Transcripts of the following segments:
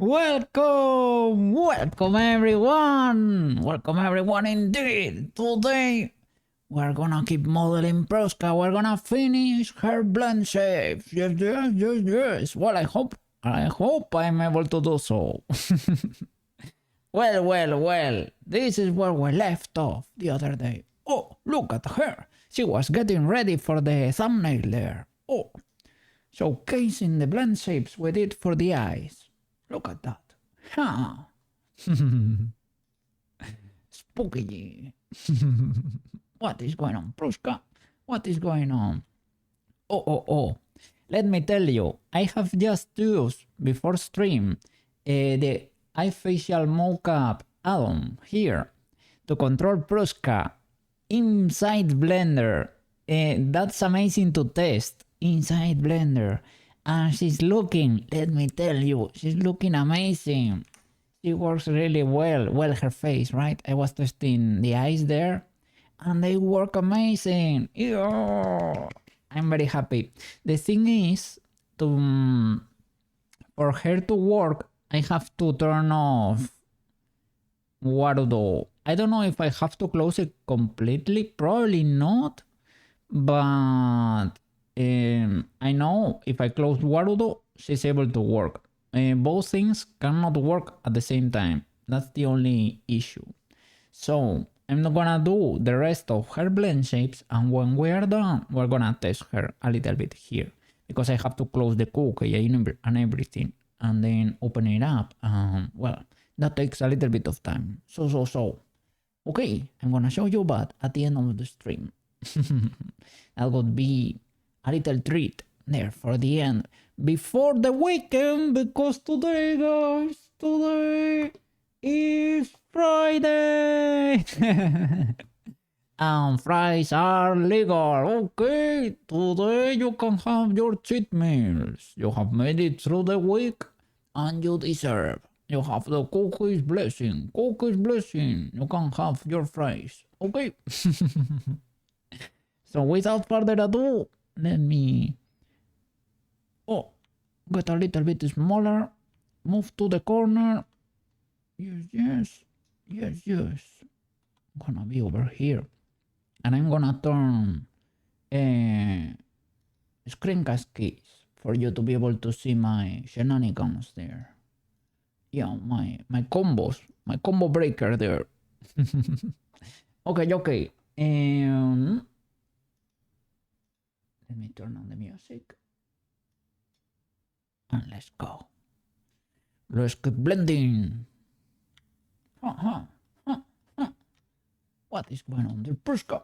Welcome! Welcome everyone indeed! Today we're gonna keep modeling Prushka. We're gonna finish her blend shapes. Yes. Well, I hope I'm able to do so. Well. This is where we left off the other day. Oh, look at her. She was getting ready for the thumbnail there. Oh, showcasing the blend shapes we did for the eyes. Look at that. Huh. Spooky. What is going on, Prushka? What is going on? Oh. Let me tell you, I have just used before stream the iFacial mocap add-on here to control Prushka inside Blender. That's amazing to test inside Blender. And she's looking, let me tell you, she's looking amazing. She works really well. Well, her face, right? I was testing the eyes there and they work amazing. Yeah. I'm very happy. The thing is, for her to work, I have to turn off Warudo. I don't know if I have to close it completely. Probably not. But I know if I close Warudo, she's able to work. Both things cannot work at the same time. That's the only issue. So I'm not gonna do the rest of her blend shapes, and when we are done, we're gonna test her a little bit here because I have to close the cookie and everything and then open it up. Well, that takes a little bit of time. So. Okay, I'm gonna show you that at the end of the stream. That would be a little treat there for the end before the weekend, because today, guys, today is Friday. And fries are legal. Okay, today you can have your cheat meals. You have made it through the week and you deserve. You have the cookie's blessing. You can have your fries. Okay. So without further ado, let me get a little bit smaller. Move to the corner. Yes. I'm gonna be over here. And I'm gonna turn screencast keys for you to be able to see my shenanigans there. Yeah, my combos, my combo breaker there. Okay. Let me turn on the music. And let's go. Let's keep blending. What is going on there, Prushka?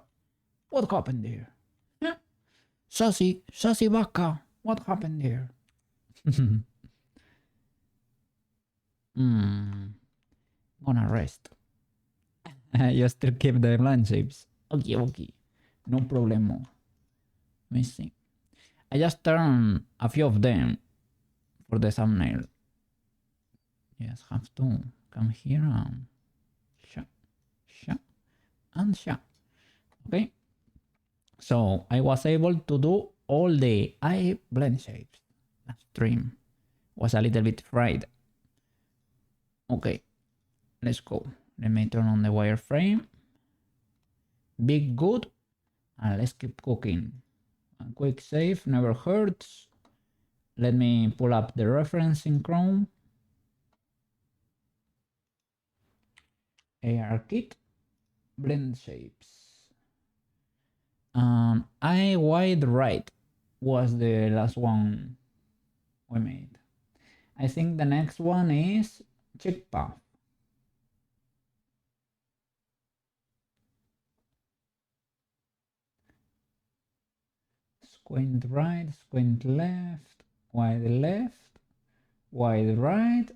What happened there? Huh? Sassy Baka, what happened there? Gonna rest. You still keep the blend shapes. Okay. No problemo. Let me see. I just turned a few of them for the thumbnail. Yes, have to come here and sha. Okay. So I was able to do all the eye blend shapes. That stream was a little bit fried. Okay, let's go. Let me turn on the wireframe. Be good, and let's keep cooking. A quick save never hurts. Let me pull up the reference in Chrome. ARKit Blendshapes. Eye wide right was the last one we made. I think the next one is check path. Squint right, squint left, wide right.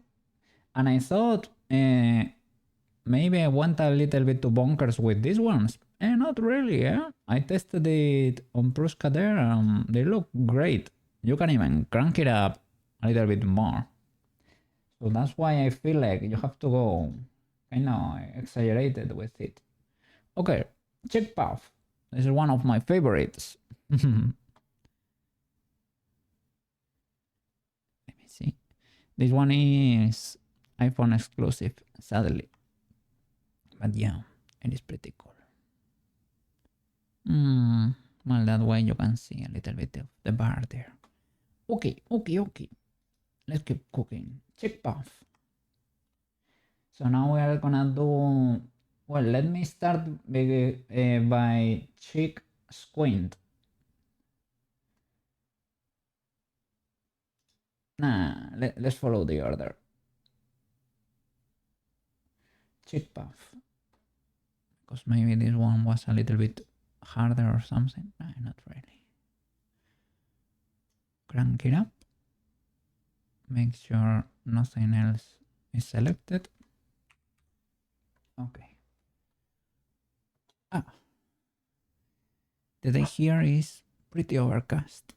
And I thought maybe I went a little bit too bonkers with these ones. Not really, eh? I tested it on Prushka there and they look great. You can even crank it up a little bit more. So that's why I feel like you have to go kind of exaggerated with it. Okay, check path. This is one of my favorites. Let me see. This one is iPhone exclusive, sadly. But yeah, it is pretty cool. Well, that way you can see a little bit of the bar there. Okay. Let's keep cooking. Check path. So now we are gonna do, well, let me start by check squint. Nah, let's follow the order. Check path. Because maybe this one was a little bit harder or something. Nah, not really. Crank it up. Make sure nothing else is selected. Okay. The day here is pretty overcast.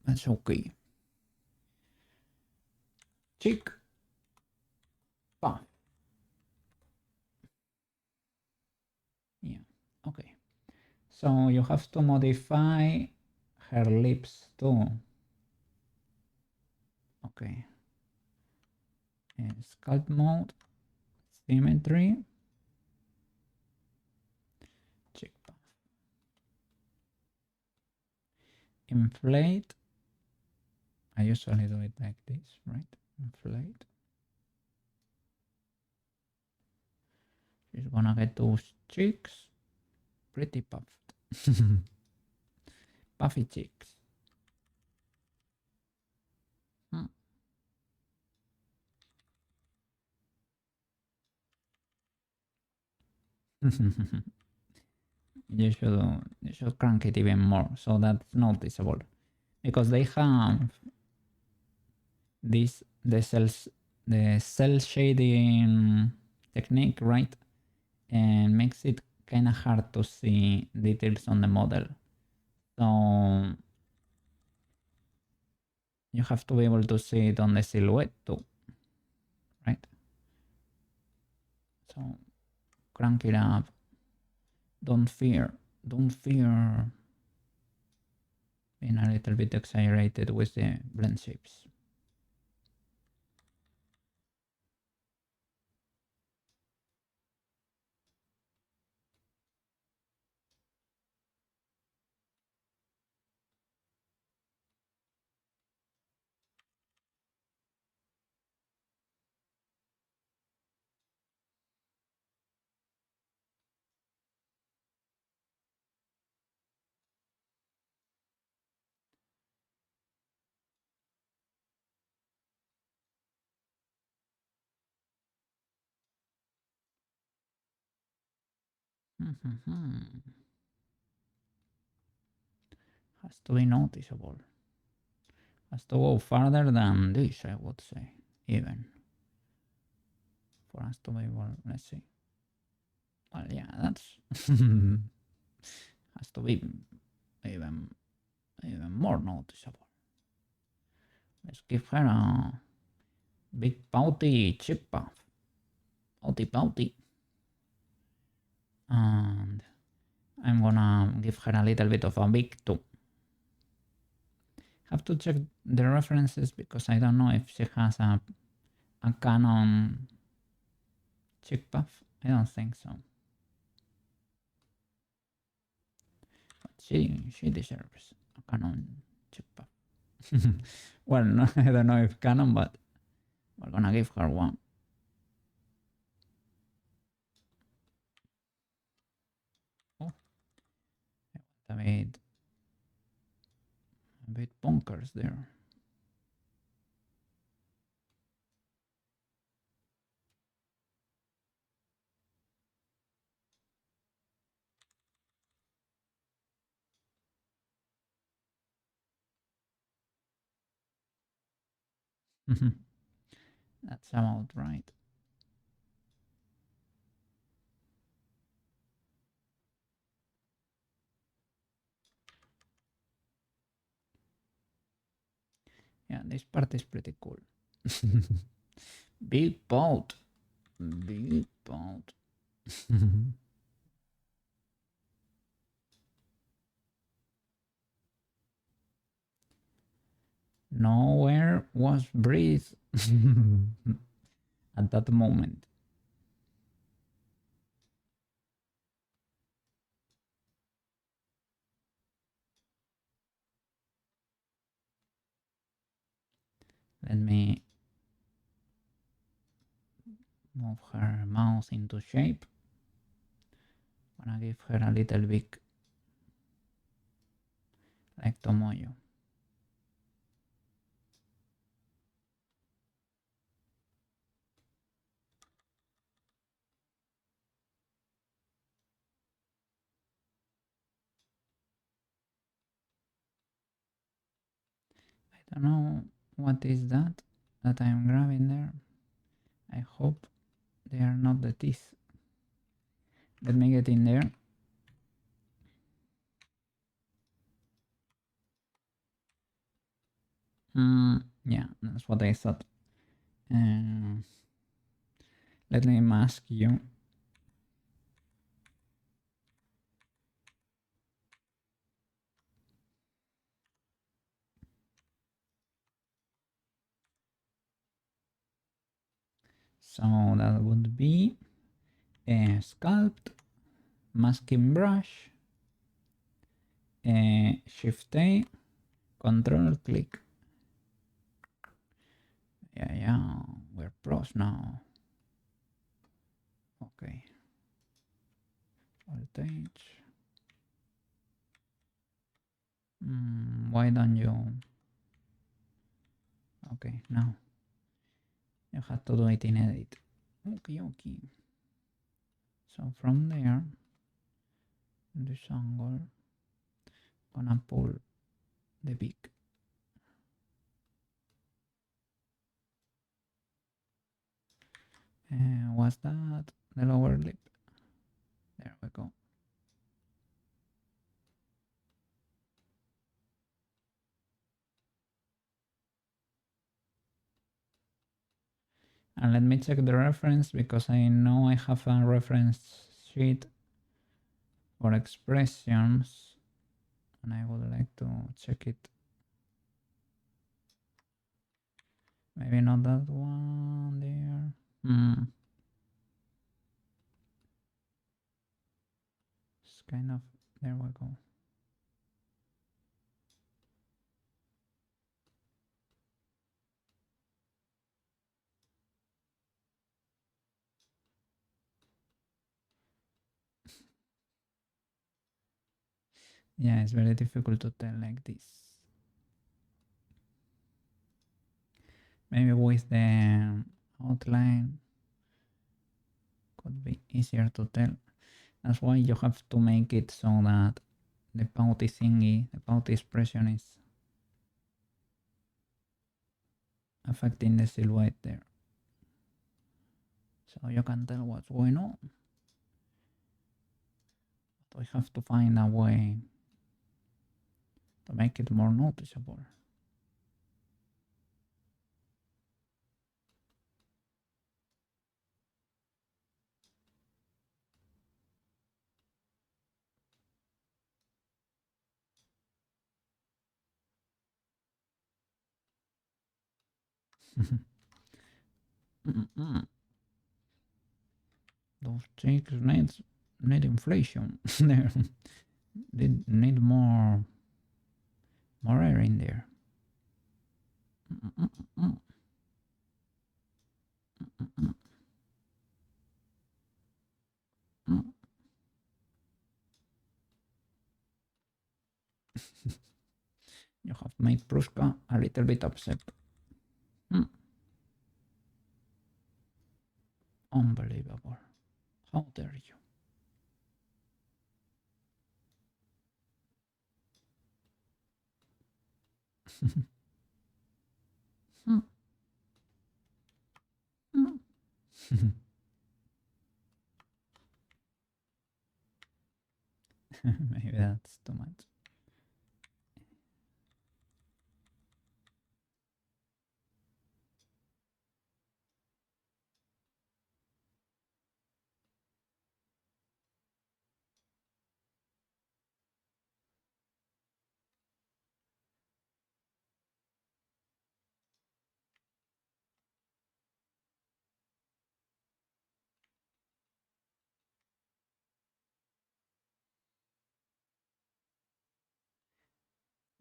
That's okay. Check path. Yeah, okay. So you have to modify her lips too. Okay. Sculpt mode, symmetry, check path. Inflate. I usually do it like this, right? Inflate. She's gonna get those cheeks pretty puffed. Puffy cheeks. you should crank it even more so that's noticeable, because they have this the cell shading technique, right? And makes it kind of hard to see details on the model. So you have to be able to see it on the silhouette too, right? So crank it up. Don't fear being a little bit exaggerated with the blend shapes. Has to be noticeable. Has to go farther than this, I would say, even. For us to be able, let's see. Well, yeah, that's has to be even more noticeable. Let's give her a big pouty chip puff. Pouty. And I'm gonna give her a little bit of a big too. Have to check the references because I don't know if she has a Canon cheek puff. I don't think so. But she deserves a Canon cheek puff. Well, no, I don't know if Canon, but we're gonna give her one. Oh, a bit bonkers there. That's about right. Yeah, this part is pretty cool. Big boat. Nowhere was breathe at that moment. Let me move her mouth into shape. Wanna give her a little bit like Tomoyo. I don't know what is that I'm grabbing there. I hope they are not the teeth. Let me get in there. Yeah, that's what I thought. Let me mask you. So that would be a sculpt, masking brush, Shift A, Control click. Yeah, we're pros now. Okay. Voltage. Why don't you? Okay, now you have to do it in edit. Okay. So from there, this angle, gonna pull the beak. What's that? The lower lip. There we go. And let me check the reference because I know I have a reference sheet for expressions and I would like to check it. Maybe not that one there. It's kind of, there we go. Yeah, it's very difficult to tell like this. Maybe with the outline could be easier to tell. That's why you have to make it so that the pouty thingy, the pouty expression is affecting the silhouette there. So you can tell what's going on. But we have to find a way to make it more noticeable. Those chicks need inflation. They need more air in there. You have made Prushka a little bit upset. Unbelievable. How dare you? Maybe that's too much.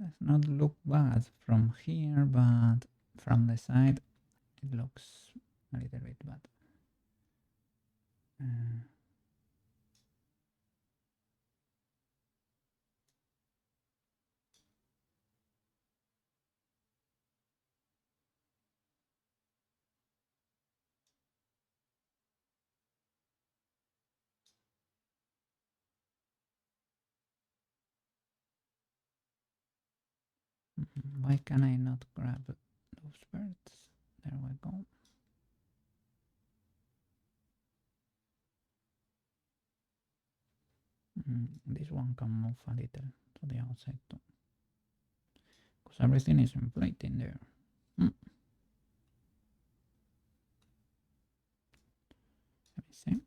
Does not look bad from here, but from the side it looks a little bit bad. Why can I not grab those birds? There we go. This one can move a little to the outside too, because everything is inflating there. Let me see.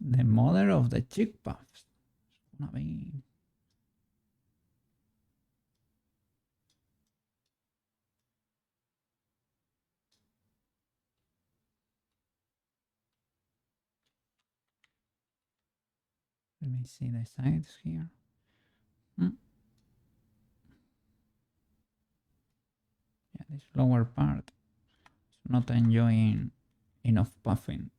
The mother of the chick puffs. Let me see the sides here. Yeah, this lower part is not enjoying enough puffing.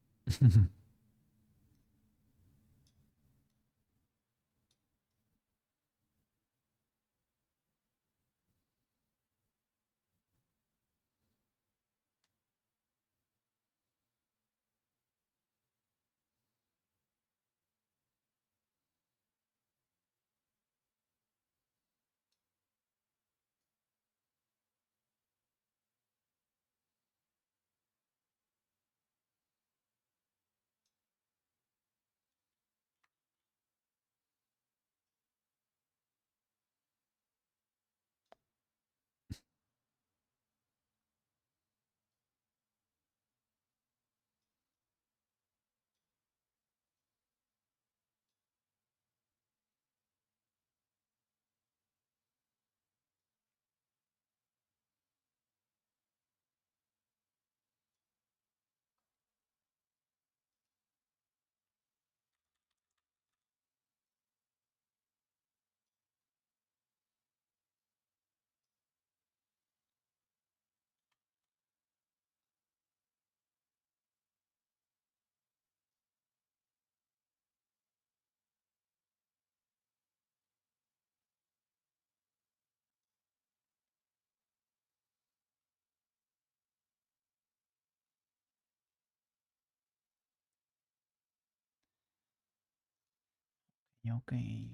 Okay.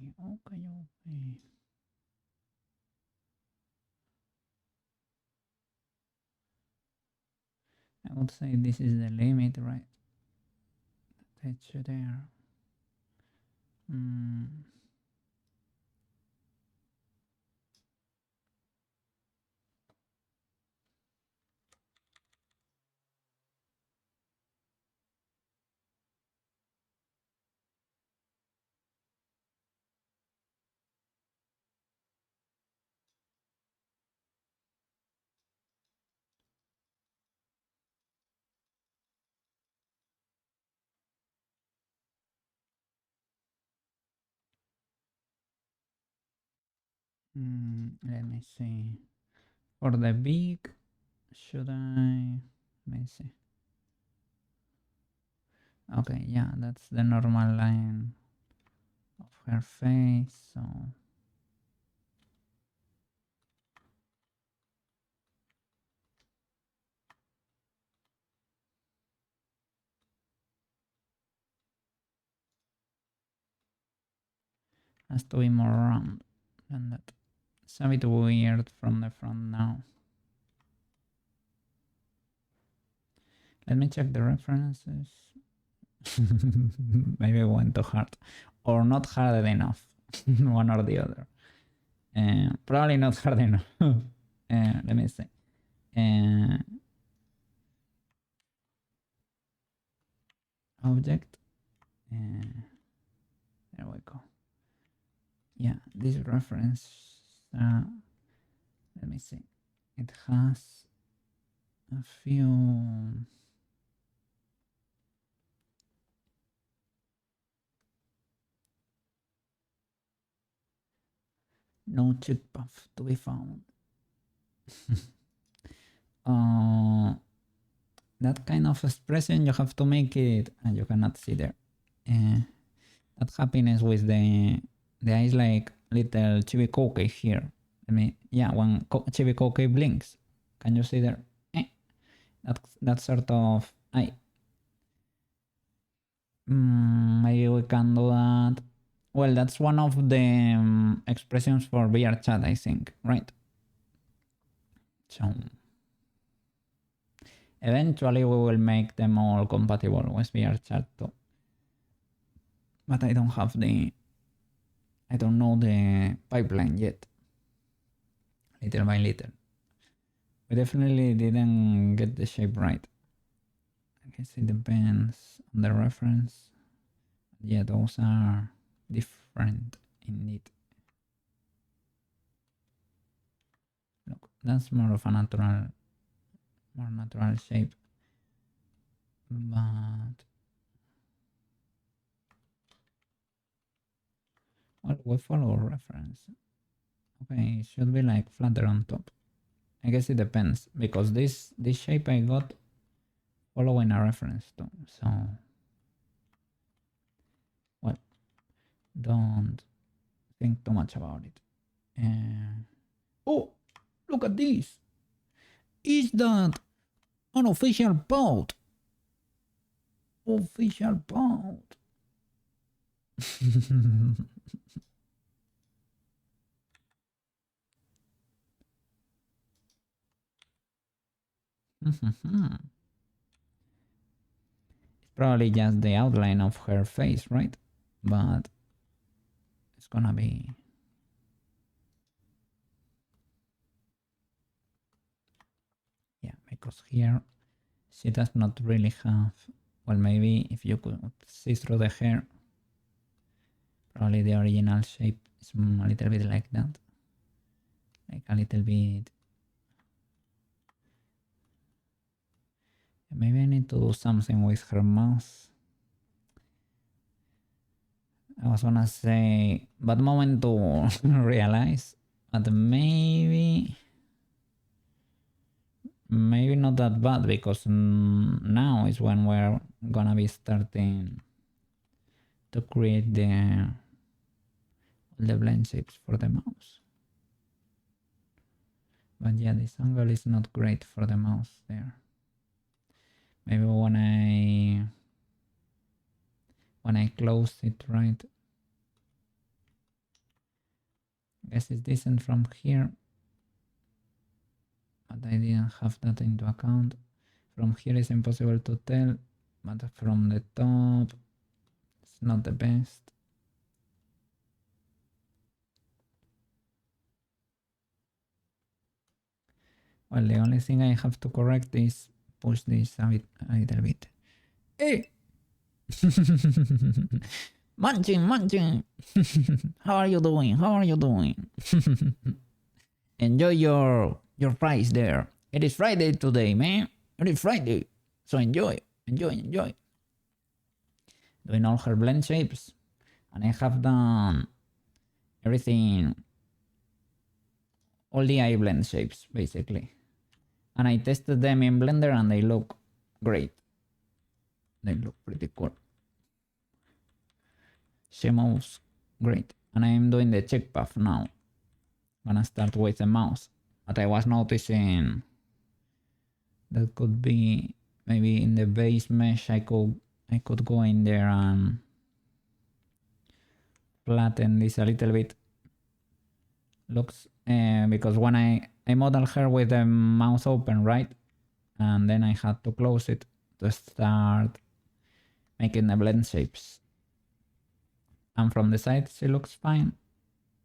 I would say this is the limit, right? Texture there. Let me see. For the beak, should I? Let me see. Okay, yeah, that's the normal line of her face. So has to be more round than that. It's a bit weird from the front now. Let me check the references. Maybe I went too hard. Or not hard enough. One or the other. Probably not hard enough. Let me see. Object. There we go. Yeah, this reference. Let me see. It has a few. No check path to be found. That kind of expression you have to make it, and you cannot see there. That happiness with the eyes like little chibi here. I mean, yeah, when chibi blinks, can you see there? That sort of eye. Maybe we can do that. Well, that's one of the expressions for VR chat, I think, right? So eventually we will make them all compatible with VR chat too. But I don't know the pipeline yet. Little by little. We definitely didn't get the shape right. I guess it depends on the reference. Yeah, those are different indeed. Look, that's more of a more natural shape. But well, we follow reference. Okay, it should be like flatter on top. I guess it depends because this shape I got following a reference too. So well, don't think too much about it. Oh, look at this! Is that an official boat? Official boat. It's probably just the outline of her face, right? But it's gonna be. Yeah, because here she does not really have. Well, maybe if you could see through the hair, probably the original shape is a little bit like that. Like a little bit. Maybe I need to do something with her mouth. I was gonna say bad moment to realize, but maybe not that bad because now is when we're gonna be starting to create the blend shapes for the mouse. But yeah, this angle is not great for the mouse there. Maybe when I close it, right? I guess it's decent from here, but I didn't have that into account. From here it's impossible to tell, but from the top it's not the best. Well, the only thing I have to correct is push this a little bit. Hey! Munching! How are you doing? Enjoy your fries there. It is Friday today, man. It is Friday. So enjoy. Doing all her blend shapes. And I have done everything, all the eye blend shapes, basically. And I tested them in Blender and they look great. They look pretty cool. She moves great. And I am doing the check path now. Gonna start with the mouse. But I was noticing that could be maybe in the base mesh I could go in there and flatten this a little bit. Looks because when I model her with the mouth open, right? And then I had to close it to start making the blend shapes. And from the side, she looks fine.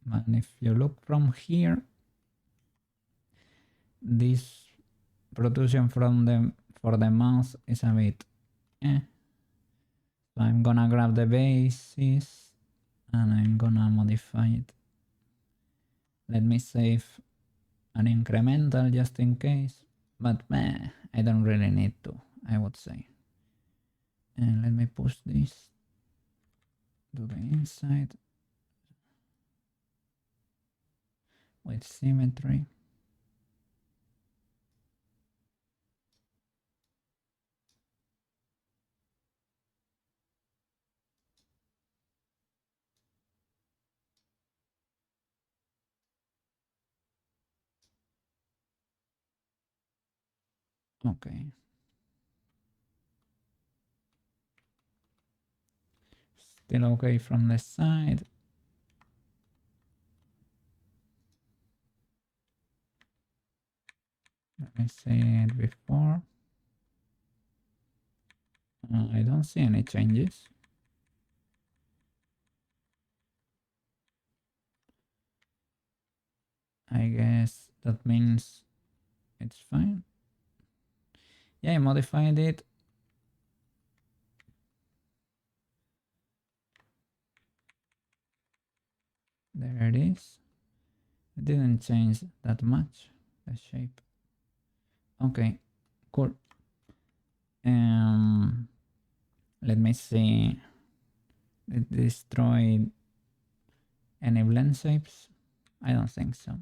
But if you look from here, this protrusion from for the mouth is a bit eh. So I'm gonna grab the bases and I'm gonna modify it. Let me save an incremental just in case, but I don't really need to, I would say. And let me push this to the inside with symmetry. Okay. Still okay from the side. Let me say it before. I don't see any changes. I guess that means it's fine. Yeah, I modified it. There it is. It didn't change that much, the shape. Okay, cool. Let me see. It destroyed any blend shapes? I don't think so.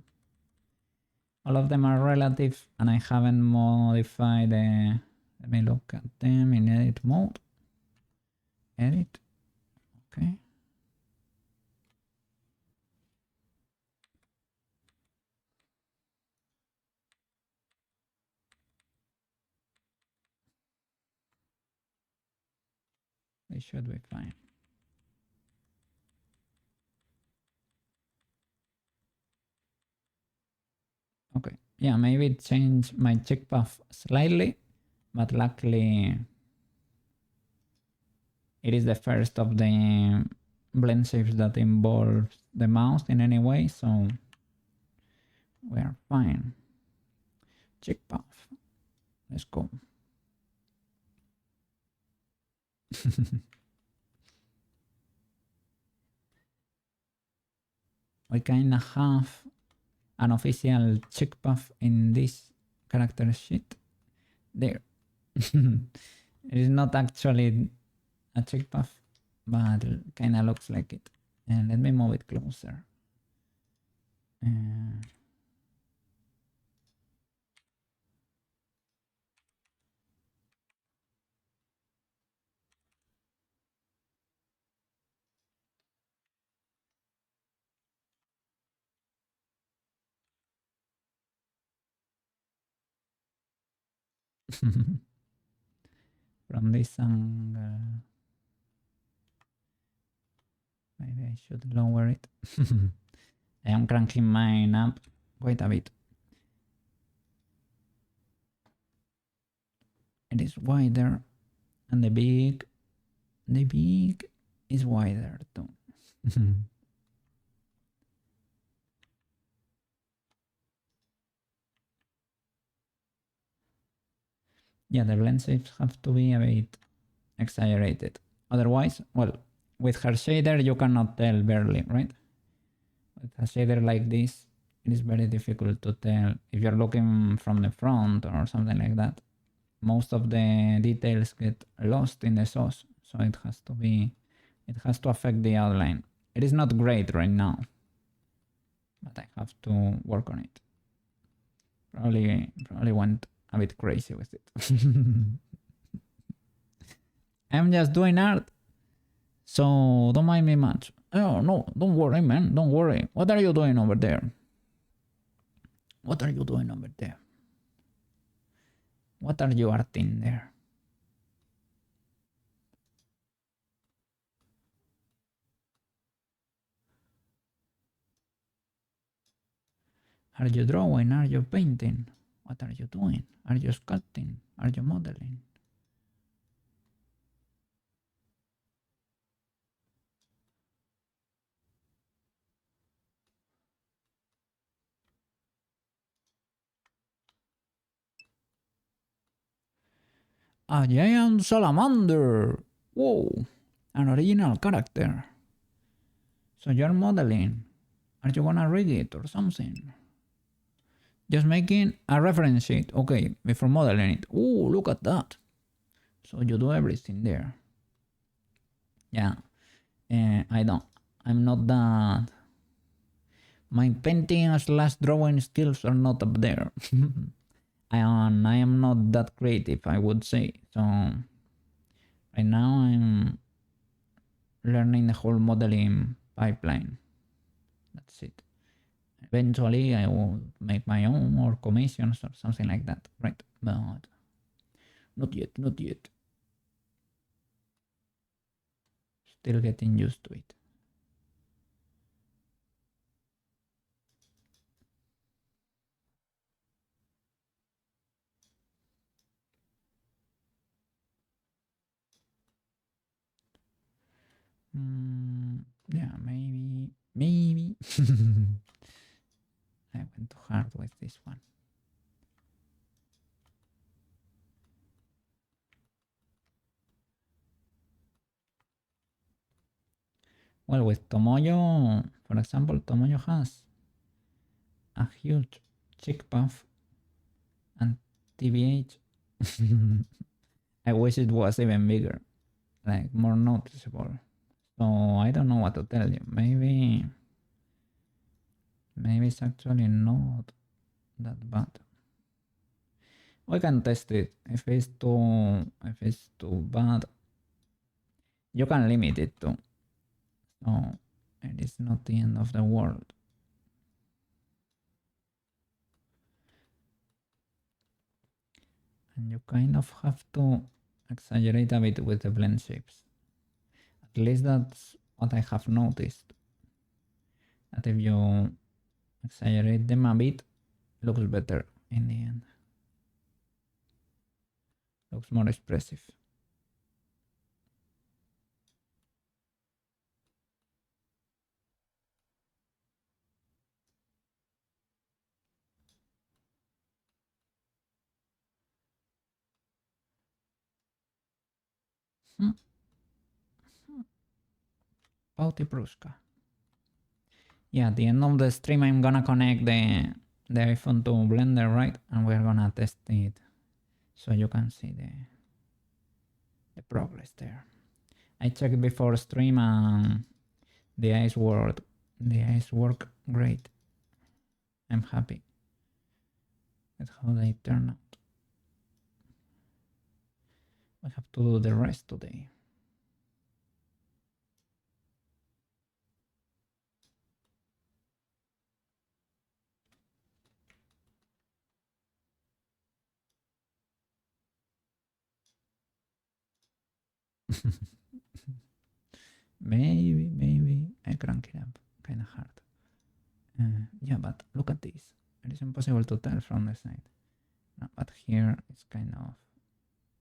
All of them are relative and I haven't modified the... Let me look at them in edit mode. Edit. Okay. They should be fine. Okay. Yeah, maybe it changed my check path slightly, but luckily it is the first of the blend shapes that involves the mouse in any way, so we are fine. Check path. Let's go. We kind of have an official check path in this character sheet. There. It is not actually a check path, but kind of looks like it. And let me move it closer. From this angle, maybe I should lower it. I am cranking mine up quite a bit. It is wider, and the big is wider too. Yeah, the blend shapes have to be a bit exaggerated. Otherwise, well, with her shader you cannot tell barely, right? With a shader like this, it is very difficult to tell if you're looking from the front or something like that. Most of the details get lost in the sauce, so it has to affect the outline. It is not great right now, but I have to work on it. Probably went a bit crazy with it. I'm just doing art, so don't mind me much. Oh no, don't worry, man, don't worry. What are you doing over there? What are you doing over there? What are you arting there? Are you drawing? Are you painting? What are you doing? Are you sculpting? Are you modeling? A giant salamander. Whoa, an original character. So you're modeling. Are you gonna read it or something? Just making a reference sheet. Okay, before modeling it. Oh, look at that. So you do everything there. Yeah. I'm not that. My painting slash drawing skills are not up there. And I am not that creative, I would say. So right now I'm learning the whole modeling pipeline. That's it. Eventually I will make my own or commissions or something like that, right? But not yet, not yet. Still getting used to it. Yeah, maybe. I went too hard with this one. Well, with Tomoyo, for example, Tomoyo has a huge cheek puff and TBH. I wish it was even bigger, like more noticeable. So I don't know what to tell you. Maybe it's actually not that bad. We can test it. If it's too bad, you can limit it too. So it is not the end of the world. And you kind of have to exaggerate a bit with the blend shapes. At least that's what I have noticed. That if you exaggerate them a bit, it looks better in the end. Looks more expressive. Pouty Prushka. Yeah, at the end of the stream, I'm gonna connect the iPhone to Blender, right? And we're gonna test it so you can see the progress there. I checked before stream and the eyes work great. I'm happy with how they turn out. We have to do the rest today. Maybe I crank it up kind of hard. Yeah, but look at this. It is impossible to tell from the side. No, but here it's kind of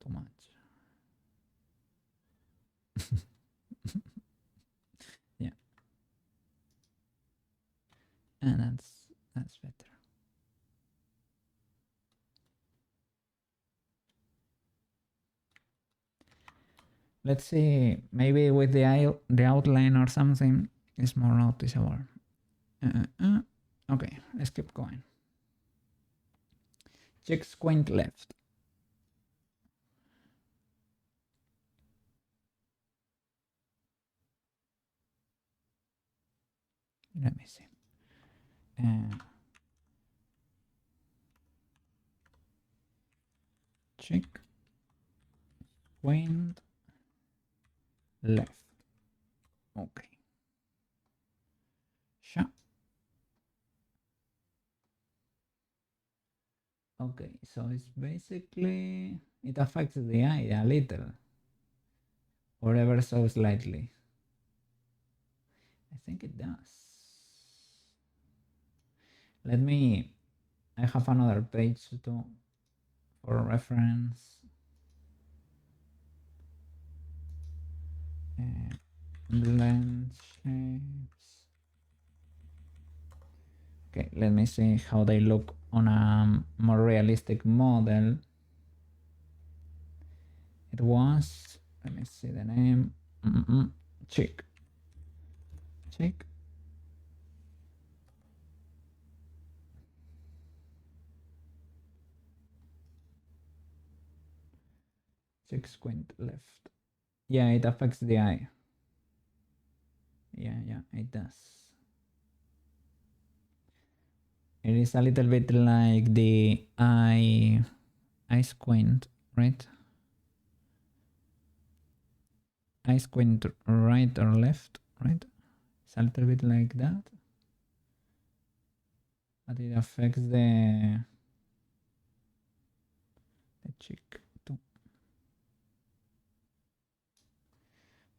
too much. Yeah, and that's better. Let's see. Maybe with the outline or something, it's more noticeable. Okay, let's keep going. Check squint left. Let me see. Check squint left. Okay. Sure. Okay, so it's basically, it affects the eye a little, or ever so slightly. I think it does. I have another page too for reference. Blend shapes. Okay, let me see how they look on a more realistic model. It was, let me see the name. Check. Check. Check squint left. Yeah, it affects the eye. Yeah, it does. It is a little bit like the eye squint, right? Eye squint right or left, right? It's a little bit like that. But it affects the cheek too.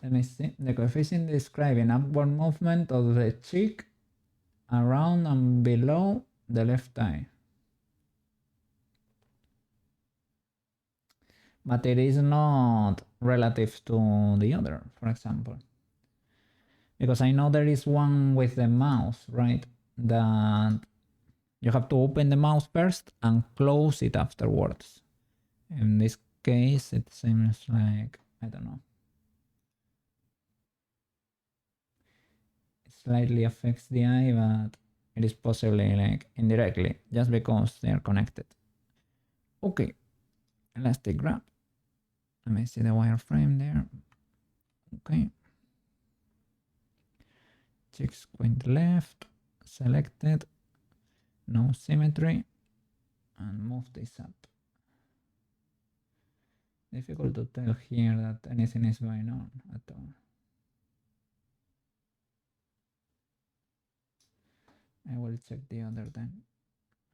Let me see. The coefficient describing upward movement of the cheek around and below the left eye. But it is not relative to the other, for example. Because I know there is one with the mouth, right? That you have to open the mouth first and close it afterwards. In this case, it seems like, I don't know. It slightly affects the eye, but it is possibly like indirectly, just because they are connected. Okay, elastic grab. Let me see the wireframe there. Okay. Check squint left, selected, no symmetry, and move this up. Difficult to tell here that anything is going on at all. I will check the other then.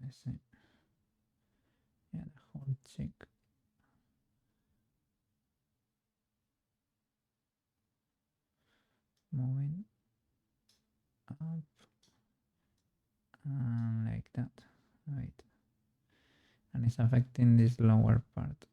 I see. Yeah, the whole cheek. Moving up and like that. Right. And it's affecting this lower part.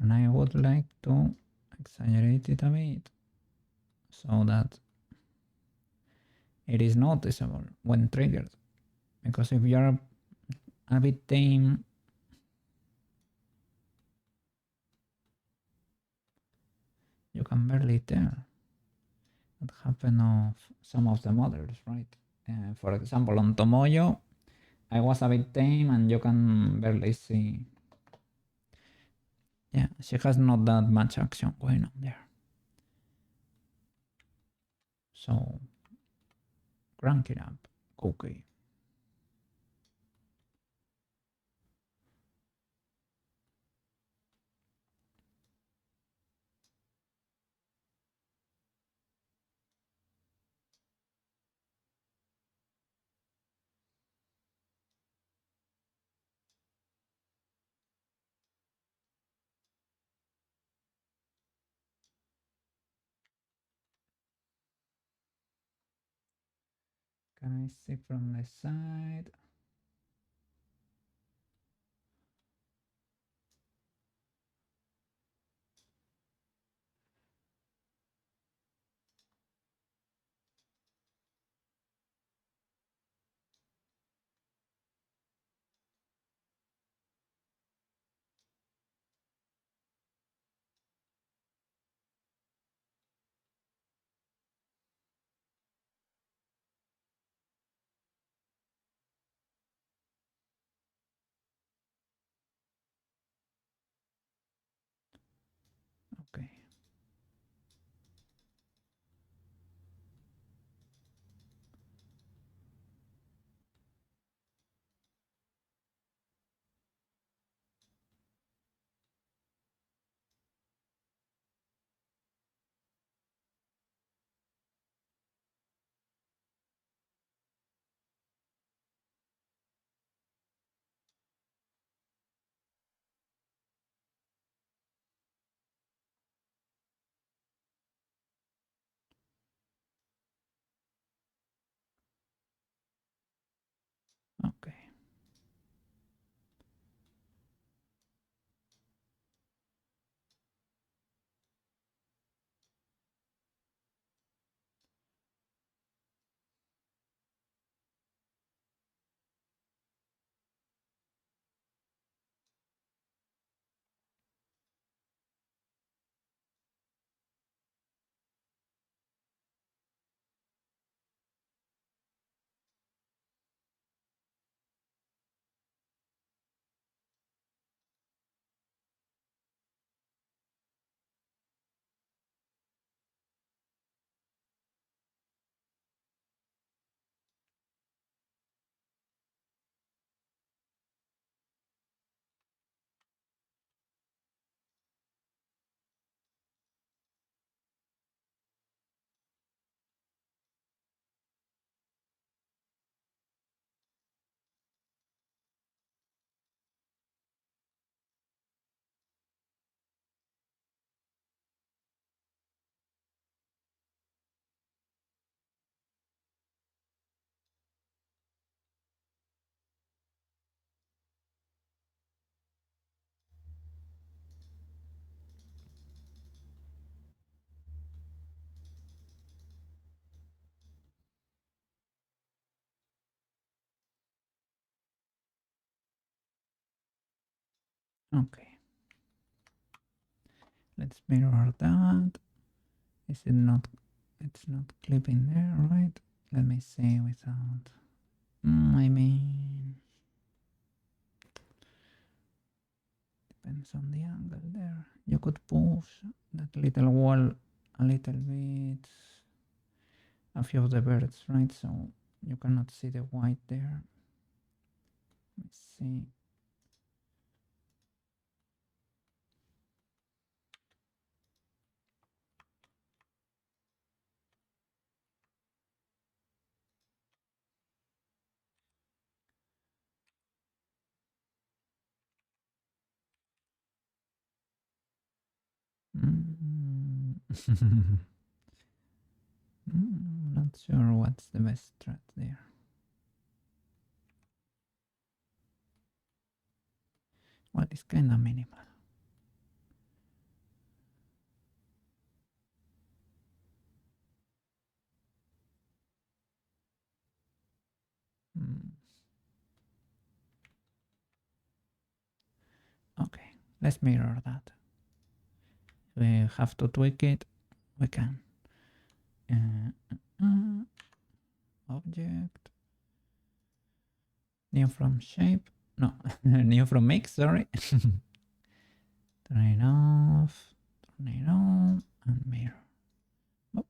And I would like to exaggerate it a bit so that it is noticeable when triggered. Because if you're a bit tame, you can barely tell. That happened of some of the models, right? For example, on Tomoyo, I was a bit tame and you can barely see. Yeah, she has not that much action going on there. So, crank it up. Okay. Can I see from the side? Okay. Let's mirror that. Is it not? It's not clipping there, right? Let me see without. I mean, depends on the angle there. You could push that little wall a little bit. A few of the birds, right? So you cannot see the white there. Let's see. Not sure what's the best strat there. Well, it's kind of minimal. Okay, let's mirror that. We have to tweak it. We can. Object. New from shape. No, new from mix, sorry. Turn it off. Turn it on. And mirror. Oh,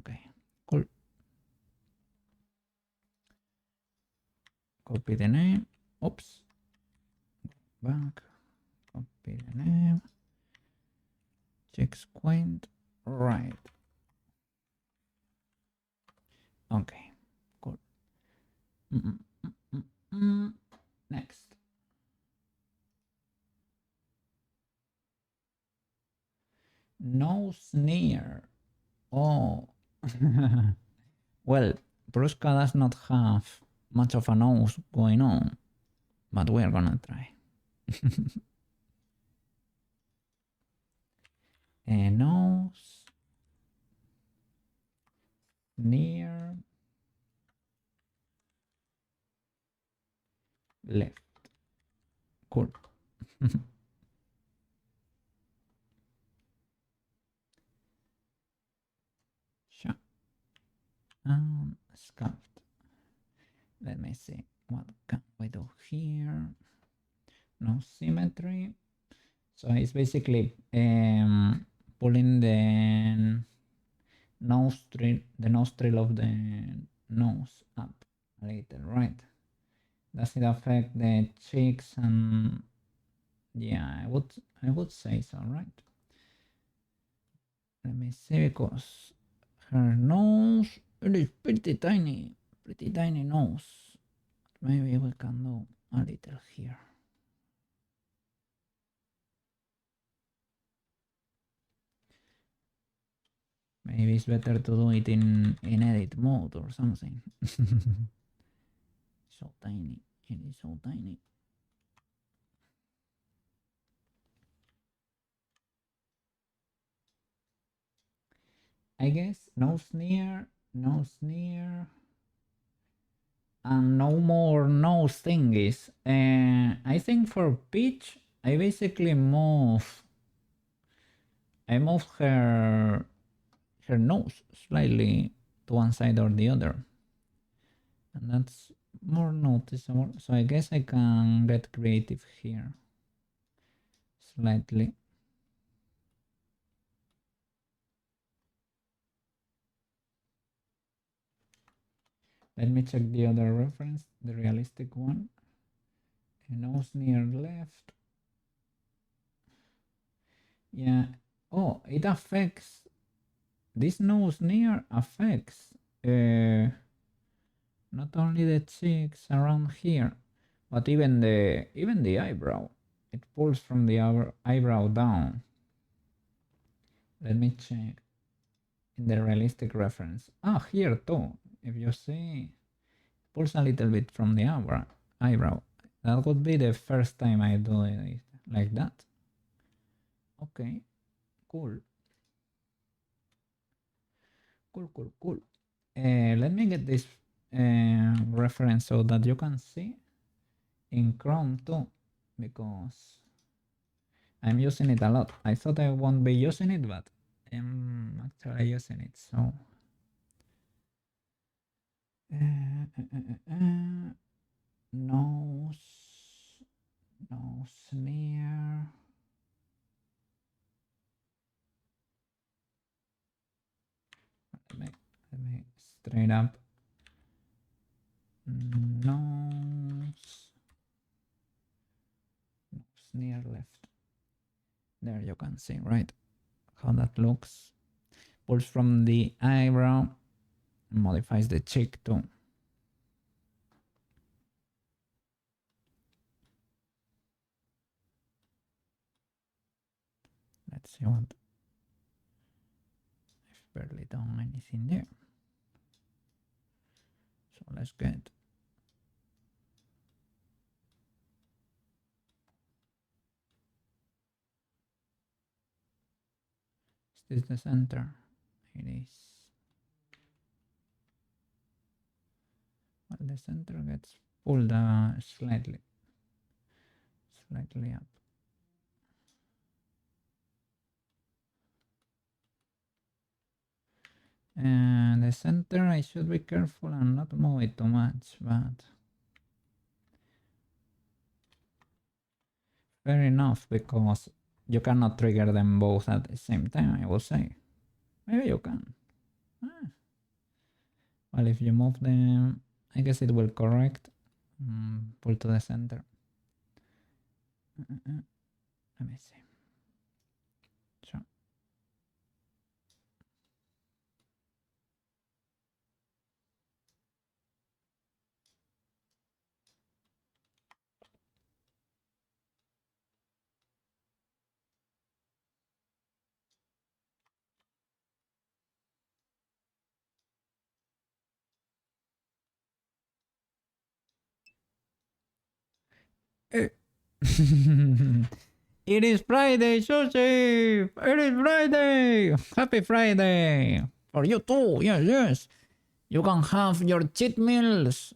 okay, cool. Copy the name. Oops. Back. Copy the name. Check squint. Right. Okay, cool. Next. No sneer. Oh. Well, Prushka does not have much of a nose going on, but we're gonna try. A nose, near, left. Cool. Sure. Sculpt. Let me see. What can we do here? No symmetry. So it's basically pulling the nostril of the nose up a little, right? Does it affect the cheeks? And yeah, I would say so, right? Let me see, because her nose, it is pretty tiny nose. Maybe we can do a little here. Maybe it's better to do it in edit mode or something. So tiny. It is so tiny. I guess no sneer, and no more nose thingies. I think for Peach, I basically moved her nose slightly to one side or the other, and that's more noticeable. So I guess I can get creative here slightly. Let me check the other reference, the realistic one. A nose near left. Yeah. Oh, it affects. This nose near affects not only the cheeks around here, but even the eyebrow. It pulls from the eyebrow down. Let me check in the realistic reference. Ah, here too. If you see, it pulls a little bit from the eyebrow. That would be the first time I do it like that. Okay, cool. Cool. Let me get this reference so that you can see in Chrome too, because I'm using it a lot. I thought I won't be using it, but I'm actually using it. So nose, nose near. Let me straight up. Nose near left. There you can see, right, how that looks. Pulls from the eyebrow, modifies the cheek too. Let's see what. I've barely done anything there. So let's get. Is this the center? It is. Well, the center gets pulled slightly up. And the center, I should be careful and not move it too much, but fair enough, because you cannot trigger them both at the same time, I will say. Maybe you can. Well, if you move them, I guess it will correct. Pull to the center. Let me see. So. It is Friday, Sushi! It is Friday! Happy Friday! For you too, yes. You can have your cheat meals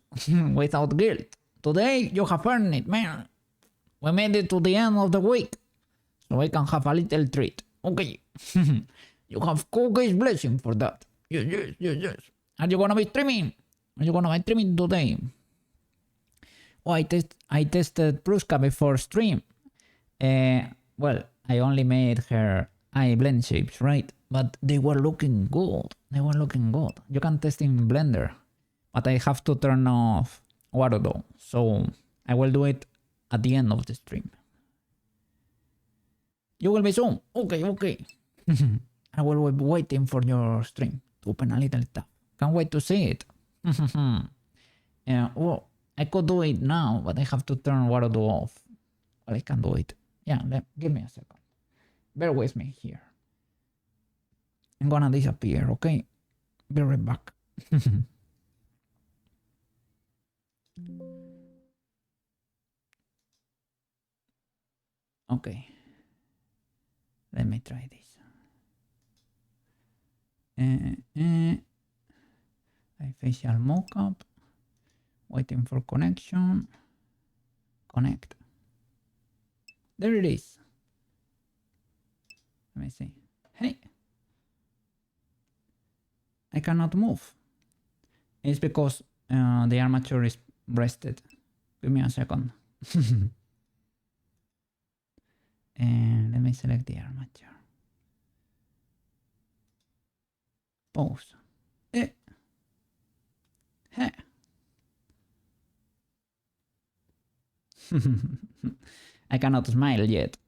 without guilt. Today you have earned it, man. We made it to the end of the week, so I can have a little treat. Okay. You have cookies blessing for that. Yes. Are you gonna be streaming? Are you gonna be streaming today? Oh, I tested Prushka before stream. Well, I only made her eye blend shapes, right? But they were looking good. You can test in Blender, but I have to turn off Warudo, so I will do it at the end of the stream. You will be soon. Okay. I will be waiting for your stream to open a little tab. Can't wait to see it. Well, I could do it now, but I have to turn Warudo off. Well, I can do it. Yeah, give me a second. Bear with me here. I'm gonna disappear, okay? Be right back. Okay. Let me try this. I facial mockup. Waiting for connection. Connect. There it is. Let me see. Hey. I cannot move. It's because the armature is rested. Give me a second. And let me select the armature. Pose. Hey. I cannot smile yet,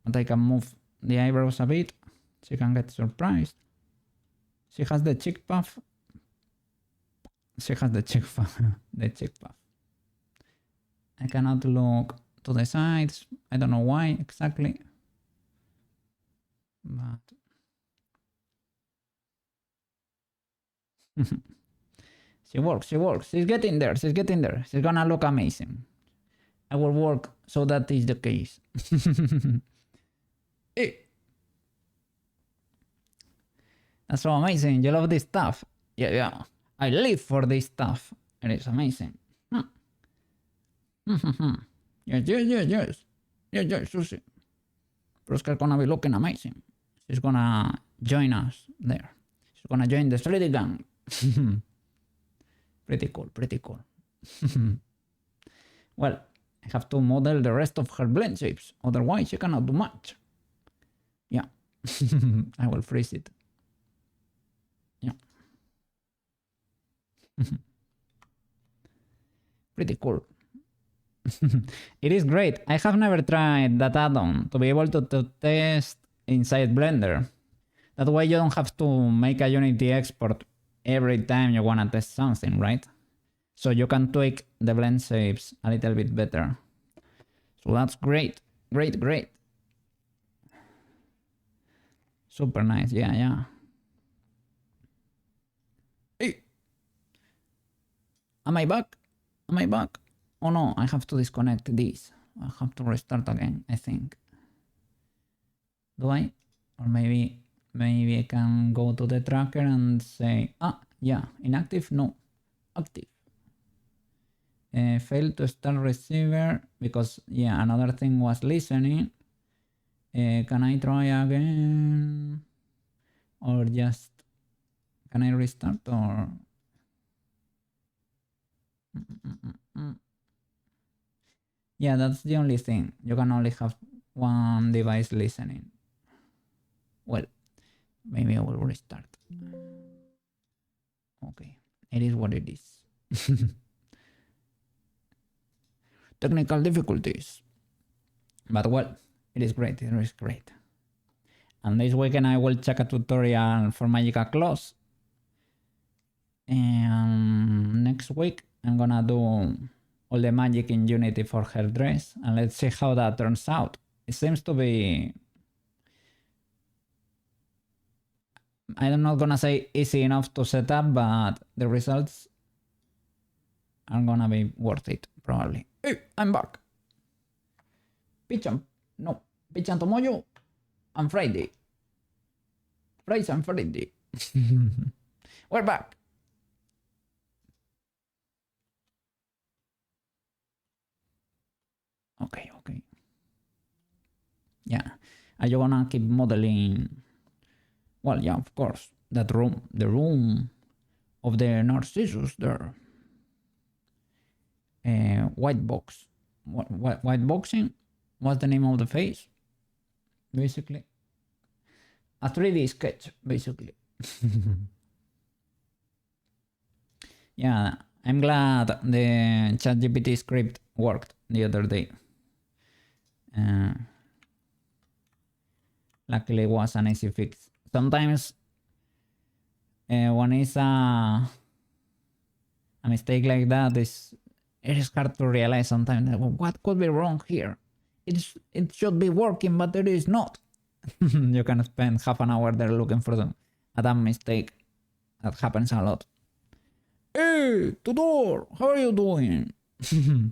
but I can move the eyebrows a bit. She can get surprised. She has the cheek puff. The cheek puff. I cannot look to the sides. I don't know why exactly. But she works. She's getting there. She's gonna look amazing. I will work so that is the case. Hey. That's so amazing. You love this stuff. Yeah. I live for this stuff. It is amazing. Yes, Sushi. Prushka's gonna be looking amazing. She's gonna join us there. She's gonna join the 3D gang. Pretty cool, pretty cool. Well, I have to model the rest of her blend shapes, otherwise she cannot do much. Yeah, I will freeze it. Yeah. Pretty cool. It is great. I have never tried that add-on to be able to test inside Blender. That way you don't have to make a Unity export every time you wanna test something, right? So you can tweak the blend shapes a little bit better. So that's great. Great, great. Super nice, yeah, yeah. Hey! Am I back? Am I back? Oh no, I have to disconnect this. I have to restart again, I think. Do I? Or maybe I can go to the tracker and say, yeah, inactive, no, active. Failed to start receiver because, yeah, another thing was listening. Can I try again? Or just, can I restart or? Yeah, that's the only thing. You can only have one device listening. Well, maybe I will restart. Okay, it is what it is. Technical difficulties. But well, it is great, it is great. And this weekend I will check a tutorial for Magica Claws. And next week I'm gonna do all the magic in Unity for her dress, and let's see how that turns out. It seems to be, I'm not gonna say easy enough to set up, but the results are gonna be worth it, probably. Hey, I'm back. Pitch and Tomoyo and Friday. Friday and Friday. We're back. Okay. Yeah. Are you gonna keep modeling? Well, yeah, of course. That room, the room of the Narcissus there. White box. White boxing? What's the name of the face? Basically. A 3D sketch, basically. Yeah, I'm glad the ChatGPT script worked the other day. Luckily it was an easy fix. Sometimes when it's a mistake like that, it is hard to realize sometimes that, well, what could be wrong here? It should be working, but it is not. You can spend half an hour there looking for a damn mistake. That happens a lot. Hey, Tudor, how are you doing?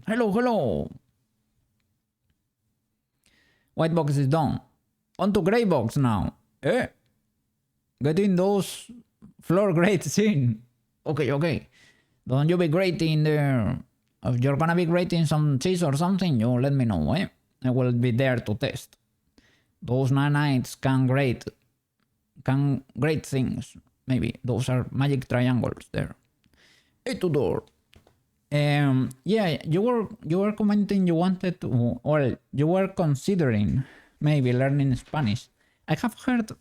Hello. White box is done. On to gray box now. Getting those floor grates in. Okay. Don't you be grating there. If you're gonna be grating some cheese or something, you let me know, eh? I will be there to test. Those nanites can grate things. Maybe those are magic triangles there. Hey, Tudor. Yeah, you were commenting you wanted to, or you were considering maybe learning Spanish. I have heard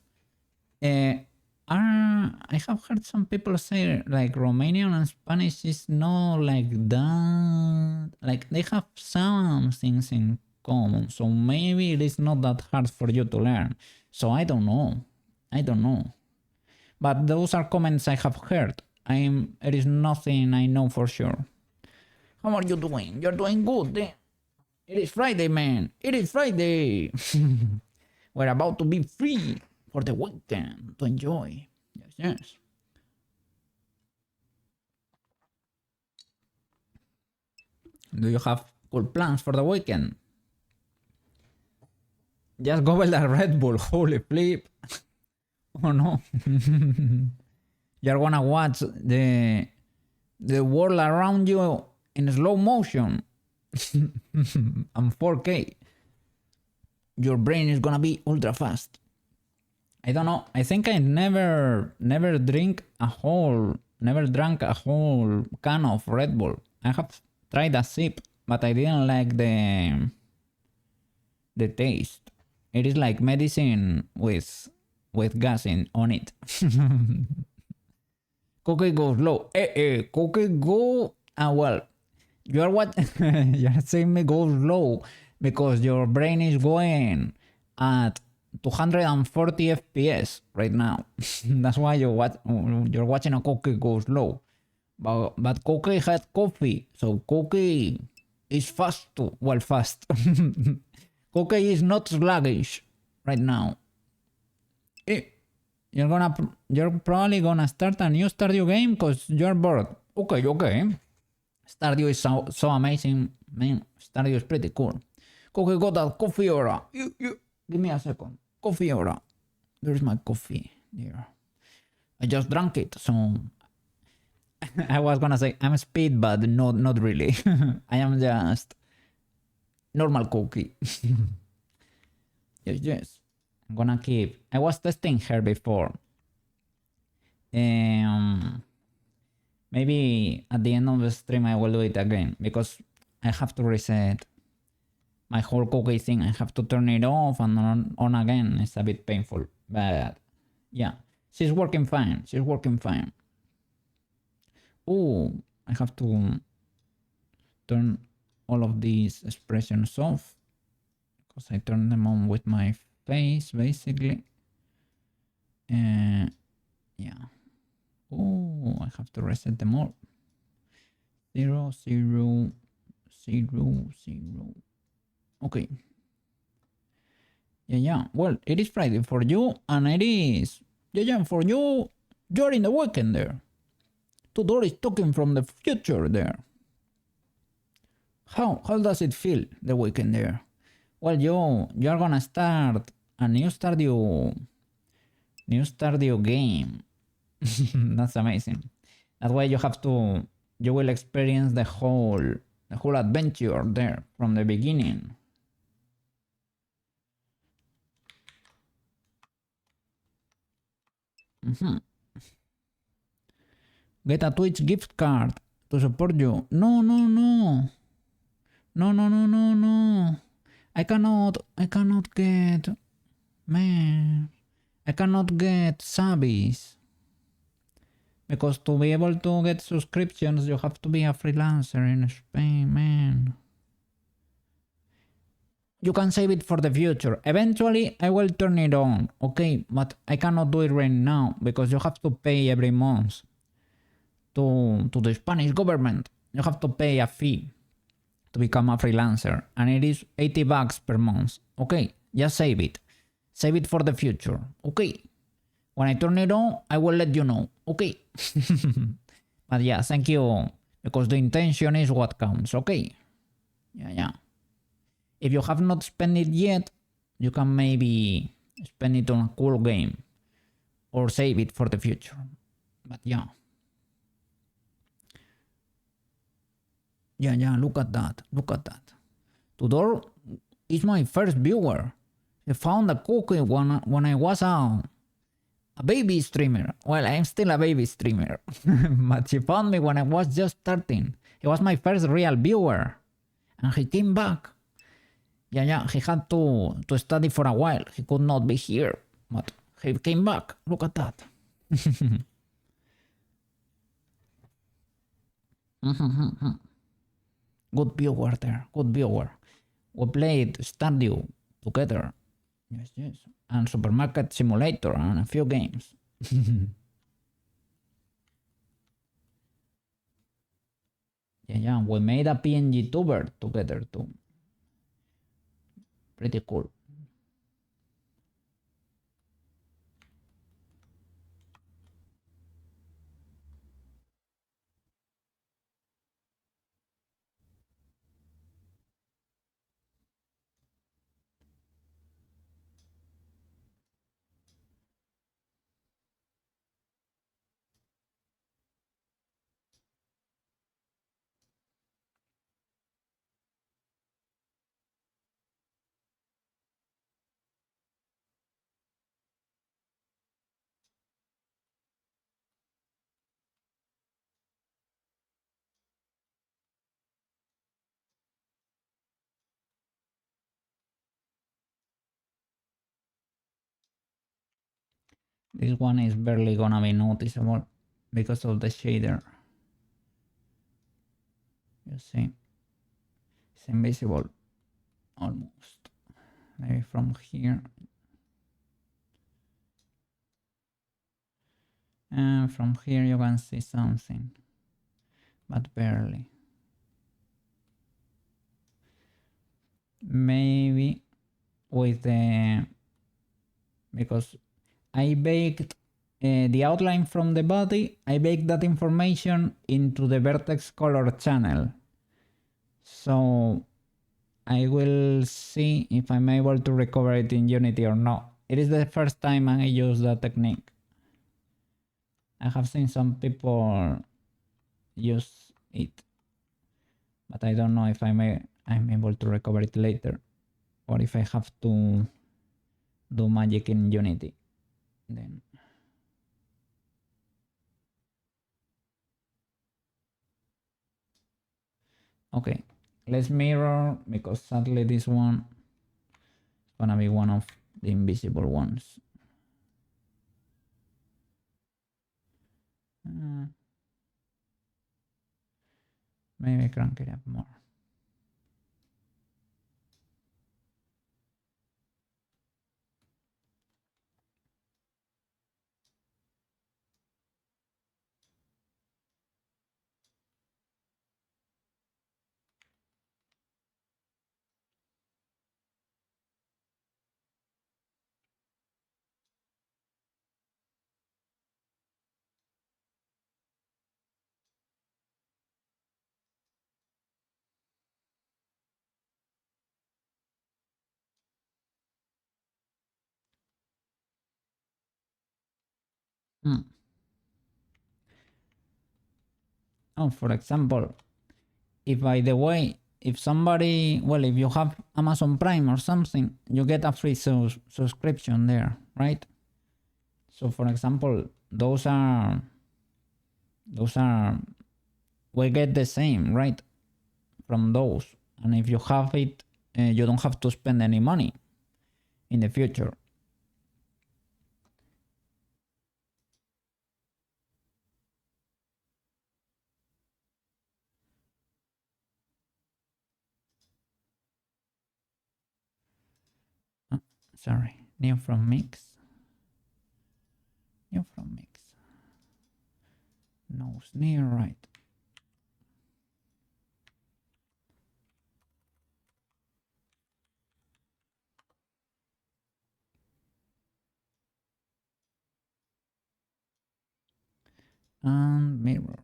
some people say like Romanian and Spanish is not like that. Like they have some things in common, so maybe it is not that hard for you to learn. So I don't know. But those are comments I have heard. It is nothing I know for sure. How are you doing? You're doing good. Eh? It is Friday, man. It is Friday. We're about to be free for the weekend to enjoy. Yes. Do you have cool plans for the weekend? Just gobble that Red Bull. Holy flip. Oh no. You're gonna watch the world around you in slow motion. And 4K. your brain is gonna be ultra fast. I don't know. I think I never drank a whole can of Red Bull. I have tried a sip, but I didn't like the taste. It is like medicine with gas on it. Cookie goes low. Cookie go. Well, you are what you're saying me goes low because your brain is going at 240 FPS right now. That's why you're watching a cookie go slow. But cookie had coffee, so cookie is fast too. Well, fast. Cookie is not sluggish right now. Eh, you're probably gonna start a new Stardew game because you're bored. Okay. Stardew is so amazing, man. Stardew is pretty cool. Cookie got that coffee aura. Give me a second. Coffee aura. There's my coffee there. I just drank it, so I was gonna say I'm speed, but not really. I am just normal cookie. Yes. I'm gonna keep. I was testing her before. Maybe at the end of the stream I will do it again because I have to reset my whole cookie thing. I have to turn it off and on again. It's a bit painful, but yeah, she's working fine. Oh, I have to turn all of these expressions off because I turn them on with my face basically. Yeah. Oh, I have to reset them all. 0, 0, 0, 0. Okay. Yeah. Well, it is Friday for you, and it is for you. You're in the weekend there. Tudor is talking from the future there. How does it feel the weekend there? Well, you're gonna start a new Stardew game. That's amazing. That way you will experience the whole adventure there from the beginning. Get a Twitch gift card to support you. No. I cannot get, man. I cannot get subbies. Because to be able to get subscriptions, you have to be a freelancer in Spain, man. You can save it for the future. Eventually, I will turn it on, okay? But I cannot do it right now because you have to pay every month to the Spanish government. You have to pay a fee to become a freelancer, and it is $80 per month. Okay, just save it. Save it for the future, okay? When I turn it on, I will let you know, okay? But yeah, thank you, because the intention is what counts, okay? Yeah. If you have not spent it yet, you can maybe spend it on a cool game or save it for the future. But yeah. Yeah, look at that. Tudor is my first viewer. He found a cookie when I was a baby streamer. Well, I'm still a baby streamer. But she found me when I was just starting. He was my first real viewer. And he came back. Yeah, he had to study for a while. He could not be here. But he came back. Look at that. Good viewer there. Good viewer. We played Stardew together. Yes. And Supermarket Simulator and a few games. Yeah. We made a PNG tuber together too. Pretty cool. This one is barely gonna be noticeable because of the shader. You see, it's invisible almost. Maybe from here. And from here you can see something, but barely. Maybe with the, because I baked the outline from the body, I baked that information into the vertex color channel. So I will see if I'm able to recover it in Unity or not. It is the first time I use that technique. I have seen some people use it, but I don't know if I'm able to recover it later, or if I have to do magic in Unity. Then okay, let's mirror, because sadly this one is gonna be one of the invisible ones. Maybe crank it up more. Oh, for example, if by the way, if somebody, well, if you have Amazon Prime or something, you get a free subscription there, right? So for example, those are, we get the same, right? From those. And if you have it, you don't have to spend any money in the future. Oh, sorry, new from mix. New from mix. No snare, right? And mirror.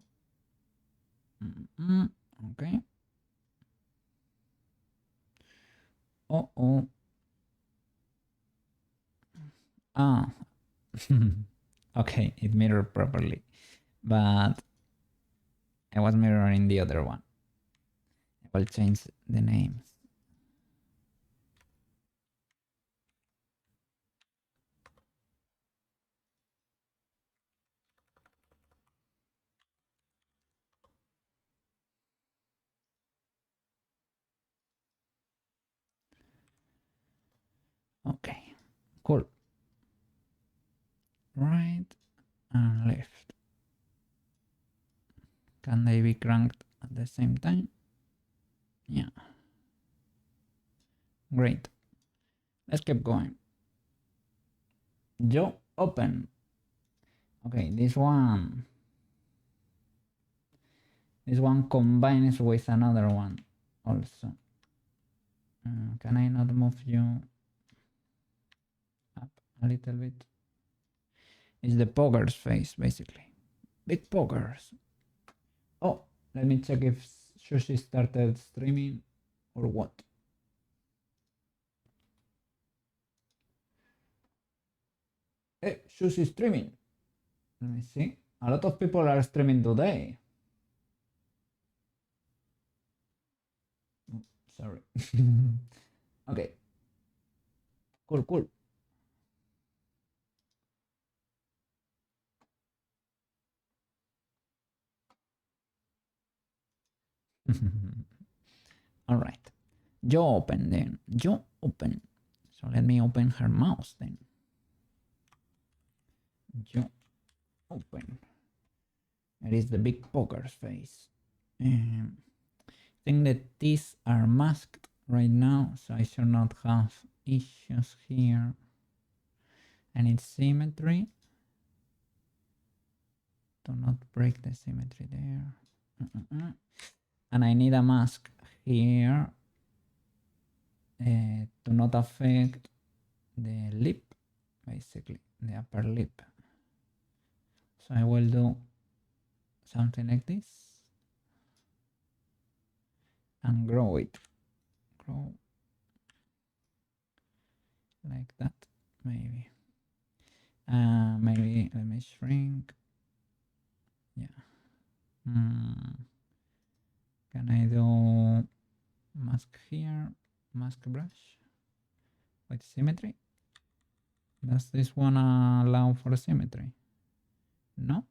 Okay. Oh. Ah. Okay, it mirrored properly, but I was mirroring the other one. I will change the names. Okay, cool. Right and left. Can they be cranked at the same time? Yeah. Great. Let's keep going. Jaw open. Okay, this one combines with another one also. Can I not move you up a little bit? It's the pogger's face, basically. Big poggers. Oh, let me check if Sushi started streaming or what. Hey, Sushi streaming. Let me see. A lot of people are streaming today. Sorry. Okay. Cool. All right. Jaw open then. Jaw open. So let me open her mouth then. You open. It is the big poker's face. I think that these are masked right now, so I should not have issues here. And it's symmetry. Do not break the symmetry there. And I need a mask here to not affect the lip, basically, the upper lip. So I will do something like this and grow it. Grow like that, maybe. Maybe let me shrink. Yeah. Can I do mask here? Mask brush with symmetry? Does this one allow for symmetry? No?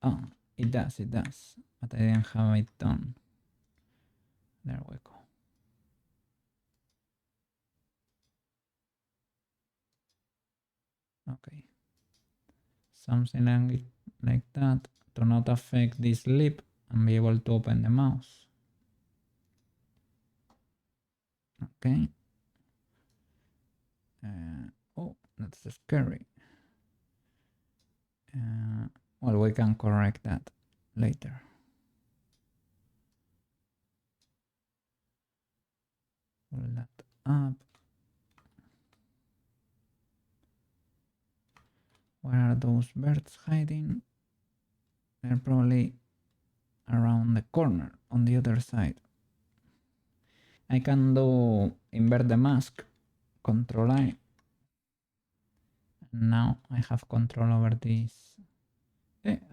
Oh, it does, but I didn't have it done. There we go. Okay. Something like that to not affect this lip and be able to open the mouse. Okay. Oh, that's scary. Well, we can correct that later. Pull that up. Where are those birds hiding? They're probably around the corner on the other side. I can do invert the mask, Control I. Now I have control over this.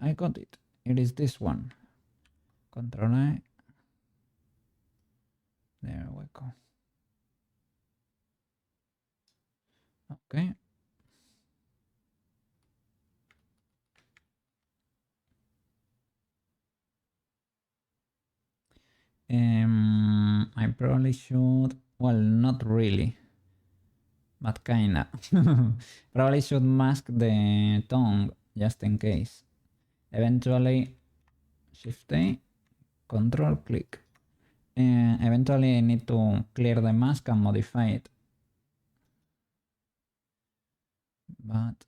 I got it. It is this one. Control I. There we go. Okay. I probably should, well, not really, but kinda. Probably should mask the tongue just in case. Eventually, Shift A, Control click. Eventually I need to clear the mask and modify it. But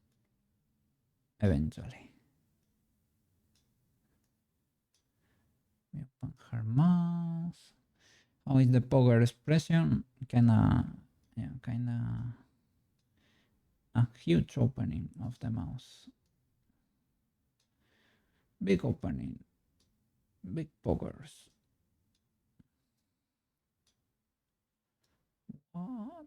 eventually. Open her mouse. How is the poker expression? Kinda a huge opening of the mouse. Big opening. Big pokers. What?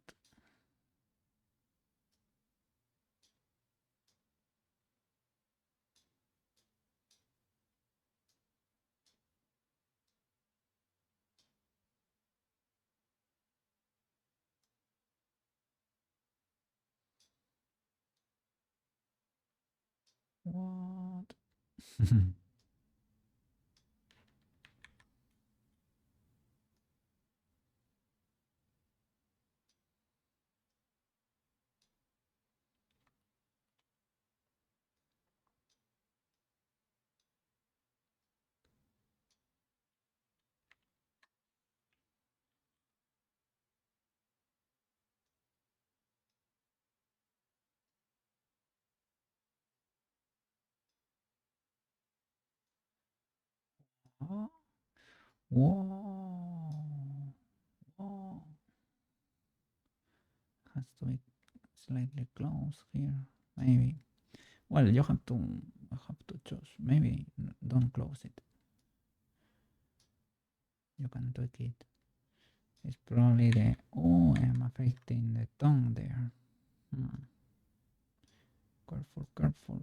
What? Whoa. Whoa. Whoa. Has to be slightly close here. Maybe. Well, you have to choose. Maybe don't close it. You can tweak it. It's probably the, oh, I'm affecting the tongue there. Careful, careful.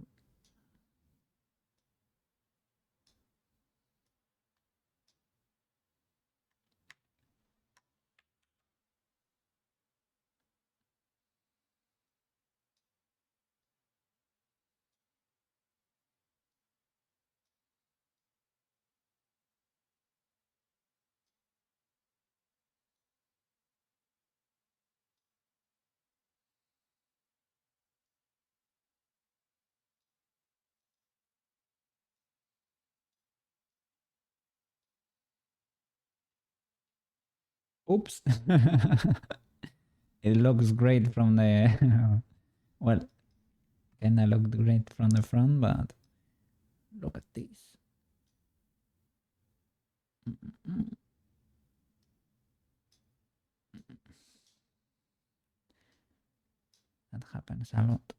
Oops. It looks great from the well, kinda looked great from the front, but look at this. That happens a lot.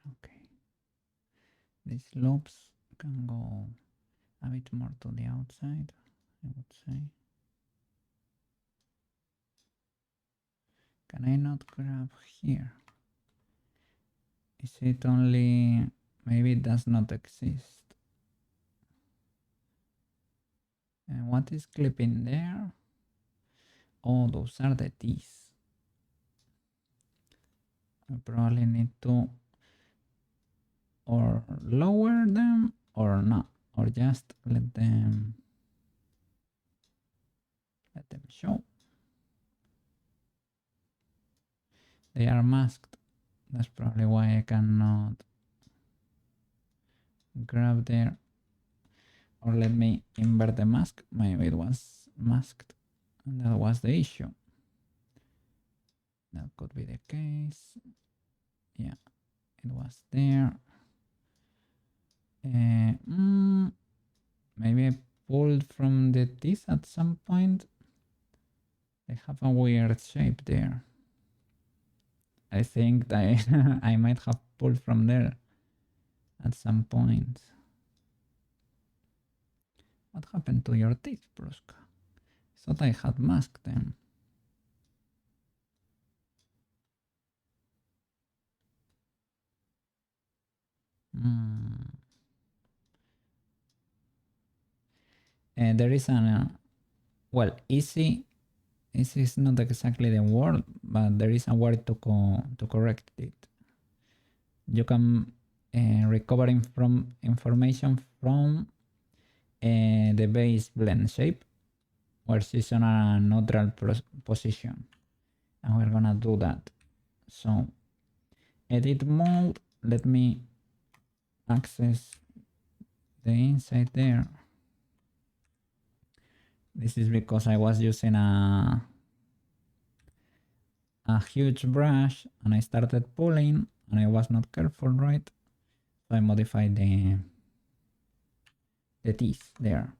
Okay. These loops can go a bit more to the outside, I would say. Can I not grab here? Is it only... maybe it does not exist. And what is clipping there? Oh, those are the teeth. I probably need to or lower them or not, or just let them show. They are masked. That's probably why I cannot grab there. Or let me invert the mask. Maybe it was masked and that was the issue. That could be the case. Yeah, it was there. Maybe I pulled from the teeth at some point. They have a weird shape there. I think that I might have pulled from there at some point. What happened to your teeth, Prushka? I thought I had masked them. And there is an well, easy is not exactly the word, but there is a word to correct it. You can recover from information from the base blend shape, where she's on a neutral position, and we're gonna do that. So edit mode, let me access the inside there. This is because I was using a huge brush and I started pulling and I was not careful, right? So I modified the teeth there.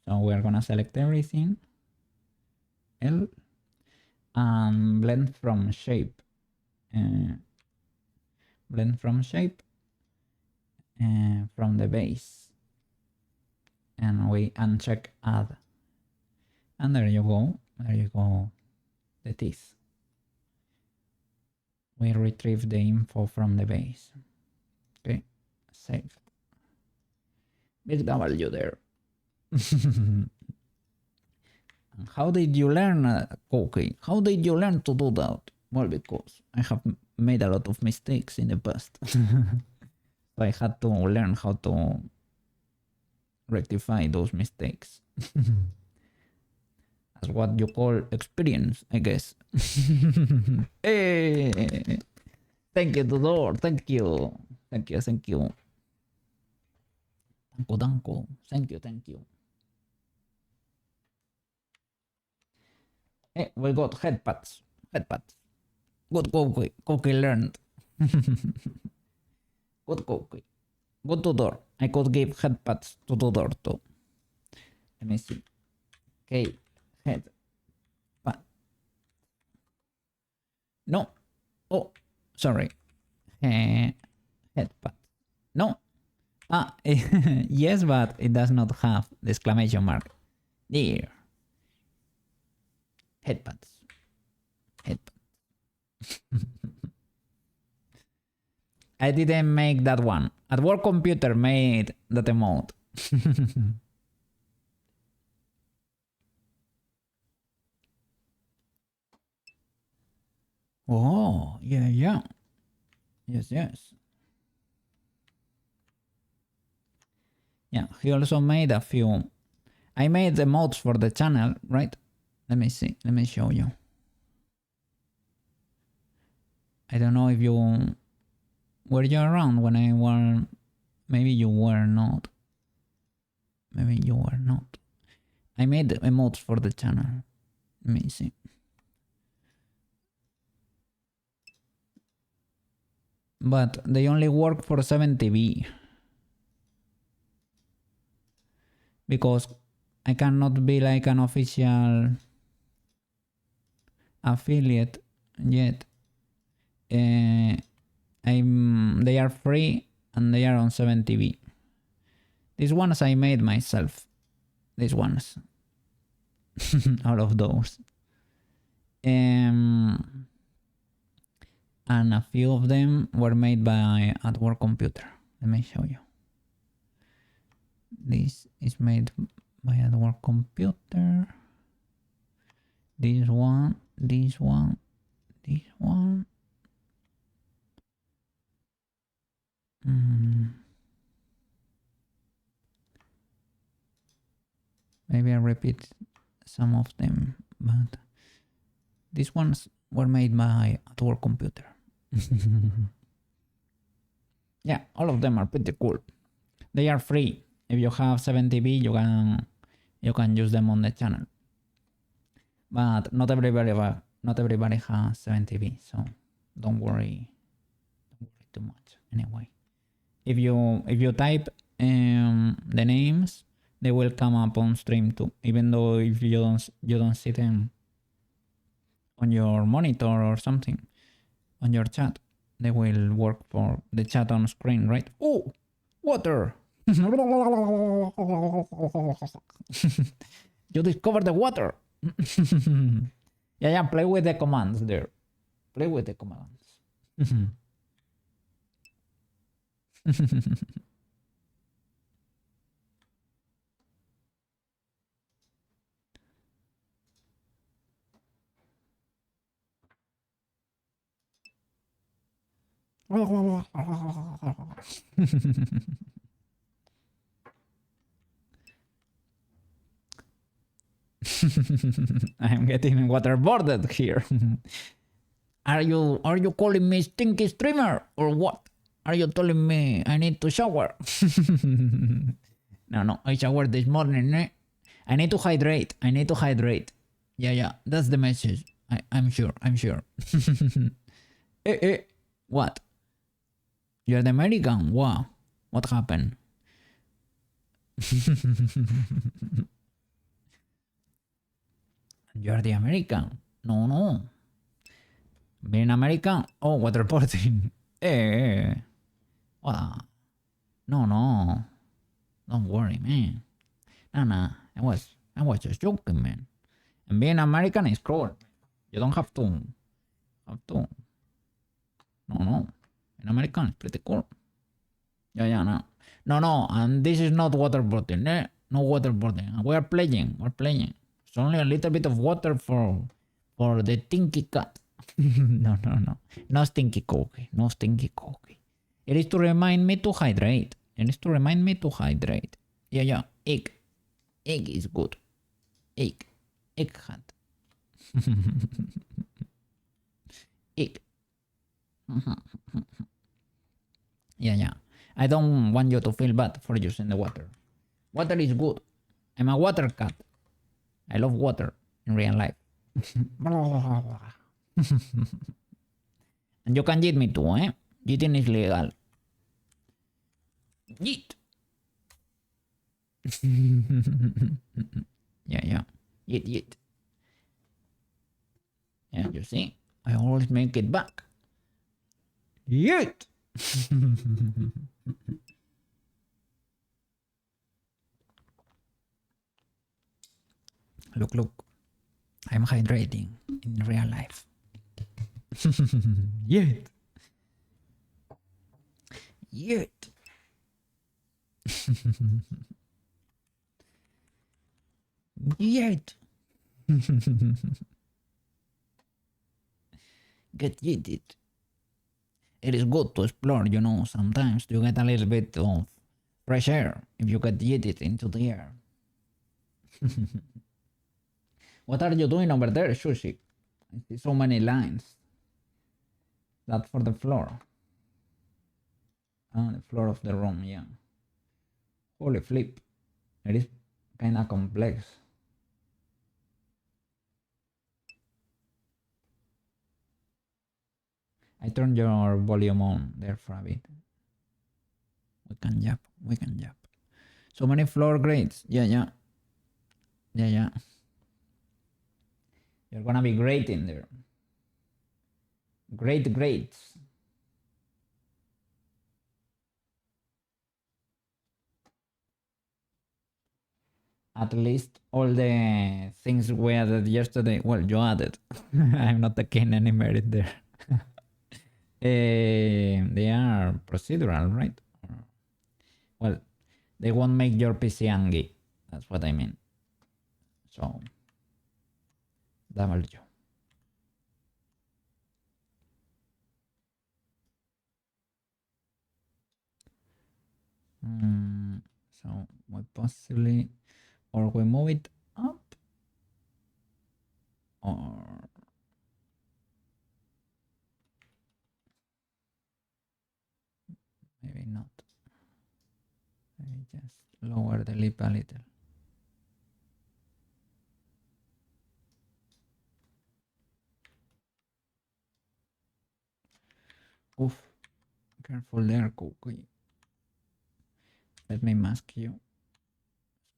So we're gonna select everything, L, and blend from shape. Blend from shape from the base. And we uncheck add. And there you go, the teeth. We retrieve the info from the base. Okay, saved. Big W there. How did you learn, Cookie? How did you learn to do that? Well, because I have made a lot of mistakes in the past. So I had to learn how to rectify those mistakes. That's what you call experience, I guess. Hey! Thank you, Tudor. Thank you. Thank you, thank you. Danko. Thank you, thank you. Hey, we got headpads. Headpads. Good Cookie. Cookie learned. Good Cookie. Good Tudor. I could give headpads to Tudor too. Let me see. Okay. Head. No. Oh, sorry. Headpad. No. Ah, yes, but it does not have the exclamation mark. There. Headpads. I didn't make that one. At work computer made that emote. Oh, yeah. Yes. Yeah, he also made a few. I made the mods for the channel, right? Let me see. Let me show you. I don't know if you were you around when I were. Maybe you were not. Maybe you were not. I made emotes for the channel. Let me see. But they only work for 70B. Because I cannot be like an official affiliate yet. They are free and they are on 70B. These ones I made myself. These ones. All of those. And a few of them were made by at work computer. Let me show you. This is made by at work computer. This one, this one, this one. Maybe I repeat some of them, but these ones were made by at work computer. Yeah, all of them are pretty cool. They are free. If you have 70B, you can use them on the channel. But not everybody has 70B, so don't worry too much. Anyway, if you type the names, they will come up on stream too. Even though if you don't see them on your monitor or something on your chat, they will work for the chat on screen, right? Oh, water. You discovered the water. Yeah, play with the commands there. Play with the commands. I'm getting waterboarded here. Are you calling me stinky streamer or what? Are you telling me I need to shower? No, I showered this morning. Eh? I need to hydrate. Yeah, that's the message. I'm sure. What? You're the American? Wow. What happened? You're the American? No. Being American? Oh, waterboarding. What? No. Don't worry, man. No. I was just joking, man. And being American is cool. You don't have to. No. Being American is pretty cool. Yeah, no. And this is not waterboarding, eh? No waterboarding. We're playing. It's only a little bit of water for the stinky cat. No. No stinky cookie. It is to remind me to hydrate. Yeah. Egg is good. Egg hunt. Egg. Yeah. I don't want you to feel bad for using the water. Water is good. I'm a water cat. I love water in real life. And you can eat me too, eh? Eating is legal. Eat. Yeah. Eat. Yeah, you see? I always make it back. Eat. Look. I'm hydrating in real life. Eat. Yet. Get it. It is good to explore, sometimes you get a little bit of fresh air if you get yeeted into the air. What are you doing over there, Sushi? I see so many lines. That for the floor. Ah, the floor of the room, yeah. Holy flip. It is kinda complex. I turned your volume on there for a bit. We can jump. We can jump. So many floor grades. Yeah, yeah. Yeah, yeah. You're gonna be great in there. Great grades. At least all the things we added yesterday. Well, you added. I'm not taking any merit there. They are procedural, right? Well, they won't make your PC angry. That's what I mean. So, W. So we possibly, or we move it up, or maybe not. Maybe just lower the lip a little. Oof, careful there, Cookie. Let me mask you.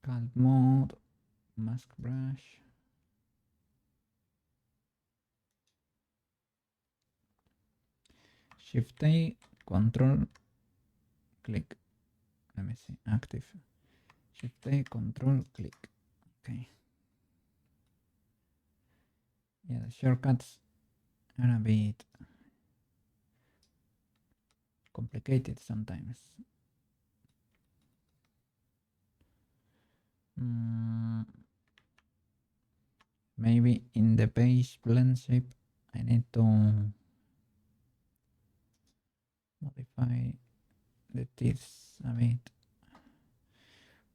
Scalp mode, mask brush. Shift A, control, click. Let me see, active. Shift A, control, click. Okay. Yeah, the shortcuts are a bit complicated sometimes. Maybe in the page blend shape, I need to modify the teeth a bit,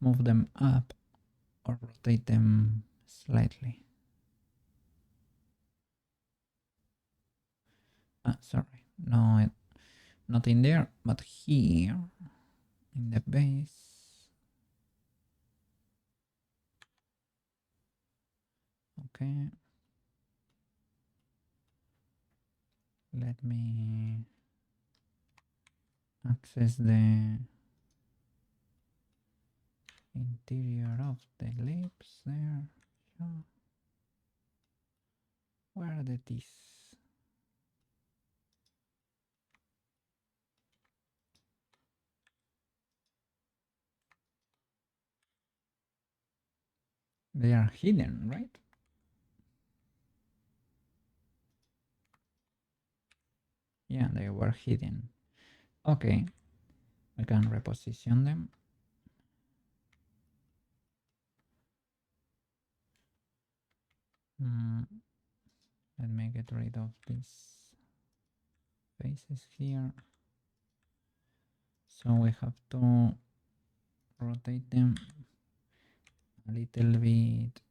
move them up or rotate them slightly. Sorry, no, not in there, but here in the base. Okay. Let me access the interior of the lips there. Sure. Where are the teeth? They are hidden, right? Yeah, they were hidden. Okay, we can reposition them. Let me get rid of these faces here. So we have to rotate them a little bit.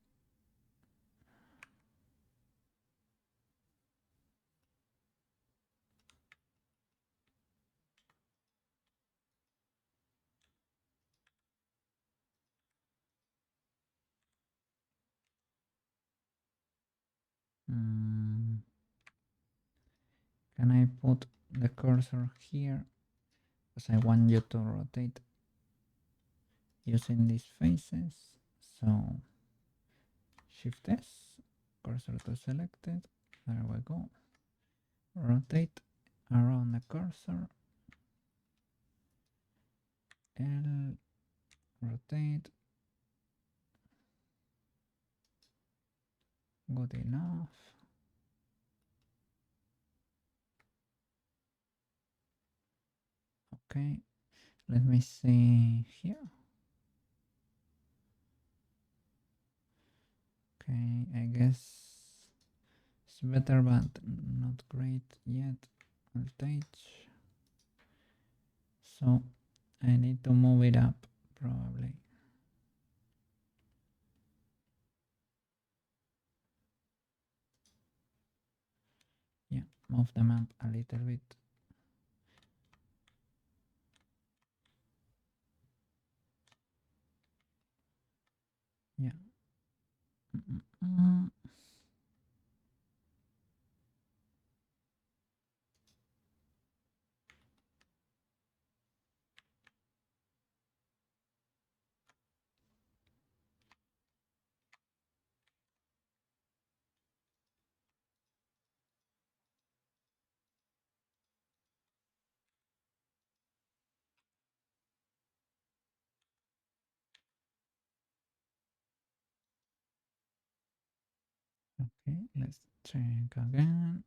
Can I put the cursor here? Because I want you to rotate using these faces. So Shift S, cursor to selected. There we go. Rotate around the cursor. L, rotate. Good enough. Okay, let me see here. Okay, I guess it's better, but not great yet. Voltage. So I need to move it up, probably. Yeah, move the map a little bit. Yeah. Okay, let's check again.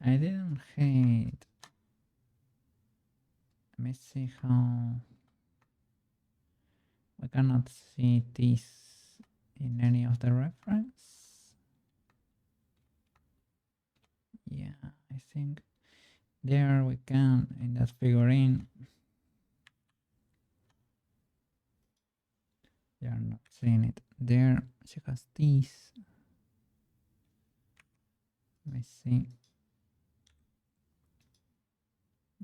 I didn't hate. Let me see how we cannot see this in any of the reference. Yeah, I think there we can in that figurine. They are not seeing it. There she has this. Let me see.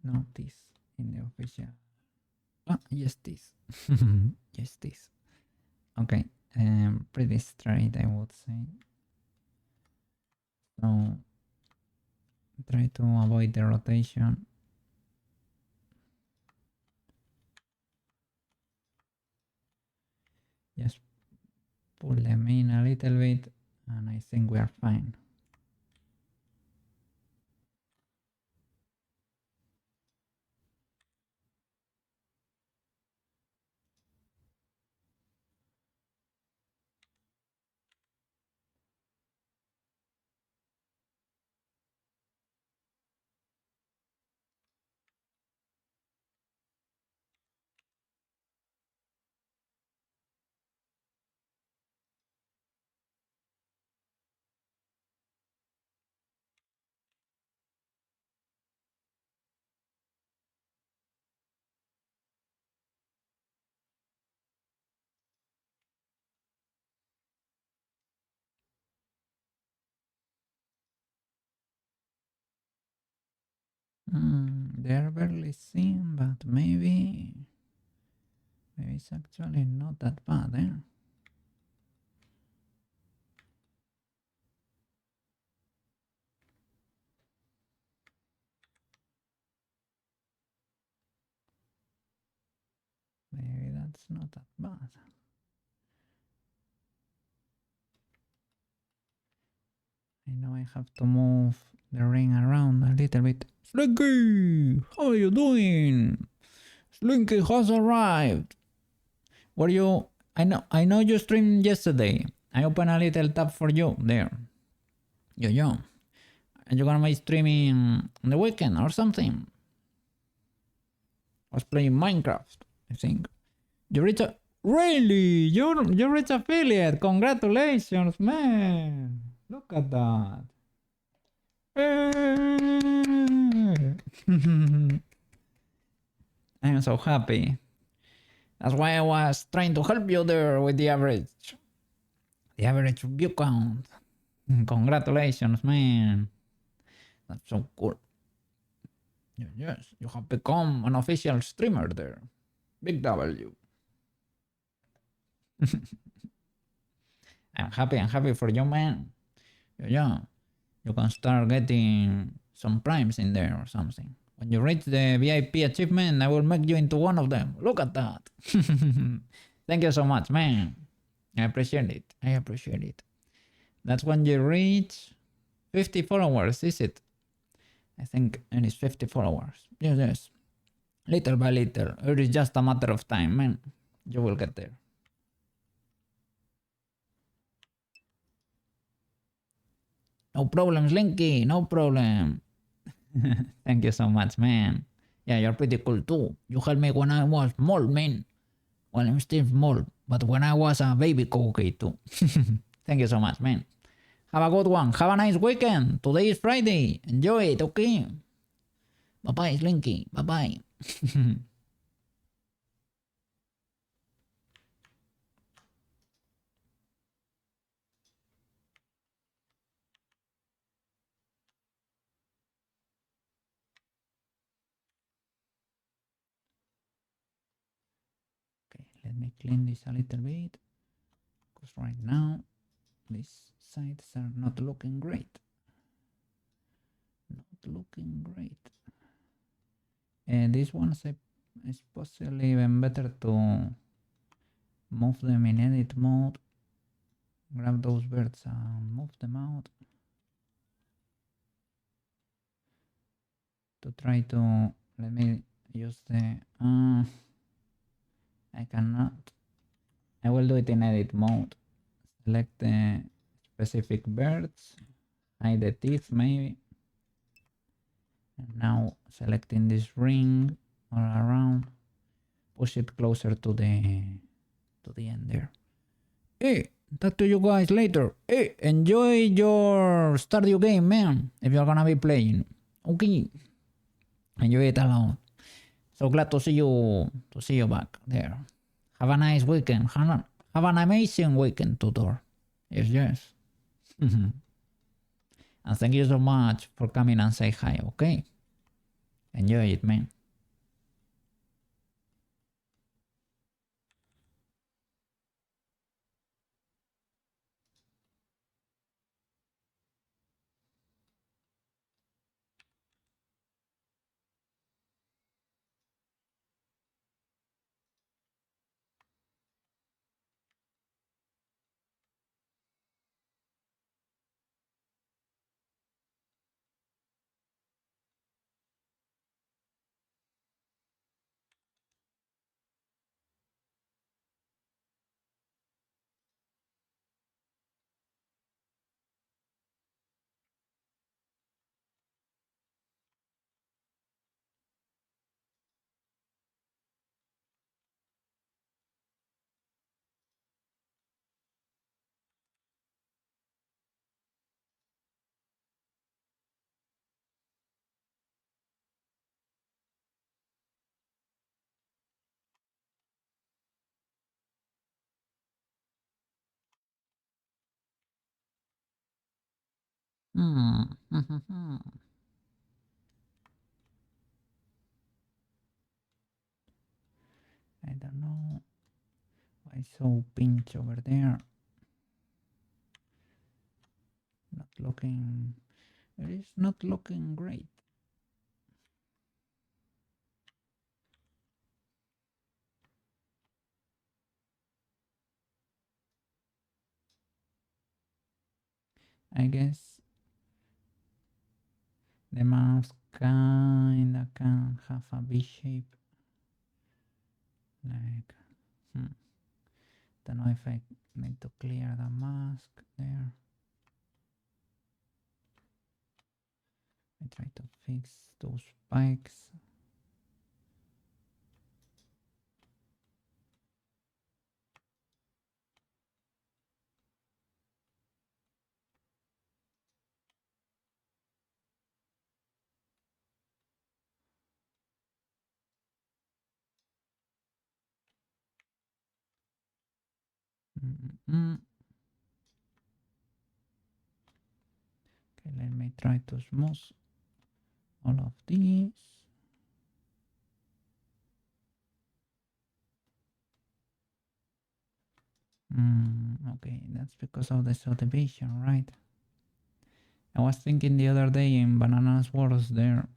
No, this in the official. Ah, yes, this. Yes, this. Okay, pretty straight, I would say. So try to avoid the rotation. Just pull them in a little bit, and I think we are fine. They're barely seen, but maybe it's actually not that bad, eh? Maybe that's not that bad. I know I have to move the ring around a little bit. Slinky! How are you doing? Slinky has arrived. Were you... I know you streamed yesterday. I opened a little tab for you there. Yo. Are you gonna be streaming on the weekend or something? I was playing Minecraft, I think. You reached a... Really? You reached affiliate. Congratulations, man. Look at that. I'm so happy. That's why I was trying to help you there with the average view count. Congratulations, man. That's so cool. Yes, you have become an official streamer there. Big W. I'm happy for you, man. Yeah, you can start getting some primes in there or something. When you reach the VIP achievement, I will make you into one of them. Look at that. Thank you so much, man. I appreciate it. That's when you reach 50 followers, is it? I think it is 50 followers. Yes. Little by little. It is just a matter of time, man. You will get there. No problem, Slinky. No problem. Thank you so much, man. Yeah, you're pretty cool too. You helped me when I was small, man. Well, I'm still small, but when I was a baby, okay too. Thank you so much, man. Have a good one. Have a nice weekend. Today is Friday. Enjoy it, okay? Bye-bye, Slinky. Bye-bye. Okay, let me clean this a little bit. Because right now, these sides are not looking great. Not looking great. And this one is possibly even better to move them in edit mode. Grab those birds and move them out. To try to, let me use the, I cannot, I will do it in edit mode. Select the specific birds, hide the teeth maybe. And now selecting this ring all around, push it closer to the end there. Hey, talk to you guys later. Hey, enjoy your Stardew game, man, if you're gonna be playing. Okay, enjoy it alone. So glad to see you back there. Have a nice weekend. Have an amazing weekend, Tutor. Yes, yes. And thank you so much for coming and say hi, okay? Enjoy it, man. Hmm. I don't know why it's so pinch over there. Not looking. It is not looking great. I guess the mouse kinda can have a V shape. Like, don't know if I need to clear the mask there. I try to fix those spikes. Okay, let me try to smooth all of these. Okay, that's because of the subdivision, right? I was thinking the other day in Banana's Wars there.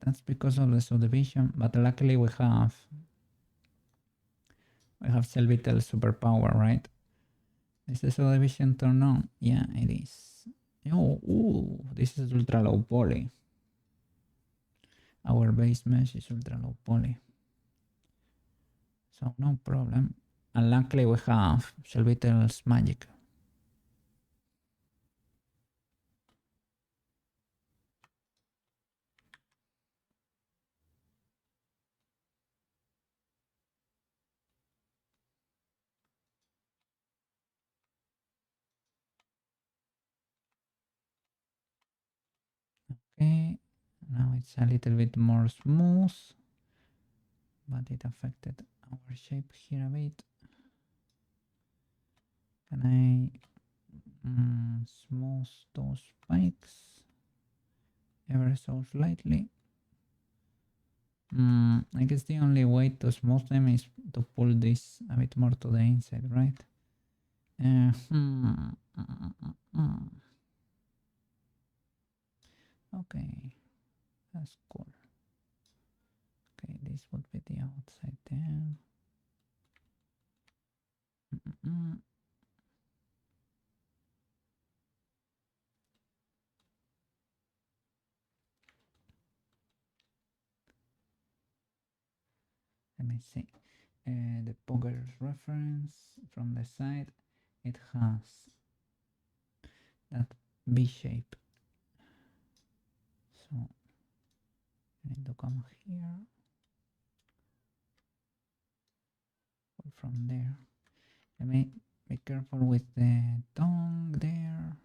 That's because of the subdivision, but luckily we have Cell superpower, right? Is the subdivision turned on? Yeah, it is. Oh, ooh, this is ultra low poly. Our base mesh is ultra low poly. So no problem. And luckily we have Cell magic. Okay, now it's a little bit more smooth, but it affected our shape here a bit. Can I smooth those spikes ever so slightly? I guess the only way to smooth them is to pull this a bit more to the inside, right? Okay, that's cool. Okay, this would be the outside then. Let me see. The Pogger's reference from the side, it has that V shape. So I need to come here, or from there. Let me be careful with the tongue there.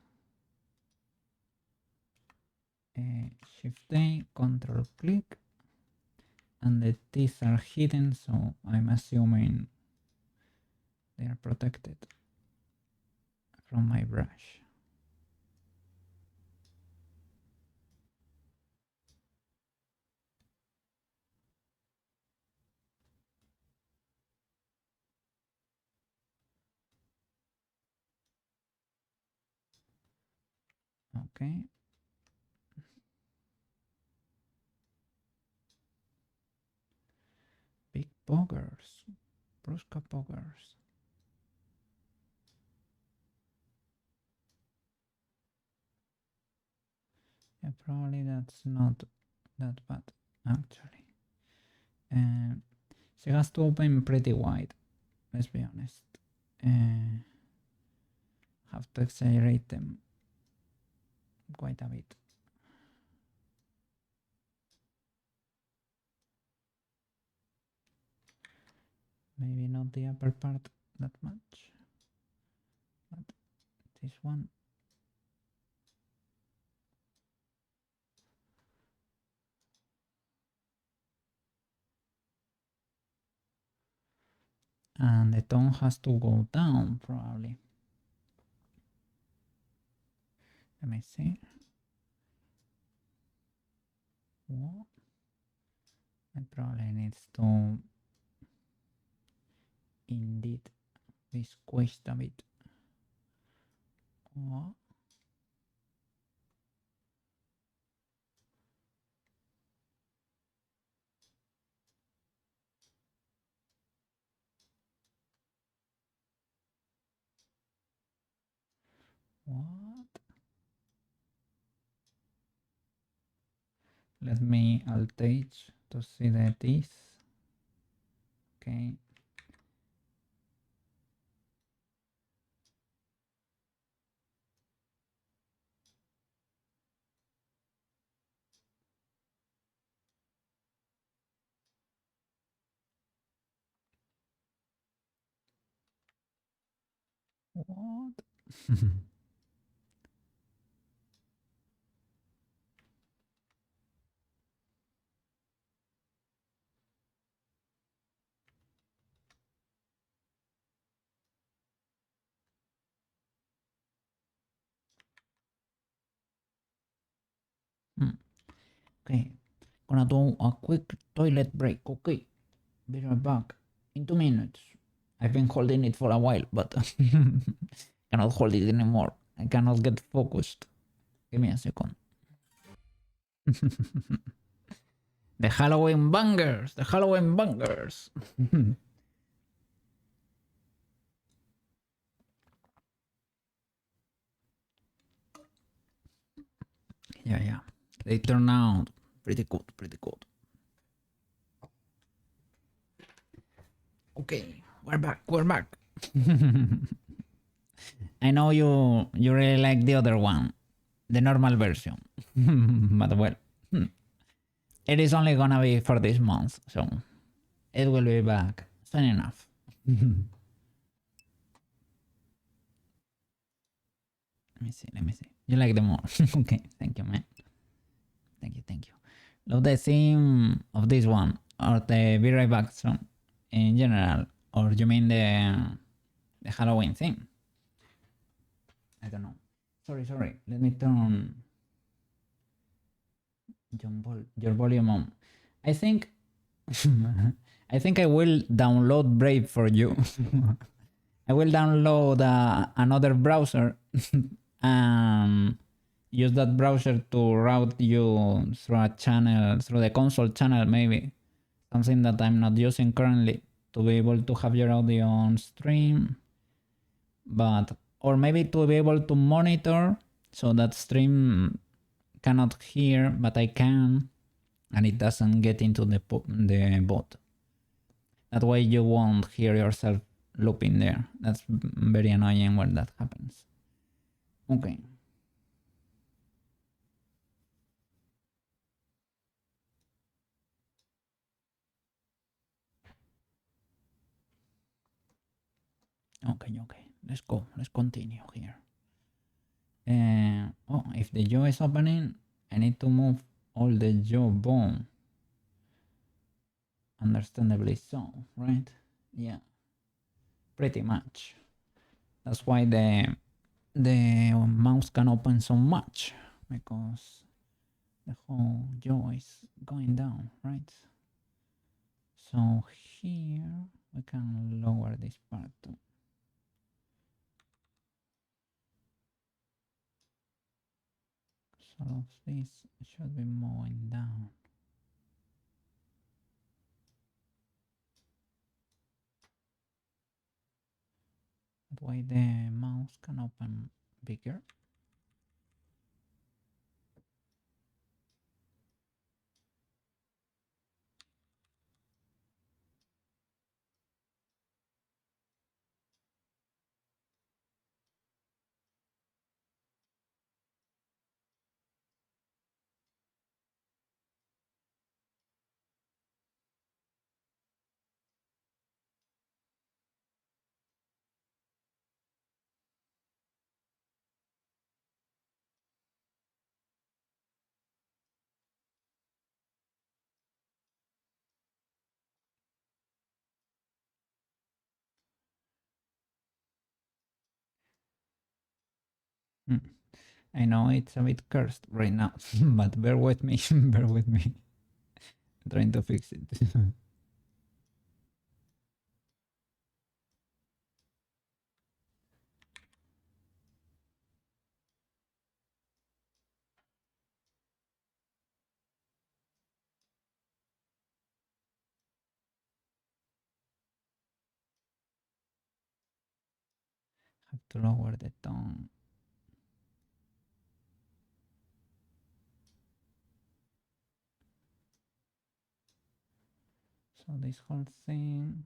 Shift A, Control click, and the teeth are hidden, so I'm assuming they are protected from my brush. Okay. Big poggers. Prushka poggers. Yeah, probably that's not that bad, actually. She has to open pretty wide, let's be honest. Have to exaggerate them quite a bit. Maybe not the upper part that much, but this one. And the tone has to go down, probably. Let me see. What? I probably needs to indeed be squished a bit. What? What? Let me altage to see the teeth. Okay. What? Okay, gonna do a quick toilet break. Okay, be right back in 2 minutes. I've been holding it for a while, but cannot hold it anymore. I cannot get focused. Give me a second. The Halloween bangers, the Halloween bangers. Yeah. They turn out pretty good, pretty good. Okay, we're back, we're back. I know you really like the other one, the normal version. But well, it is only gonna be for this month, so it will be back soon enough. Let me see. You like them more. Okay, thank you, man. Thank you. Love the theme of this one, or the Be Right Back song in general, or you mean the Halloween theme? I don't know. Sorry. Let me turn your volume on. I think I think I will download Brave for you. I will download another browser and use that browser to route you through a channel, through the console channel maybe. Something that I'm not using currently to be able to have your audio on stream. But, or maybe to be able to monitor so that stream cannot hear, but I can, and it doesn't get into the bot. That way you won't hear yourself looping there. That's very annoying when that happens. Okay. Okay. Let's go. Let's continue here. Oh, if the jaw is opening, I need to move all the jawbone. Understandably so, right? Yeah. Pretty much. That's why the mouse can open so much, because the whole jaw is going down, right? So here we can lower this part too. So of this should be moving down. That way the mouse can open bigger. I know it's a bit cursed right now, but bear with me, bear with me. I'm trying to fix it. Have to lower the tone. So this whole thing,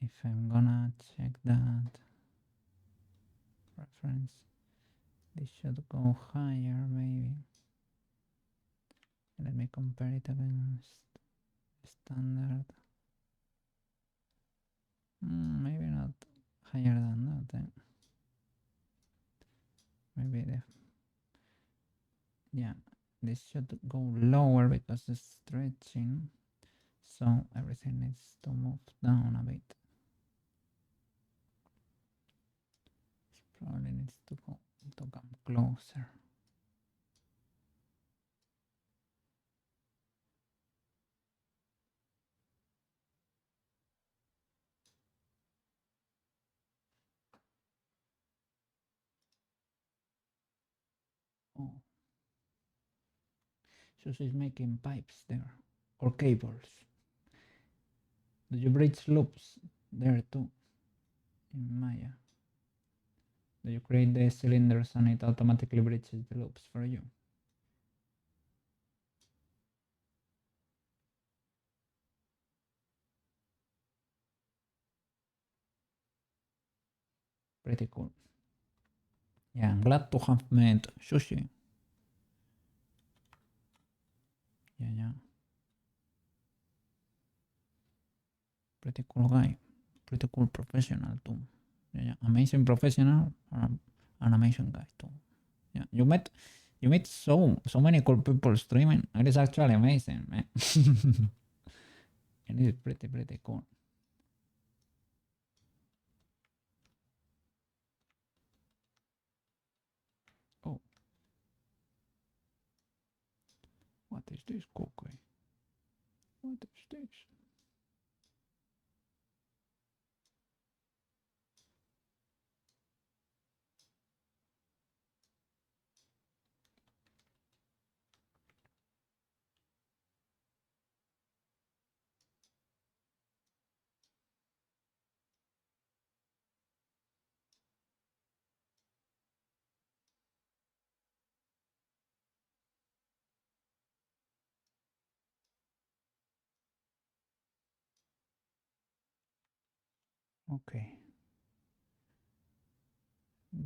if I'm gonna check that reference, this should go higher maybe. Let me compare it against standard. Maybe not higher than that. Maybe this should go lower because it's stretching. So everything needs to move down a bit. It probably needs to come closer. Oh, so she's making pipes there, or cables. Do you bridge loops there too in Maya? Do you create the cylinders and it automatically bridges the loops for you? Pretty cool. Yeah, I'm glad to have met Sushi. Yeah. Pretty cool guy. Pretty cool professional too. Yeah. Amazing professional and amazing guy too. Yeah, you You meet so many cool people streaming. It is actually amazing, man. It is pretty cool. Oh, what is this cookie? What is this? Okay,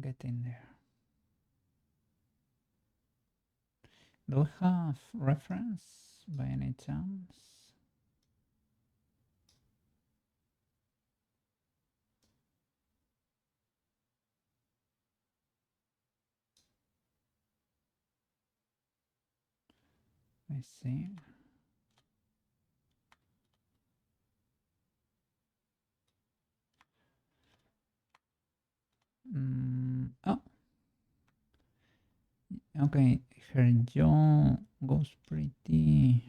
get in there. Do we have reference by any chance? Let's see. Oh, okay. Her jaw goes pretty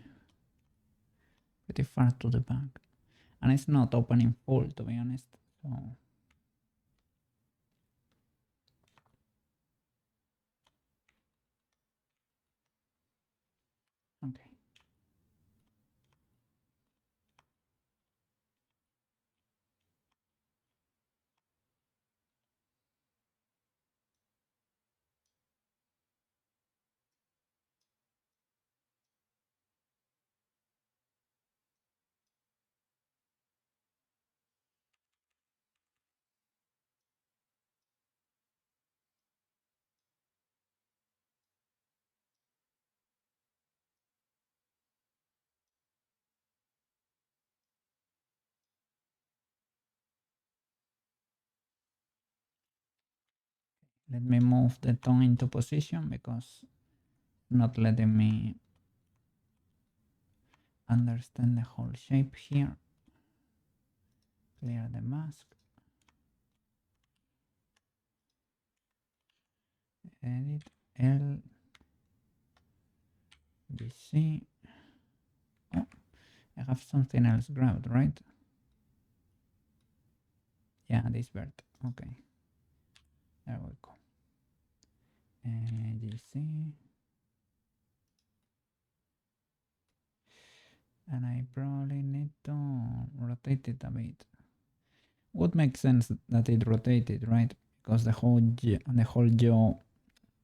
far to the back, and it's not opening full, to be honest. So okay. Let me move the tongue into position because not letting me understand the whole shape here. Clear the mask. Edit L DC. Oh, I have something else grabbed, right? Yeah, this bird. Okay. There we go. DC. And I probably need to rotate it a bit. Would make sense that it rotated, right? Because the whole jaw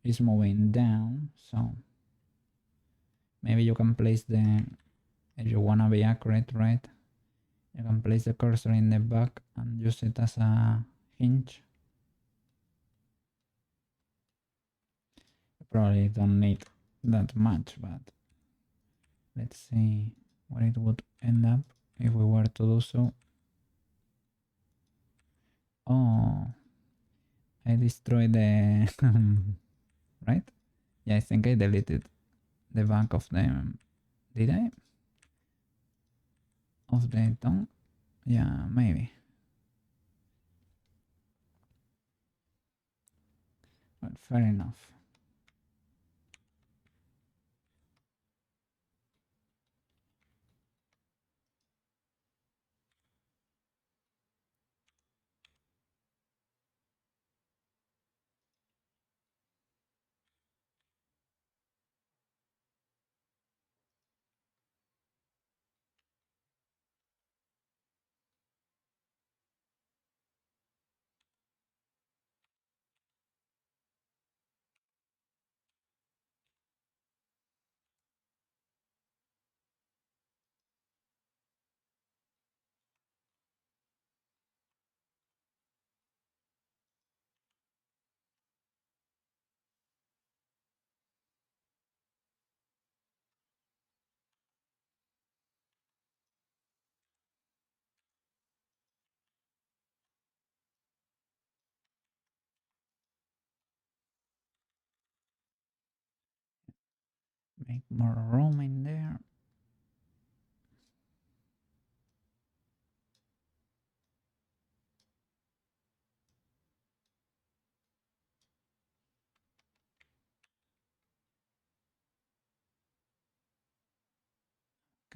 is moving down, so maybe you can place if you wanna be accurate, right? You can place the cursor in the back and use it as a hinge. You probably don't need that much, but let's see what it would end up if we were to do so. Oh, I destroyed the right? Yeah, I think I deleted the back of them. Did I? Of the tongue? Yeah, maybe. But fair enough. Make more room in there.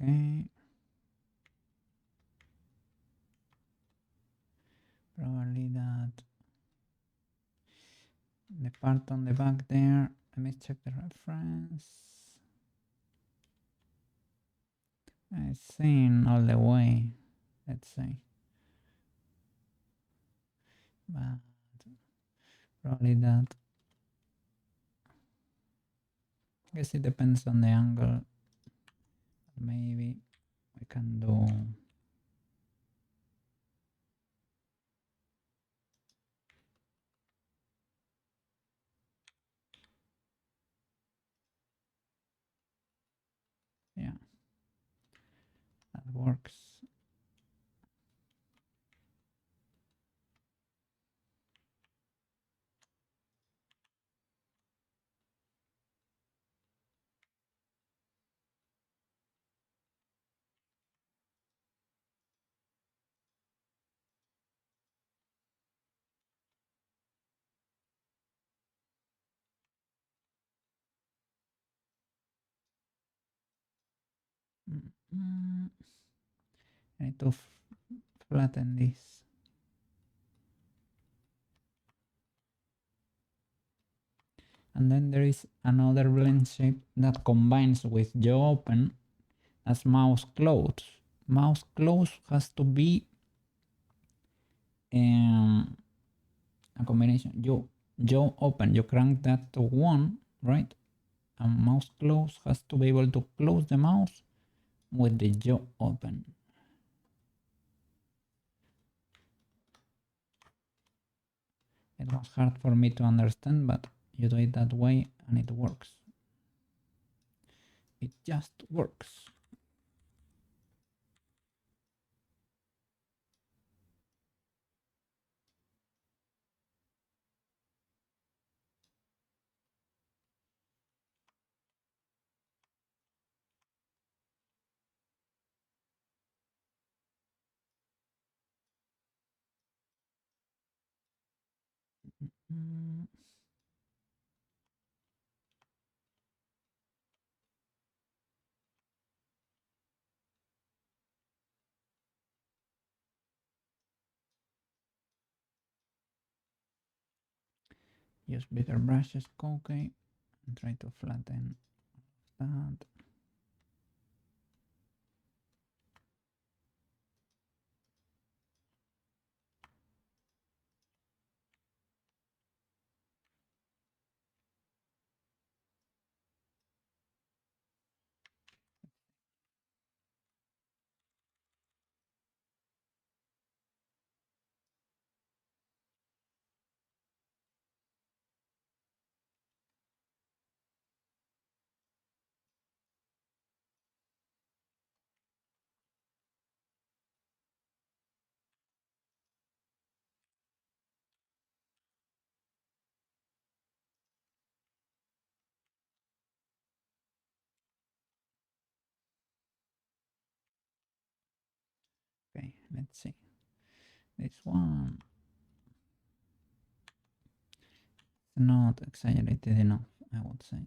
Okay. Probably that the part on the back there. Let me check the reference. It's seen all the way. Let's see. But probably that. I guess it depends on the angle. Maybe we can do yeah, that works. I need to flatten this. And then there is another blend shape that combines with jaw open as mouse close. Mouse close has to be a combination. Jaw open, you crank that to 1, right? And mouse close has to be able to close the mouse with the jaw open. It was hard for me to understand, but you do it that way and it works. It just works. Use bigger brushes, okay, and try to flatten that. Okay, let's see. This one is not exaggerated enough, I would say.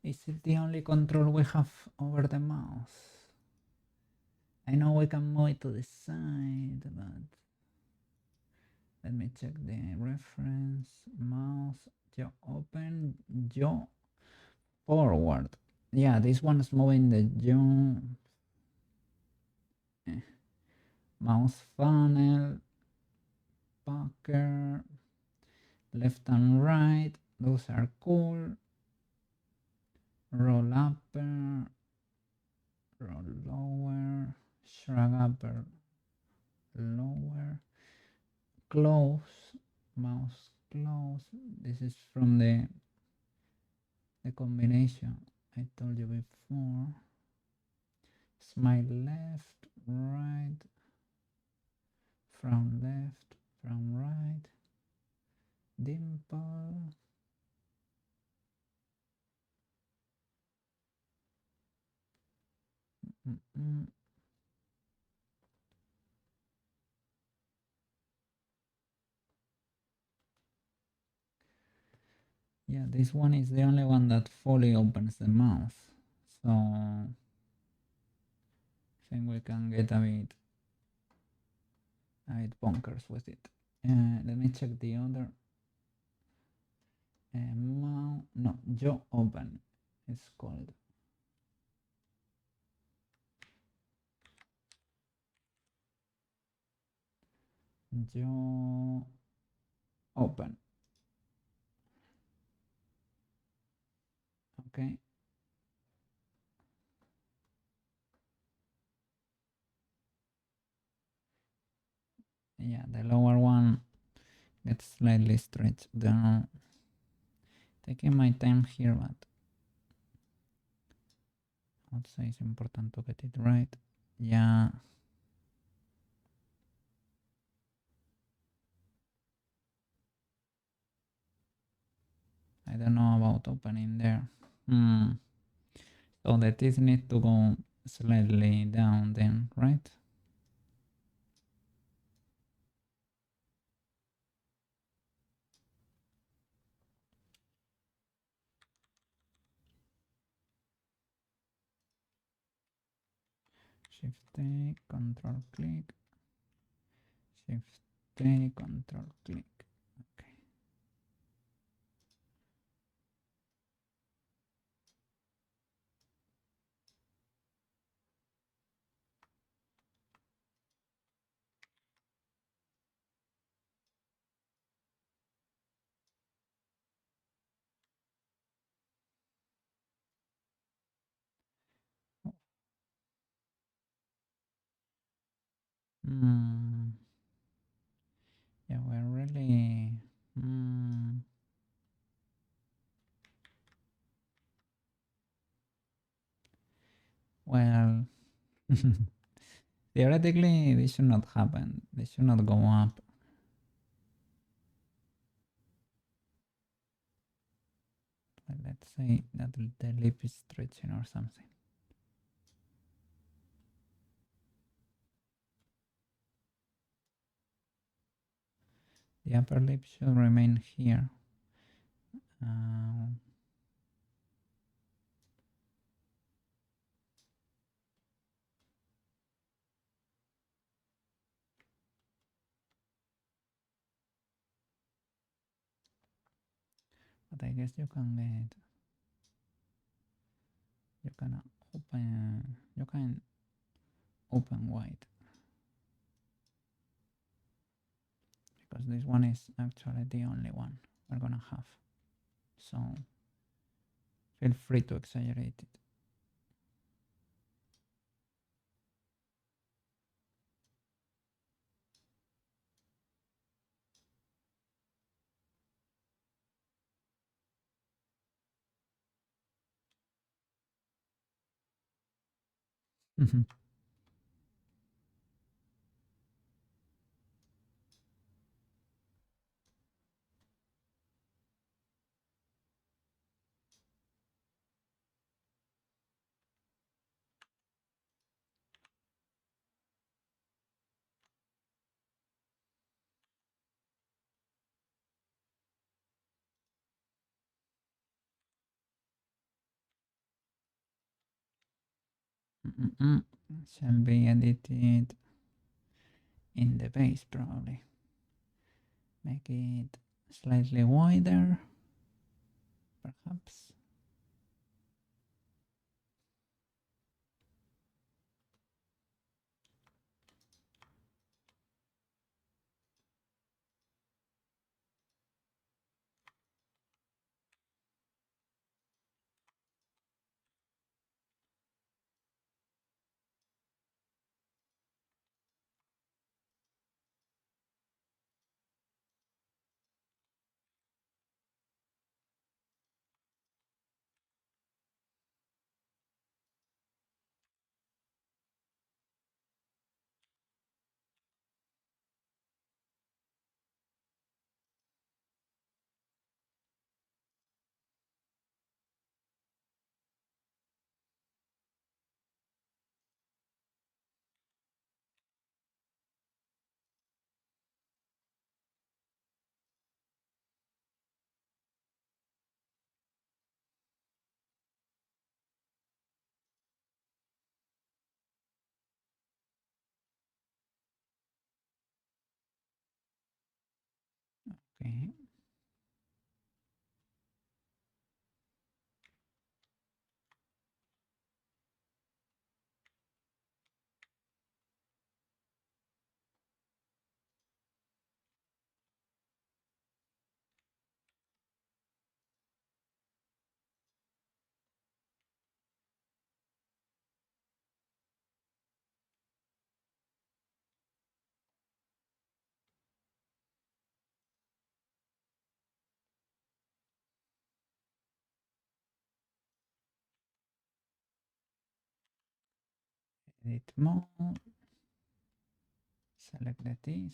Is it the only control we have over the mouse? I know we can move it to the side, but let me check the reference. Mouse, jaw open, jaw forward. Yeah, this one is moving the jaw. Mouse funnel, pucker, left and right. Those are cool. Roll upper, roll lower, shrug upper, lower, close, mouse close. This is from the combination I told you before. Smile left, right, from left, from right, dimple. Mm-mm. Yeah, this one is the only one that fully opens the mouth. So I think we can get a bit bonkers with it. Let me check the other mouth. No, jaw open. It's called. Jaw open. Okay. Yeah, the lower one gets slightly stretched down. Taking my time here, but I would say it's important to get it right. Yeah. I don't know about opening there. So the teeth need to go slightly down then, right? Shift A, Control click. Shift A, Control click. Okay. Mm, yeah, we're really. Well, theoretically, this should not happen. This should not go up. But let's say that the lip is stretching or something. The upper lip should remain here. But I guess you can open wide, because this one is actually the only one we're gonna have. So feel free to exaggerate it. Shall be edited in the base probably. Make it slightly wider, perhaps. Okay. Edit mode. Select this.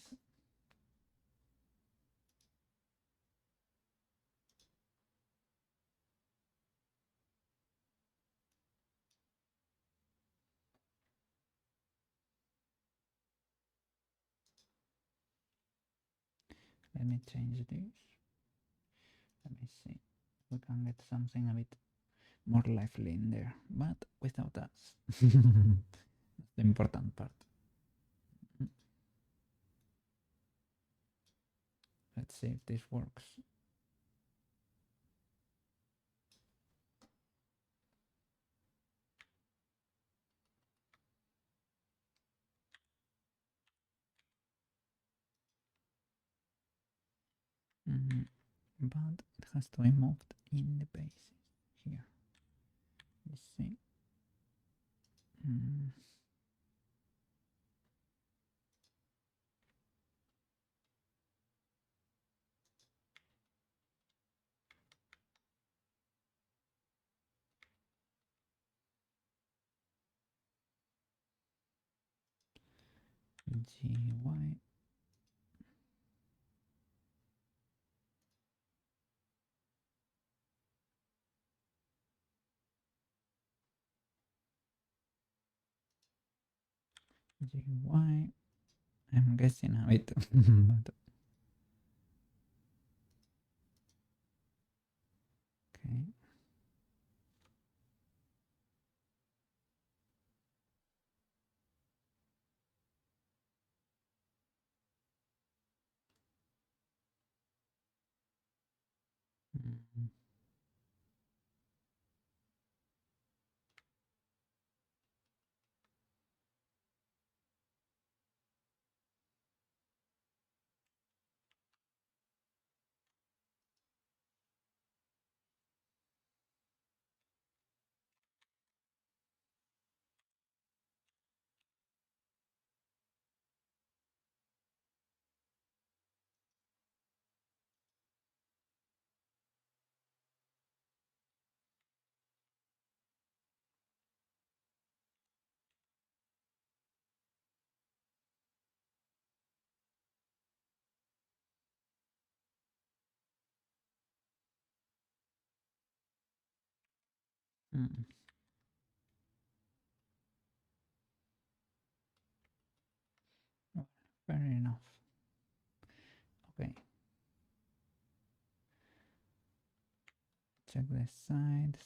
Let me change this. Let me see. We can get something a bit more lively in there, but without us. That's the important part. Let's see if this works. But it has to be moved in the basis here. Let's see. GY. GY. I'm guessing a bit, but okay. Well, fair enough. Okay. Check the sides.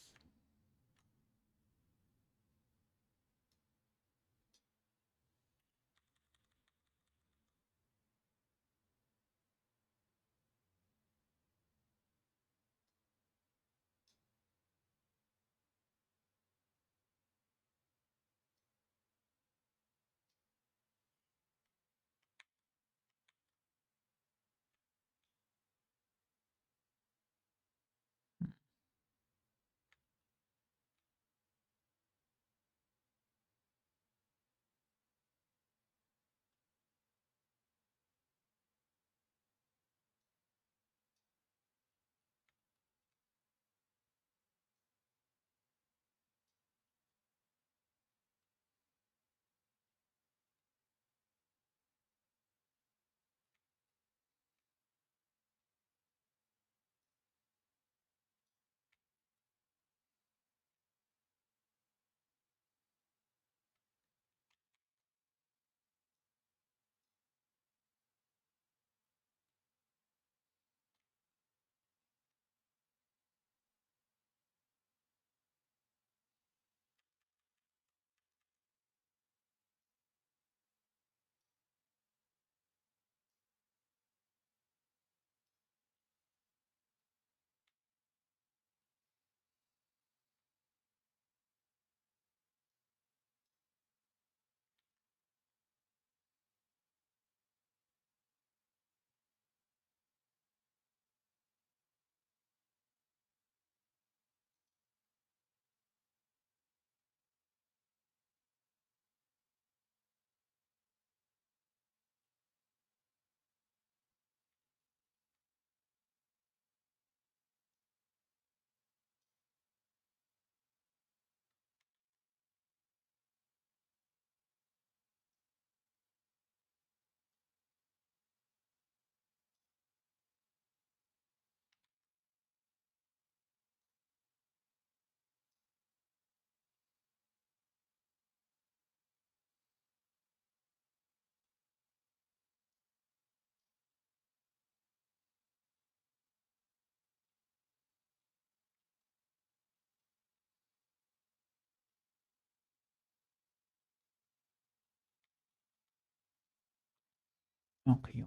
Okay.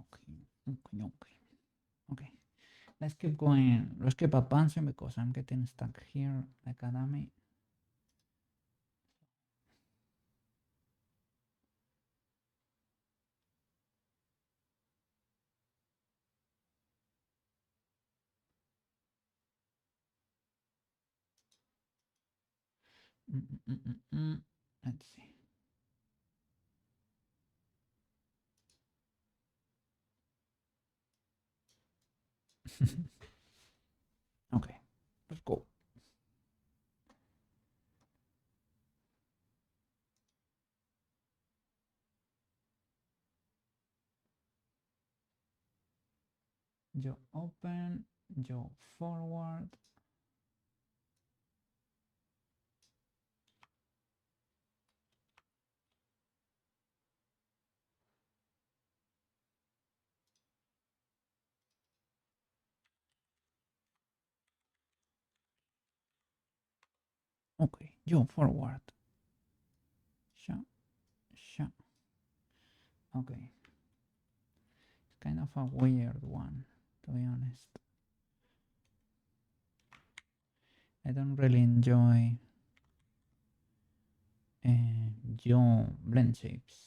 Let's keep going. Let's keep advancing because I'm getting stuck here. Academy. Let's see. Okay, let's go. Yo open, yo forward. Okay, yo forward. Sha, sha. Okay, it's kind of a weird one, to be honest. I don't really enjoy yo blend shapes.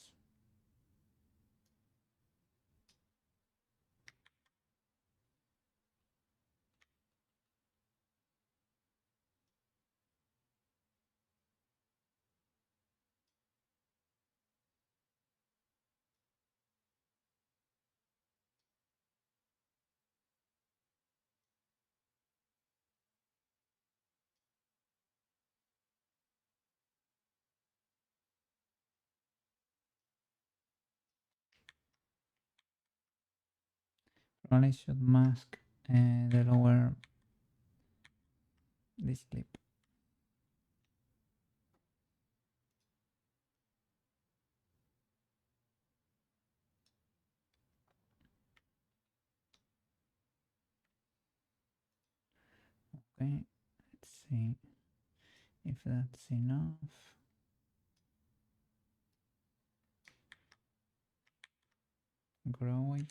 Probably should mask the lower this clip. Okay, let's see if that's enough. Grow it.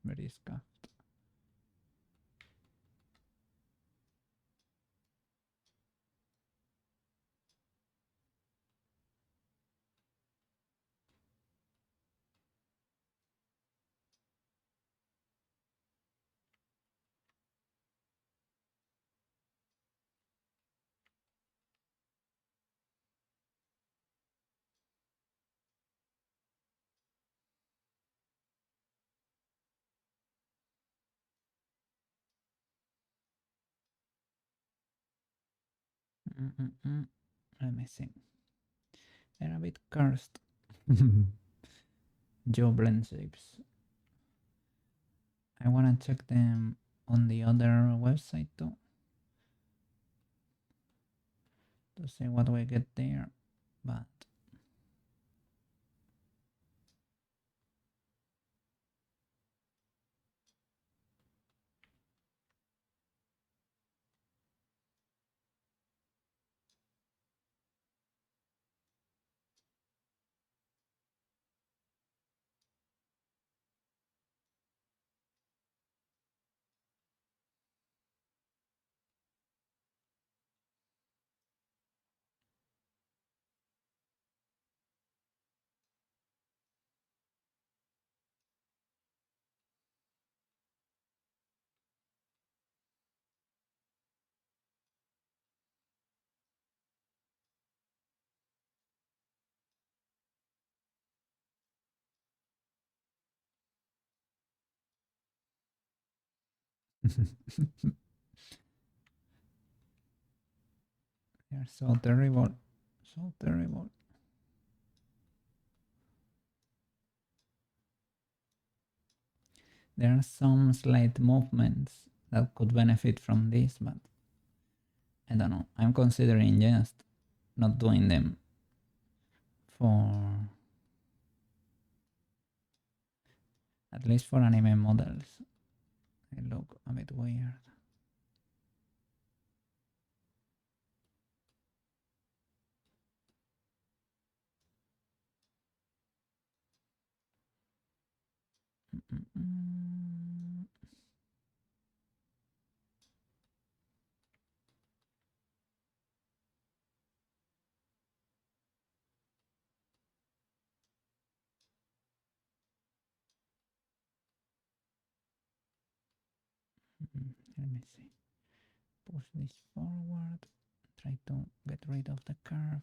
Very scuffed. Let me see. They're a bit cursed. Joe blend shapes. I wanna check them on the other website too to see what we get there, but they're so terrible. So terrible. There are some slight movements that could benefit from this, but I don't know. I'm considering just not doing them for at least for anime models. They look a bit weird. Let me see. Push this forward. Try to get rid of the curve.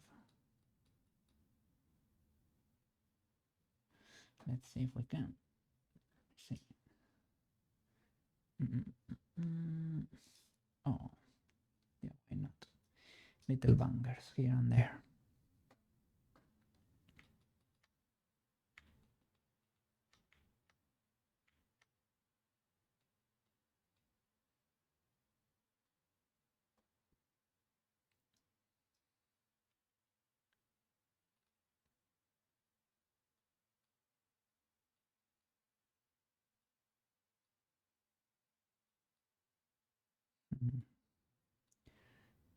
Let's see if we can. See. Oh, yeah, why not? Little bangers here and there.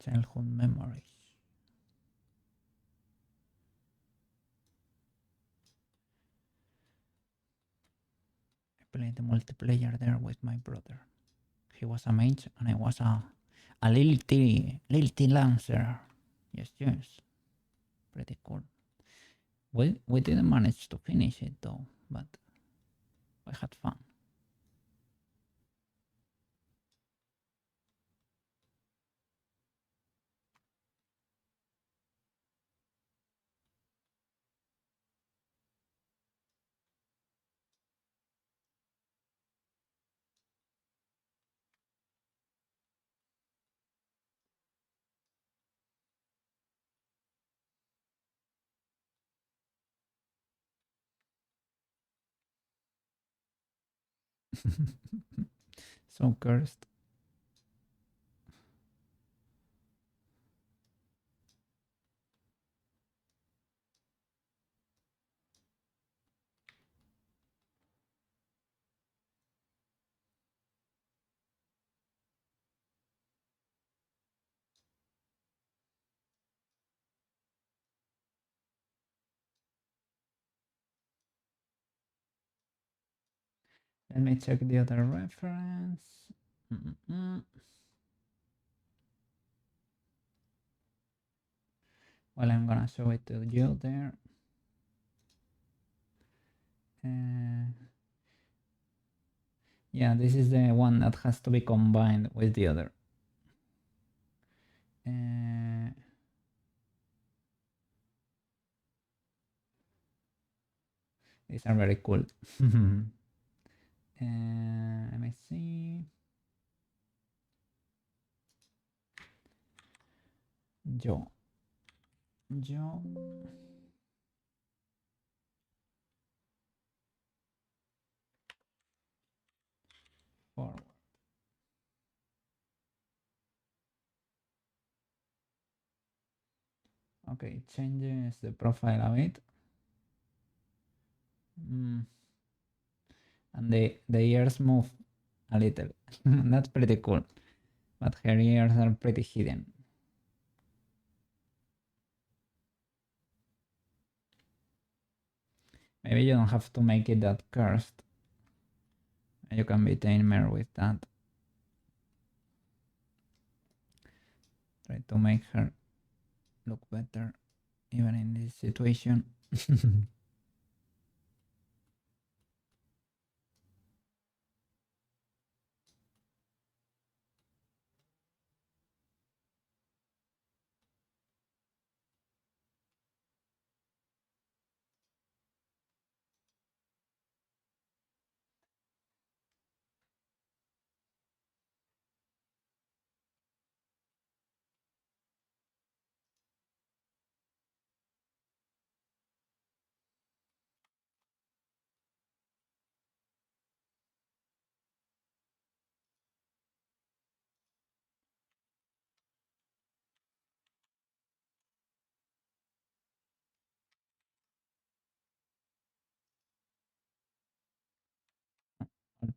Childhood memories. I played the multiplayer there with my brother. He was a mage and I was a little T lancer. Yes, yes. Pretty cool. We didn't manage to finish it though, but we had fun. So cursed. Let me check the other reference. Well, I'm gonna show it to you there. Yeah, this is the one that has to be combined with the other. These are very cool. Let me see. Yo. Forward. Okay, it changes the profile a bit. And the ears move a little. That's pretty cool. But her ears are pretty hidden. Maybe you don't have to make it that cursed. You can be tamer with that. Try to make her look better even in this situation.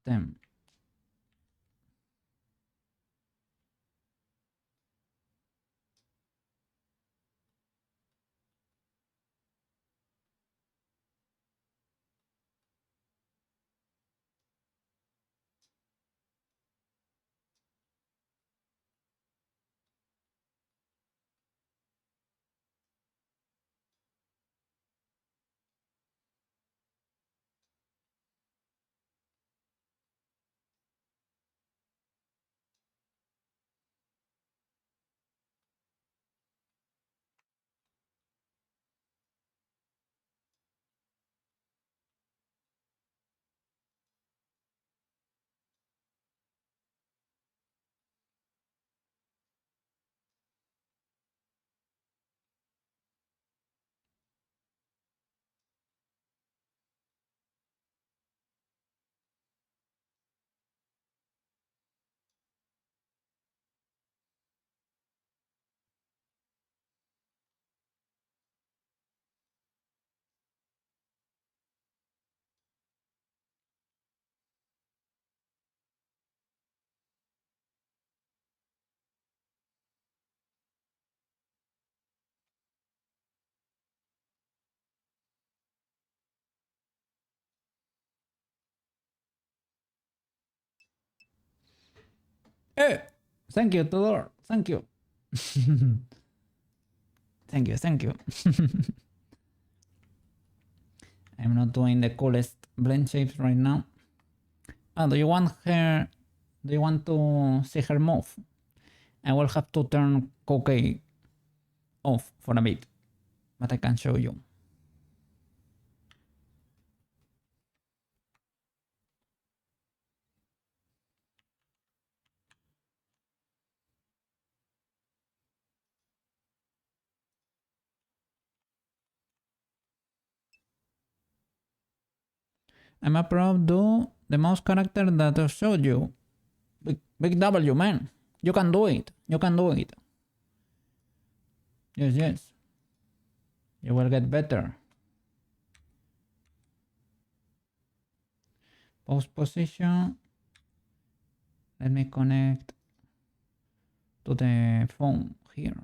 10. Hey, thank you, Tudor. Thank you. Thank you, thank you. I'm not doing the coolest blend shapes right now. Oh, do you want her? Do you want to see her move? I will have to turn Cookie off for a bit, but I can show you. I'm a pro do the mouse character that I showed you. Big W, man. You can do it. You can do it. Yes, yes. You will get better. Post position. Let me connect to the phone here.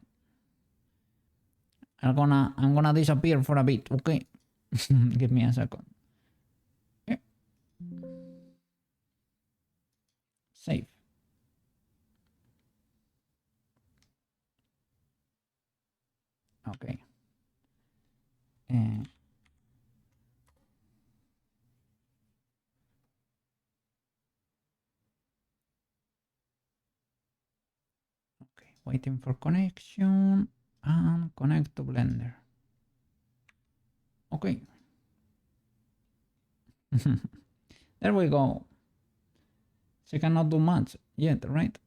I'm gonna disappear for a bit, okay? Give me a second. Yeah. Save. Okay. Okay, waiting for connection and connect to Blender. Okay. There we go. She cannot do much yet, right?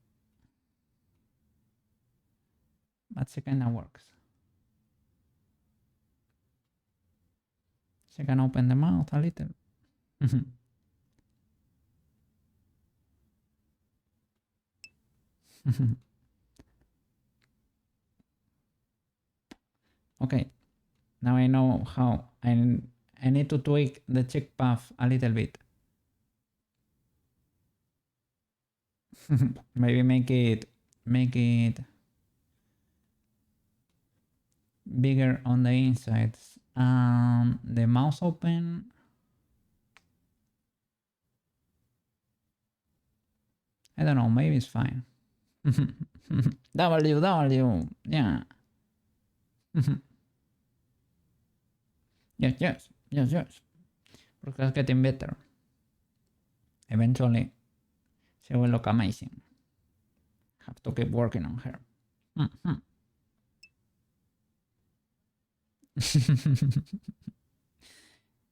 But she kinda works. She can open the mouth a little. Okay, now I know how I need to tweak the cheek path a little bit. Maybe make it bigger on the insides. The mouse open. I don't know, maybe it's fine. W, yeah. Yes. Prushka is getting better. Eventually, she will look amazing. Have to keep working on her.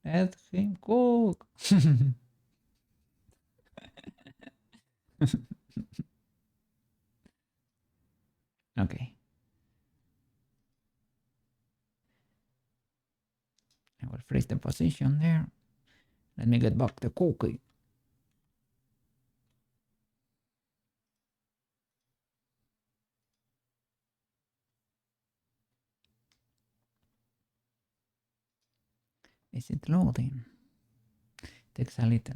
Let him cook. Okay. I will freeze the position there. Let me get back the cookie. Is it loading? Takes a little.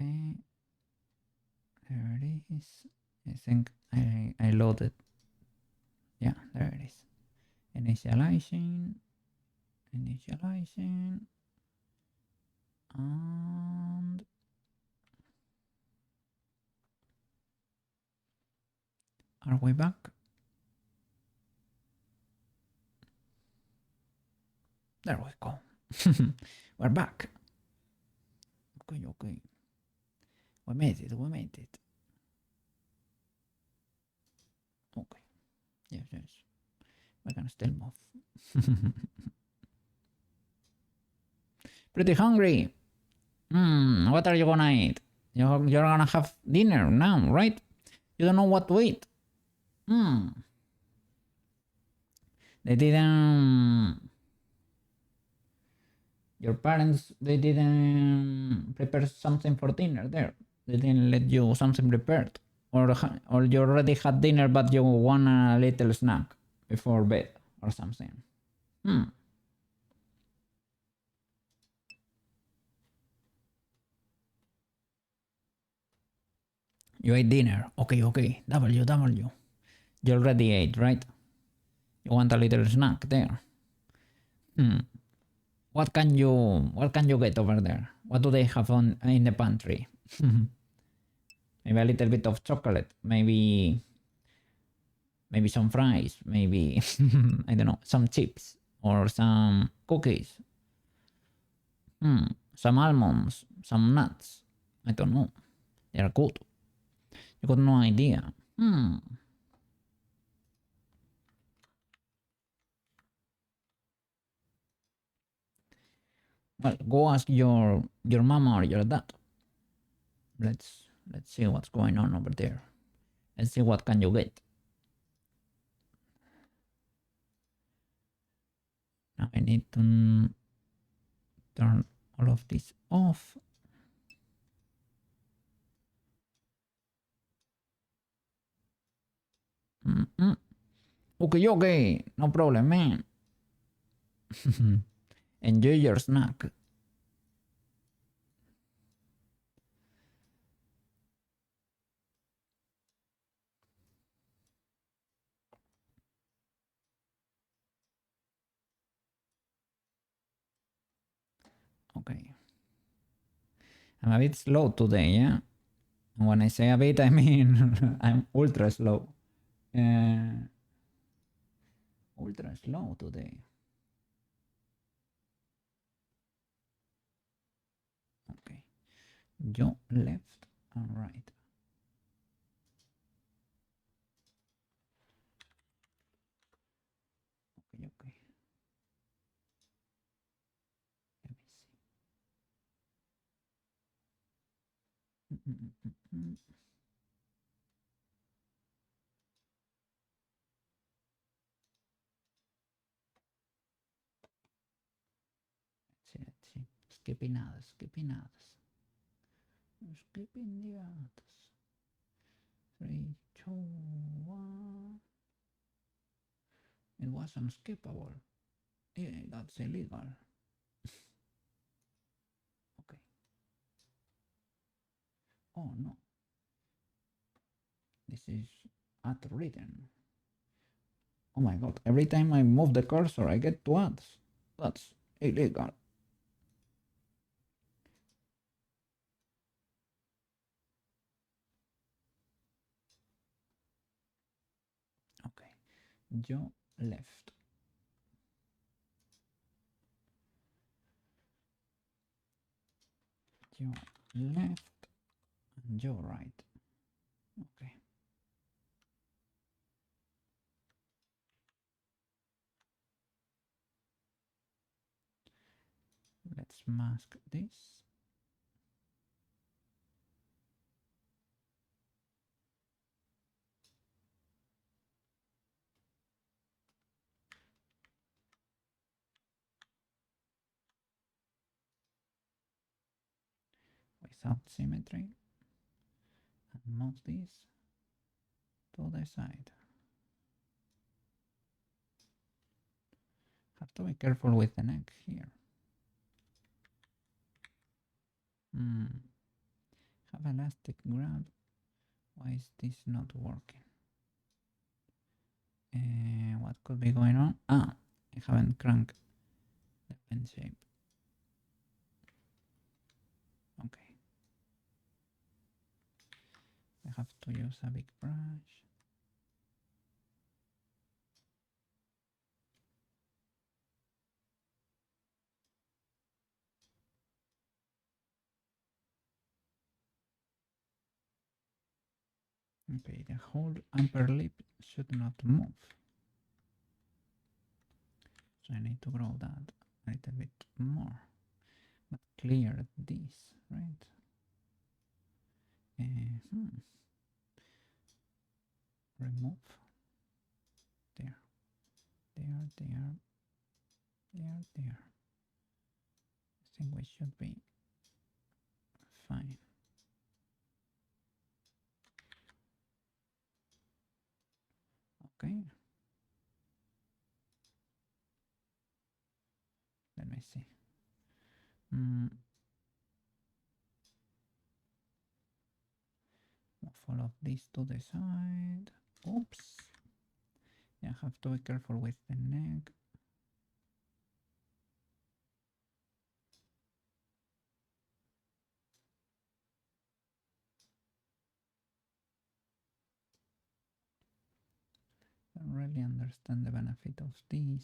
Okay. There it is. I think I loaded. Yeah, there it is. Initializing. Initializing. And are we back? There we go. We're back. Okay, okay. We made it, we made it. Okay. Yes, yes. We can still move. Pretty hungry. What are you gonna eat? You're gonna have dinner now, right? You don't know what to eat. They didn't... Your parents, they didn't prepare something for dinner there. They didn't let you something prepared. Or you already had dinner but you want a little snack before bed or something. You ate dinner. Okay, okay. W. You already ate, right? You want a little snack there. What can you get over there? What do they have on in the pantry? Maybe a little bit of chocolate. Maybe some fries. Maybe I don't know, some chips or some cookies. Some almonds, some nuts. I don't know. They are good. You got no idea. Well, go ask your mama or your dad. Let's see what's going on over there. Let's see what can you get. Now I need to turn all of this off. Okay, no problem, man. Enjoy your snack. Okay. I'm a bit slow today, yeah? And when I say a bit, I mean I'm ultra slow. Ultra slow today. Okay. Yo left and right. Okay. Let me see. Let's see. Skipping ads. Skipping the ads. 3, 2, 1. It was unskippable. Yeah, that's illegal. Okay. Oh no. This is ad written. Oh my god. Every time I move the cursor, I get to ads. That's illegal. Okay. Yo left. Yo left and yo right. Okay. Let's mask this. Without symmetry and move this to the side. Have to be careful with the neck here. have elastic grab. Why is this not working? What could be going on? Ah, I haven't cranked the pen shape. Okay. I have to use a big brush. Okay, the whole upper lip should not move. So I need to grow that a little bit more. But clear this, right? Remove. There. There, there. There, there. I think we should be fine. Okay. Let me see. Move all of this to the side. Oops. Yeah, I have to be careful with the neck. I don't really understand the benefit of this,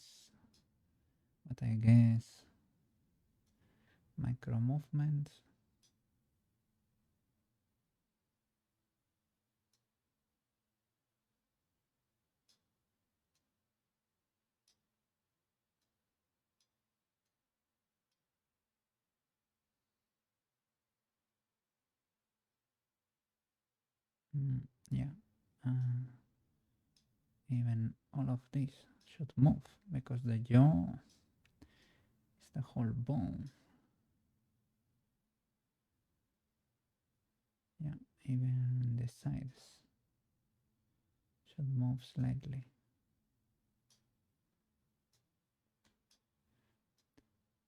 but I guess micro movements. Yeah. Even all of this should move because the jaw is the whole bone. Yeah, even the sides should move slightly.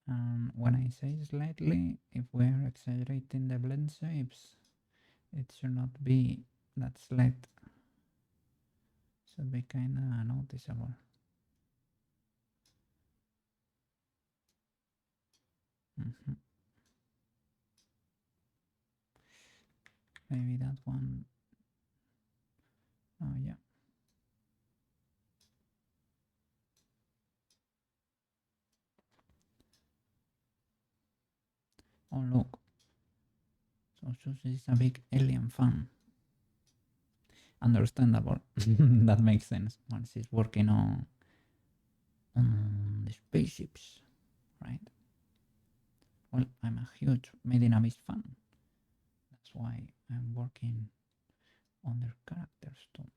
And when I say slightly, if we are exaggerating the blend shapes, it should not be that slight. Should be kind of noticeable. Maybe that one. Oh yeah. Oh look. So Sushi is a big alien fan. Understandable. That makes sense once he's working on the spaceships, right? Well, I'm a huge Made in Abyss fan. That's why I'm working on their characters too.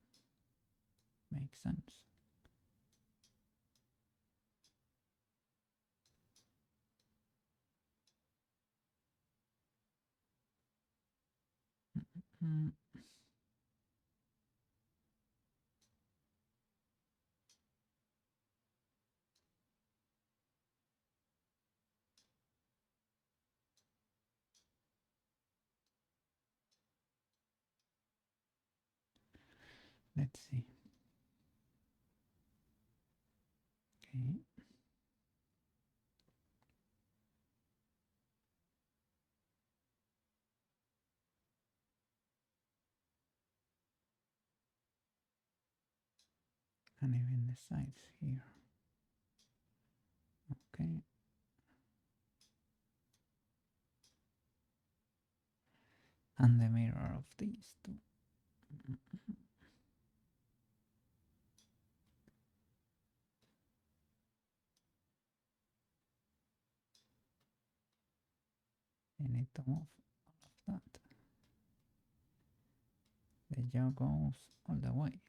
Makes sense. Let's see. Okay. And even the sides here. Okay. And the mirror of these two. I need to move all of that. The jaw goes all the way.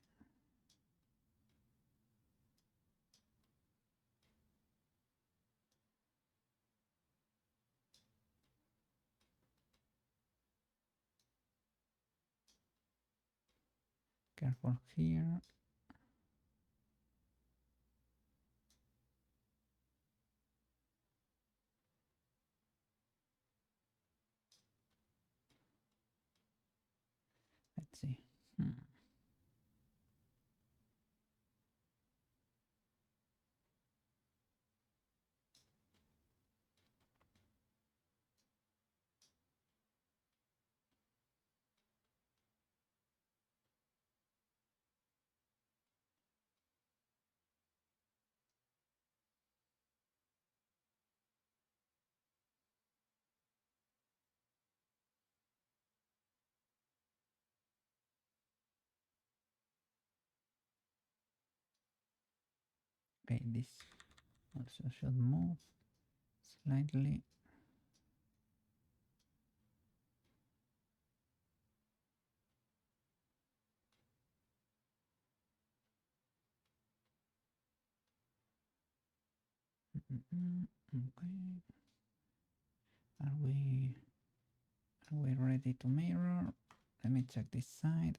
Careful here. Let's see. Okay, this also should move slightly. Okay. Are we ready to mirror? Let me check this side.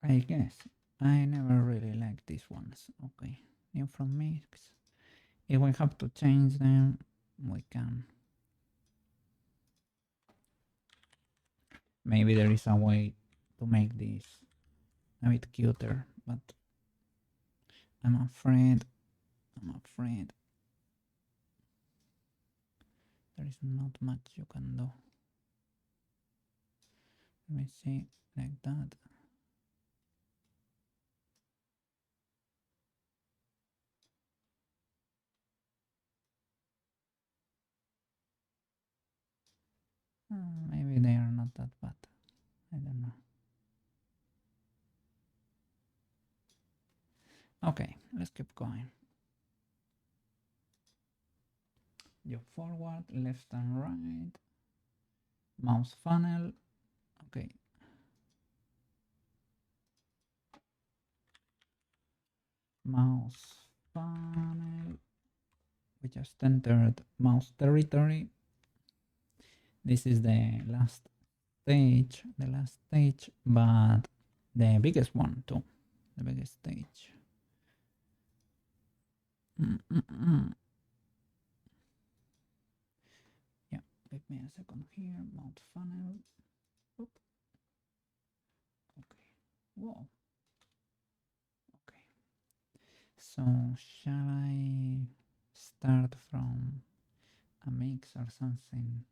I guess I never really liked these ones. Okay, new from mix. If we have to change them, we can. Maybe there is a way to make this a bit cuter, but I'm afraid there is not much you can do. Let me see, like that. Maybe they are not that bad. I don't know. Okay, let's keep going. Go forward, left and right. Mouse funnel. Okay. Mouse funnel. We just entered mouse territory. This is the last stage, but the biggest one too. The biggest stage. Yeah, give me a second here. Mount funnel. Oop. Okay. Whoa. Okay. So shall I start from a mix or something?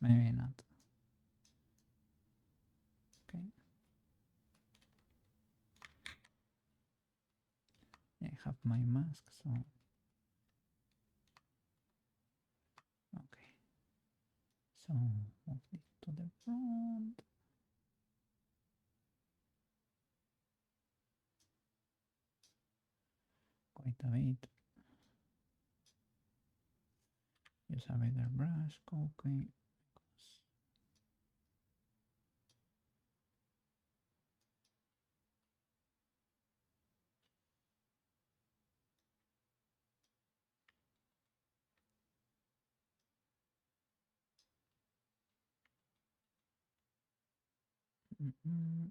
Maybe not. Okay. I have my mask, so okay. So move this to the front. Quite a bit. Use a bigger brush. Okay. Okay.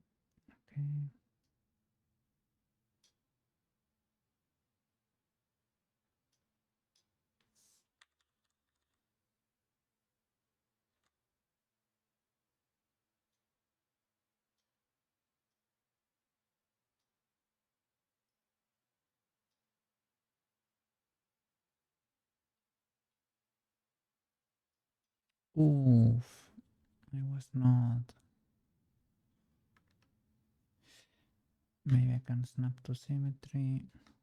Oof. I was not. Maybe I can snap to symmetry.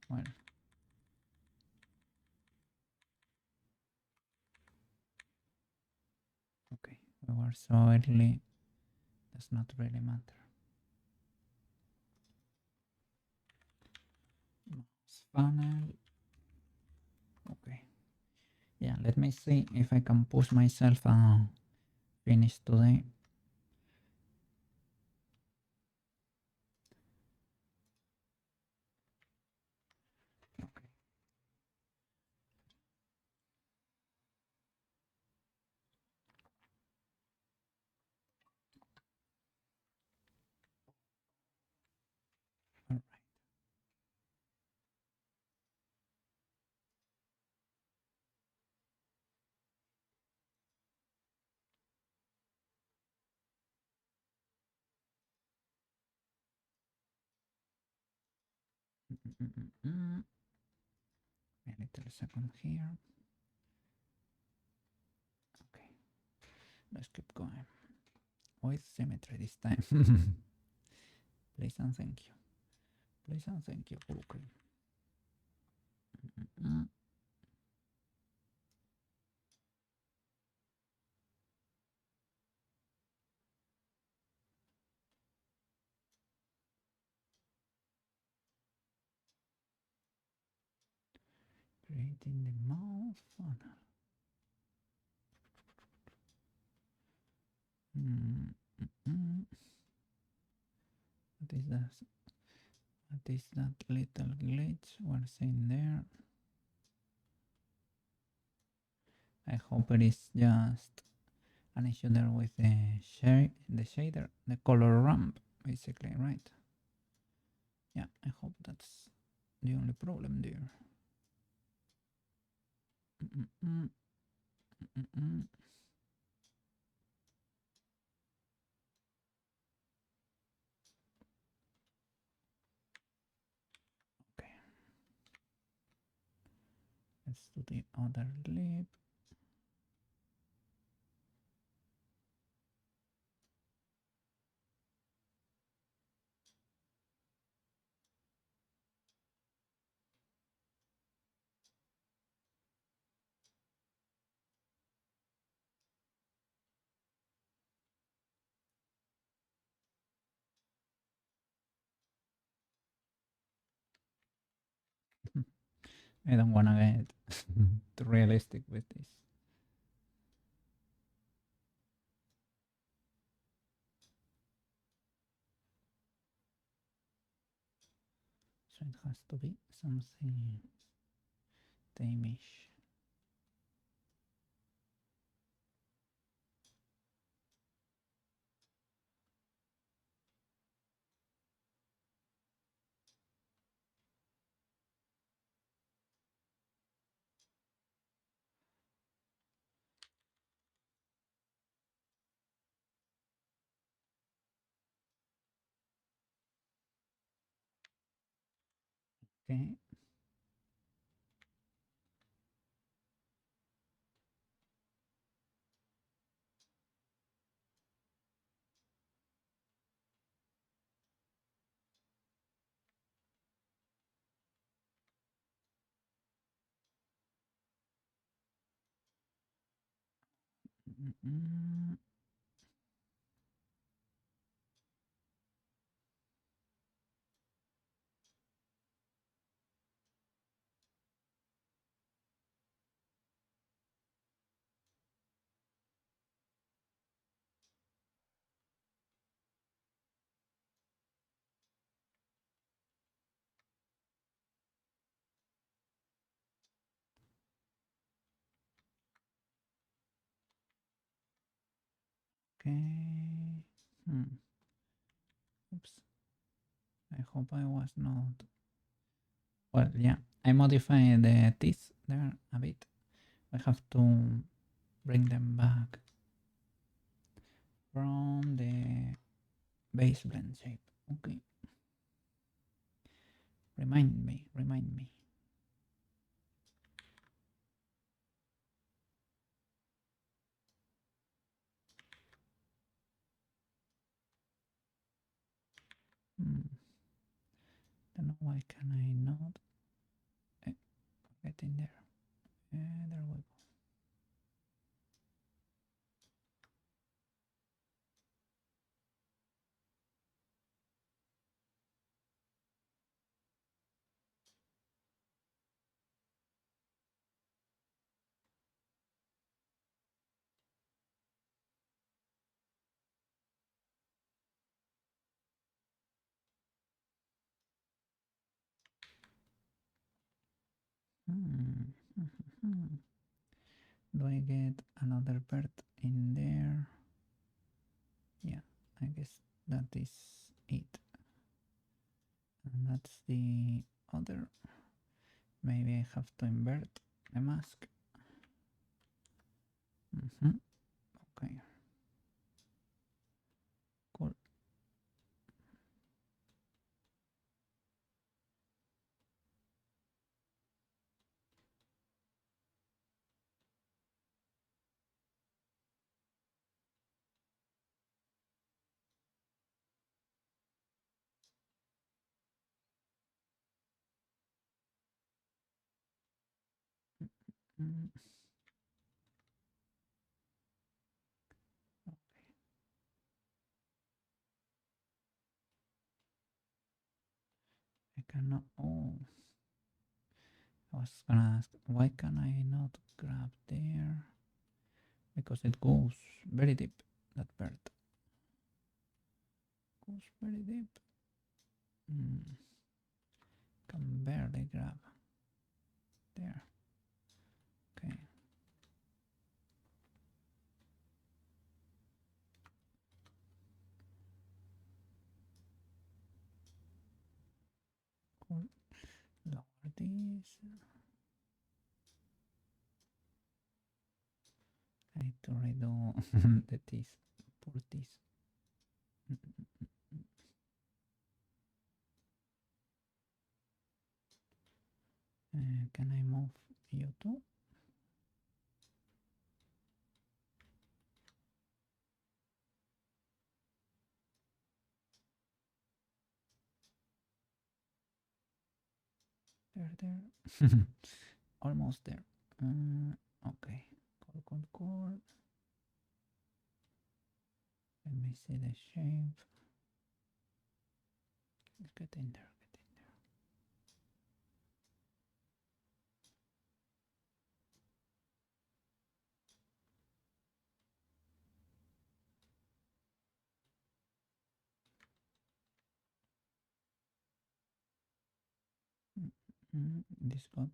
Well. Okay. We were so early. Does not really matter. Mouse funnel. Okay. Yeah, let me see if I can push myself finish today. A little second here. Okay, let's keep going with symmetry this time. Please and thank you. Please and thank you, Google. Creating the mouth funnel. What is that? What is that little glitch we're seeing there? I hope it is just an issue there with the shader, the color ramp, basically, right? Yeah, I hope that's the only problem there. Okay. Let's do the other lip. I don't want to get too realistic with this. So it has to be something tamish. Okay. Okay. Oops. I hope I was not. Well, yeah. I modified the teeth there a bit. I have to bring them back from the base blend shape. Okay. Remind me. Don't know why can I not get in there. There we go. Do I get another bird in there? Yeah, I guess that is it. And that's the other. Maybe I have to invert the mask. Okay. Cool. Mm. Okay. I cannot. Oh, I was gonna ask why can I not grab there? Because it goes very deep. That bird goes very deep. Mm. Can barely grab there. Okay. Cool. Lower this. I need to redo the teeth. Poor teeth. Can I move you too? There. Almost there. Okay. Cool. Let me see the shape. Let's get in there. This got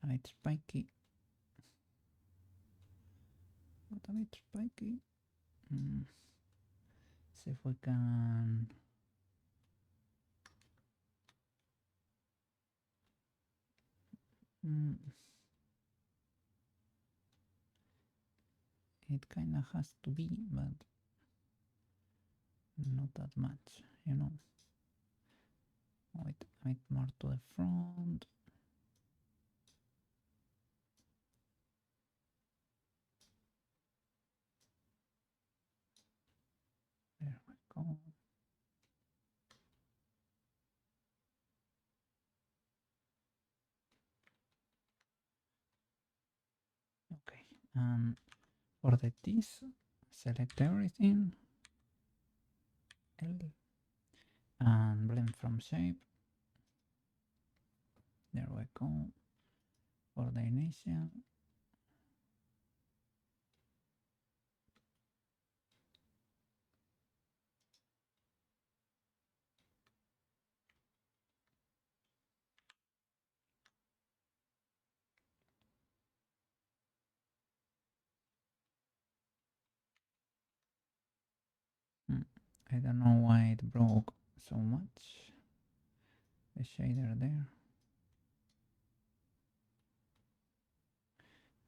a bit spiky. Got a bit spiky. See if we can. It kinda has to be, but not that much, you know. Wait, a bit more to the front. There we go. Okay, and for the teeth, select everything, L, and blend from shape. There we go. For the initial, I don't know why it broke so much. The shader there.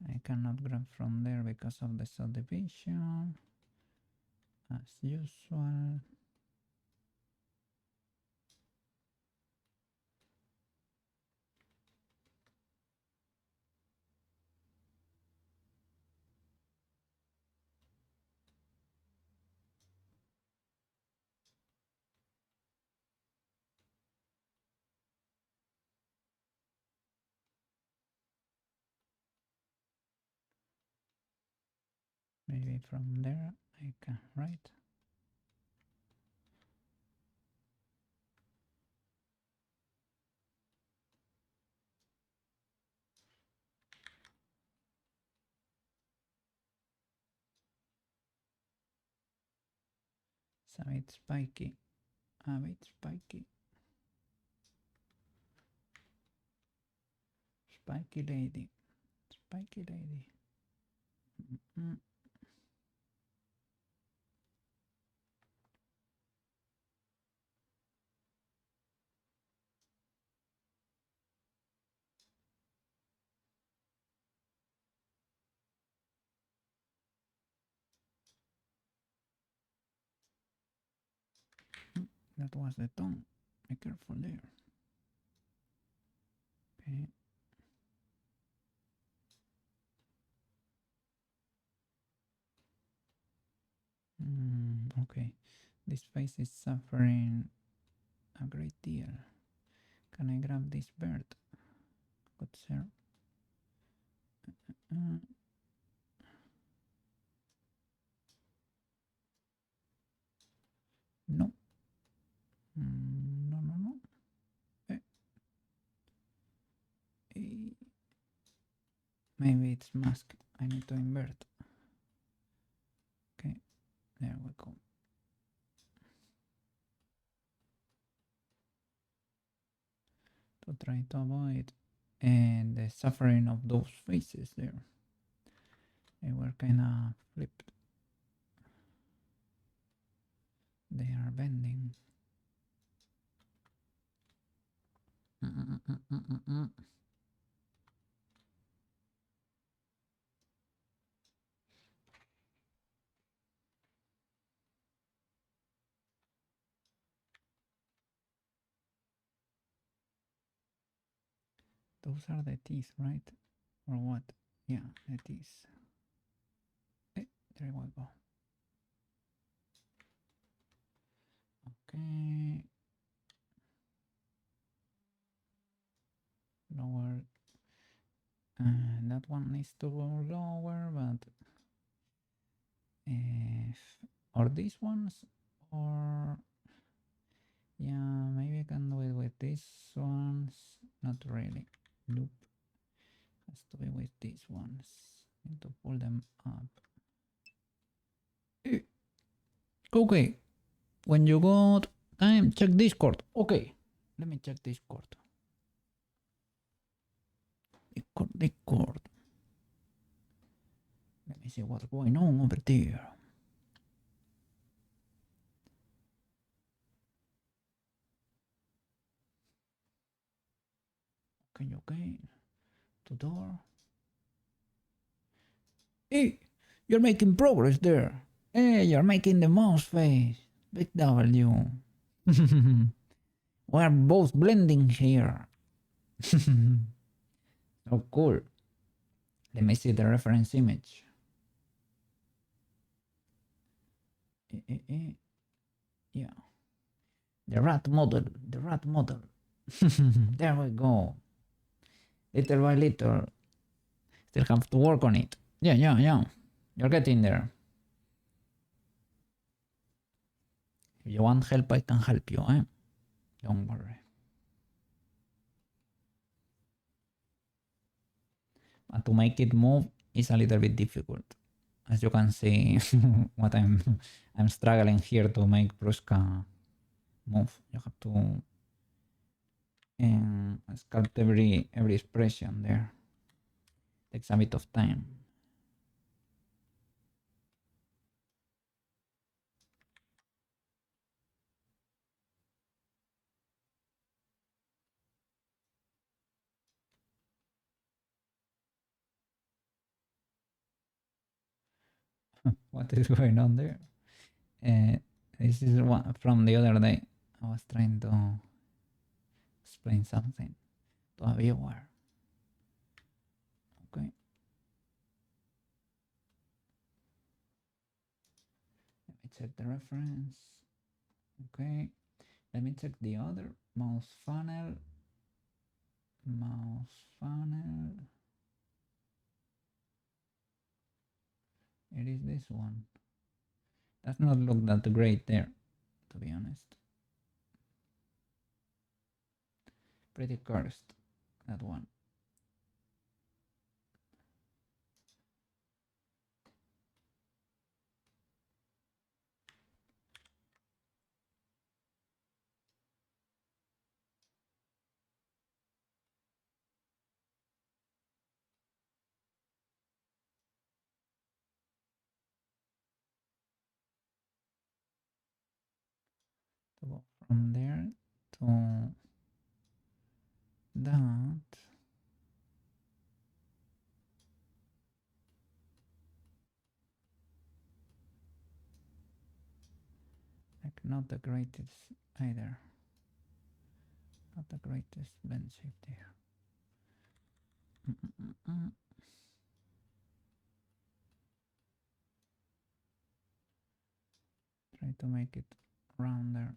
I cannot grab from there because of the subdivision, as usual. Maybe from there I can, right? It's a bit spiky. A bit spiky. Spiky lady. Spiky lady. That was the tongue. Be careful there. Okay. Okay. This face is suffering a great deal. Can I grab this bird? Good sir. Uh, no. No, no, no. Eh, eh. Maybe it's masked. I need to invert. Okay, there we go. To try to avoid and the suffering of those faces there. They were kind of flipped. They are bending. Those are the teeth, right? Or what? Yeah, the teeth. Hey, there we go. Okay. Lower. That one needs to go lower, but if or these ones, or yeah, maybe I can do it with these ones. Not really. Loop has to be with these ones. Need to pull them up. Okay. When you got time, check Discord. Okay. Let me check Discord. Discord. Let me see what's going on over there. Okay. To door. Hey, you're making progress there. Hey, you're making the mouse face. Big W. We're both blending here. Oh, cool. Let me see the reference image. Yeah. The rat model. The rat model. There we go. Little by little. Still have to work on it. Yeah. You're getting there. If you want help, I can help you, eh? Don't worry. But to make it move is a little bit difficult. As you can see, what I'm struggling here to make Prushka move. You have to sculpt every expression there. Takes a bit of time. What is going on there? This is one from the other day. I was trying to explain something to a viewer. Okay. Let me check the reference. Okay. Let me check the other mouse funnel. It is this one. Does not look that great there, to be honest. Pretty cursed, that one. To go from there to that. Like not the greatest either. Not the greatest blend shape there. Try to make it rounder.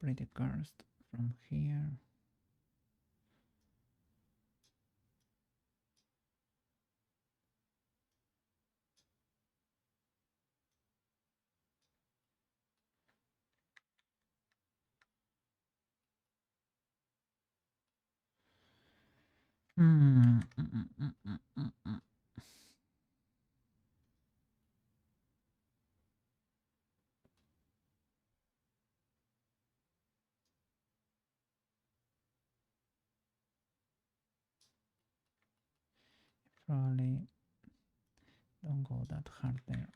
pretty cursed from here. Probably don't go that hard there.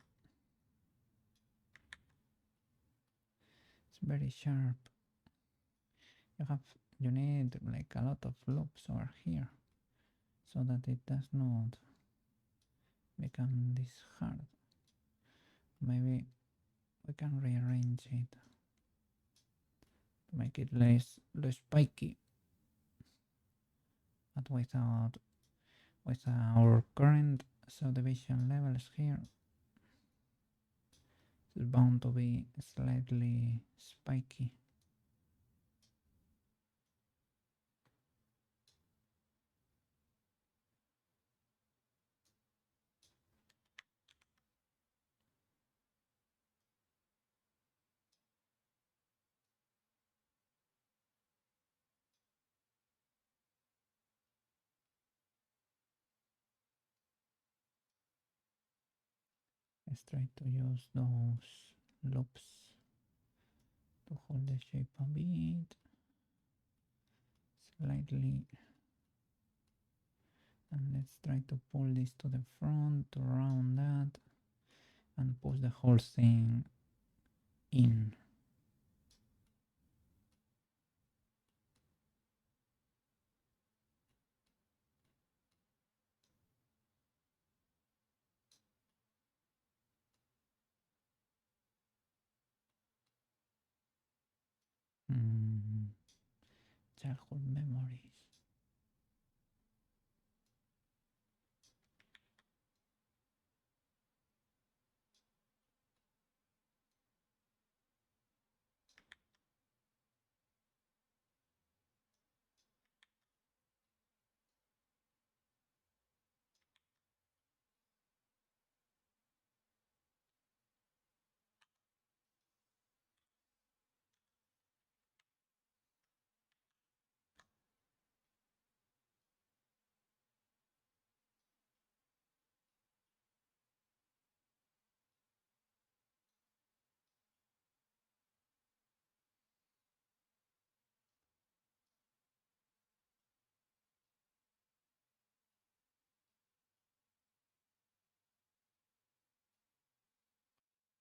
It's very sharp. You need like a lot of loops over here so that it does not become this hard. Maybe we can rearrange it to make it less spiky, but without our current subdivision levels here, it's bound to be slightly spiky. Let's try to use those loops to hold the shape a bit, slightly, and let's try to pull this to the front to round that and push the whole thing in. Childhood memories.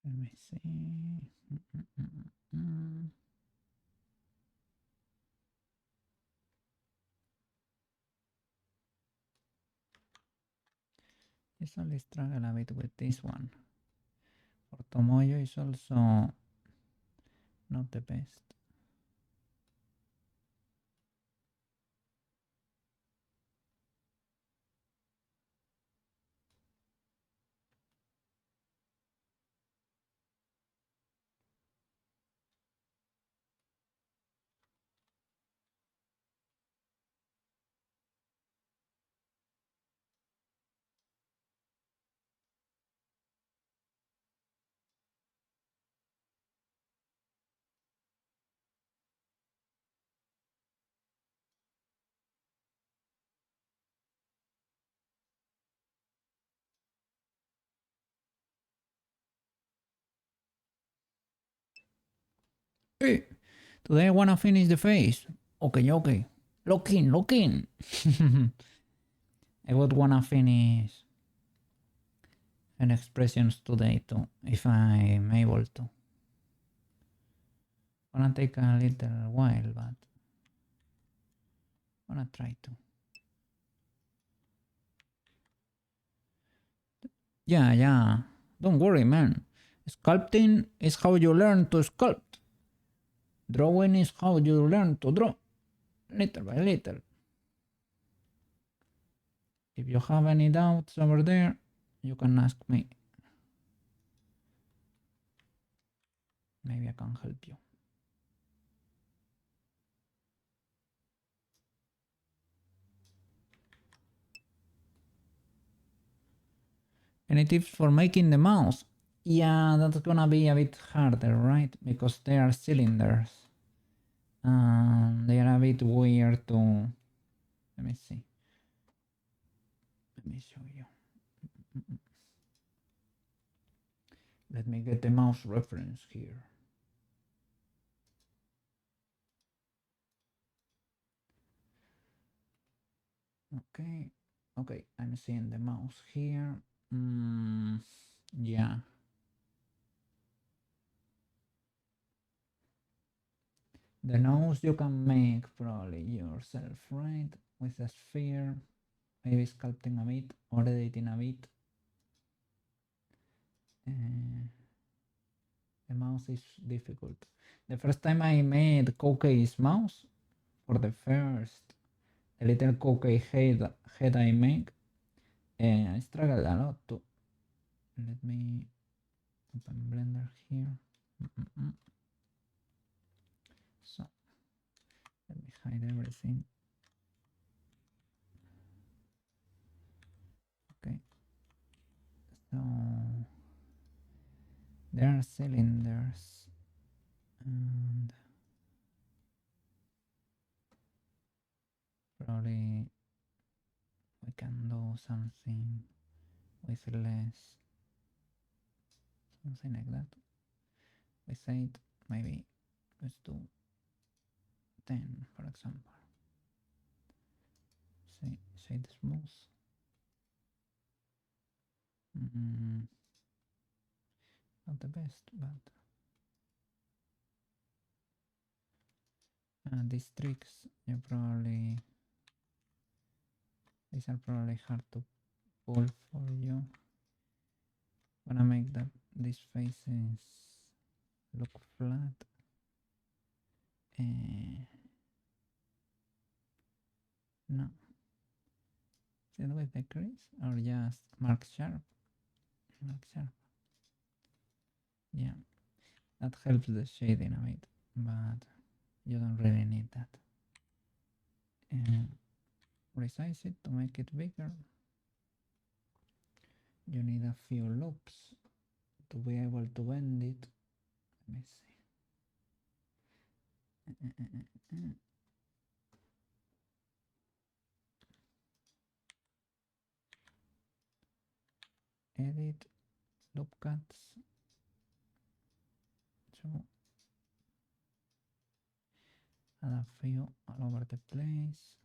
Let me see. Just only struggle a bit with this one. For Tomoyo is also not the best. Hey, today I wanna finish the face. Okay, okay. Lock in, lock in. I would wanna finish an expressions today too, if I'm able to. Gonna take a little while, but gonna try to. Yeah. Don't worry, man. Sculpting is how you learn to sculpt. Drawing is how you learn to draw, little by little. If you have any doubts over there, you can ask me. Maybe I can help you. Any tips for making the mouse? Yeah, that's gonna be a bit harder, right? Because they are cylinders. They are a bit weird to... Let me see. Let me show you. Let me get the mouse reference here. Okay, okay, I'm seeing the mouse here. Yeah. The nose you can make probably yourself, right? With a sphere, maybe sculpting a bit or editing a bit. The mouse is difficult. The first time I made Koke's mouse, for the little Koke head I make, I struggled a lot too. Let me open Blender here. So let me hide everything. Okay. So there are cylinders and probably we can do something with less, something like that. With 8, maybe let's do 10, for example. See, shade smooth. Not the best, but these tricks these are probably hard to pull for you. Wanna make these faces look flat. No. Is it with the crease or just mark sharp? Mark sharp. Yeah, that helps the shading a bit, but you don't really need that. Resize it to make it bigger. You need a few loops to be able to bend it. Let me see. Edit, loop cuts. So add a few all over the place.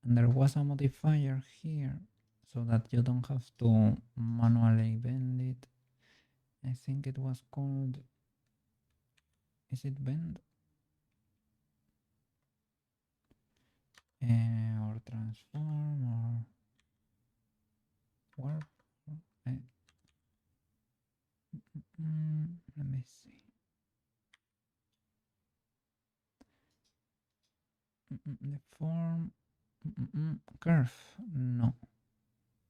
And there was a modifier here so that you don't have to manually bend it. I think it was called, is it bend? Or transform or warp? Let me see. The form, curve, no.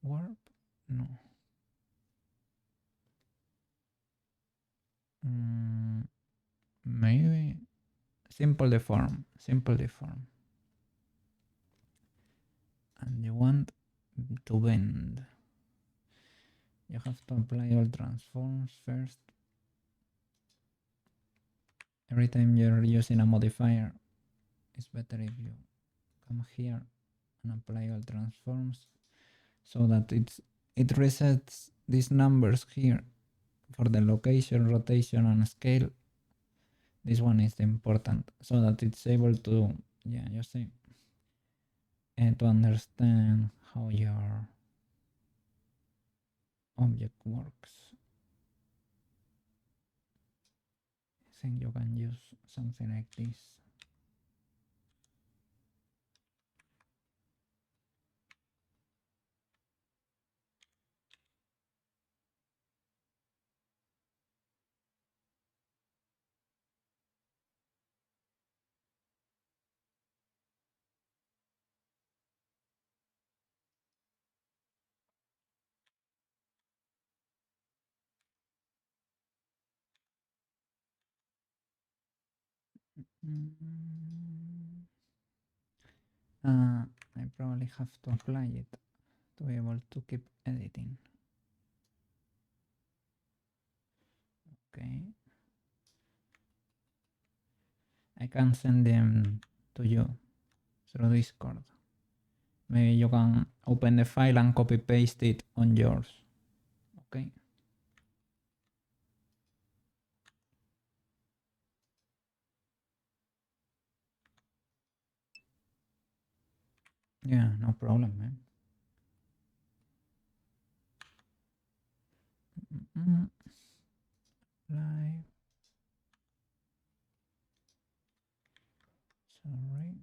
Warp, no. Maybe simple deform. And you want to bend. You have to apply all transforms first. Every time you're using a modifier, it's better if you come here and apply all transforms so that it resets these numbers here for the location, rotation, and scale. This one is important so that it's able to, yeah, you see, to understand how your object works. I think you can use something like this. I probably have to apply it to be able to keep editing. Okay. I can send them to you through Discord. Maybe you can open the file and copy paste it on yours. Okay. Yeah, no problem, man. Live. Sorry.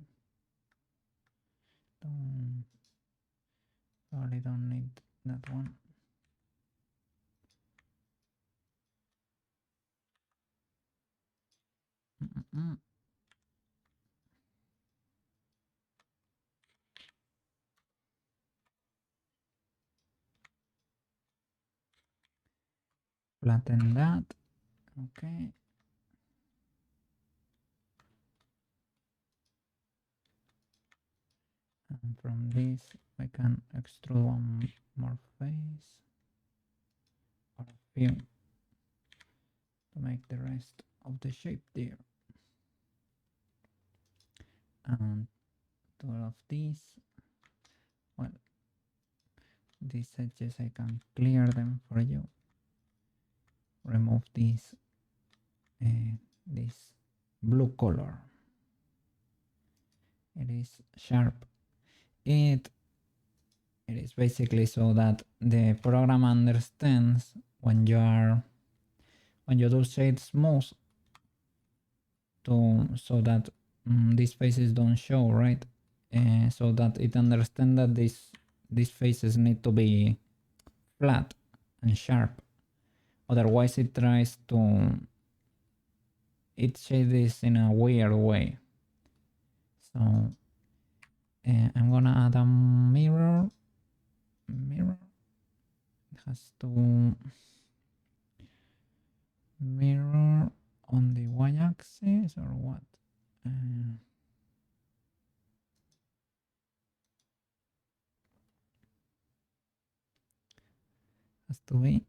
Probably don't need that one. Flatten that. Okay. And from this, I can extrude one more face or a few to make the rest of the shape there. And to all of these, well, these edges I can clear them for you. Remove this blue color. It is sharp. It is basically so that the program understands when you do shade smooth so that these faces don't show, right? So that it understands that these faces need to be flat and sharp. Otherwise it tries to shades this in a weird way. So I'm gonna add a mirror. It has to mirror on the y-axis or what? Has to be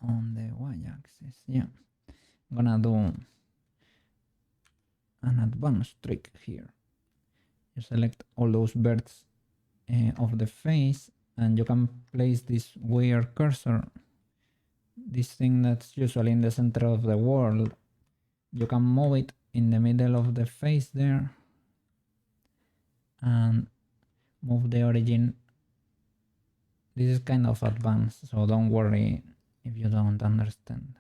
on the y-axis. Yeah, I'm gonna do an advanced trick here. You select all those birds of the face, and you can place this weird cursor, this thing that's usually in the center of the world. You can move it in the middle of the face there and move the origin. This is kind of advanced, so don't worry if you don't understand.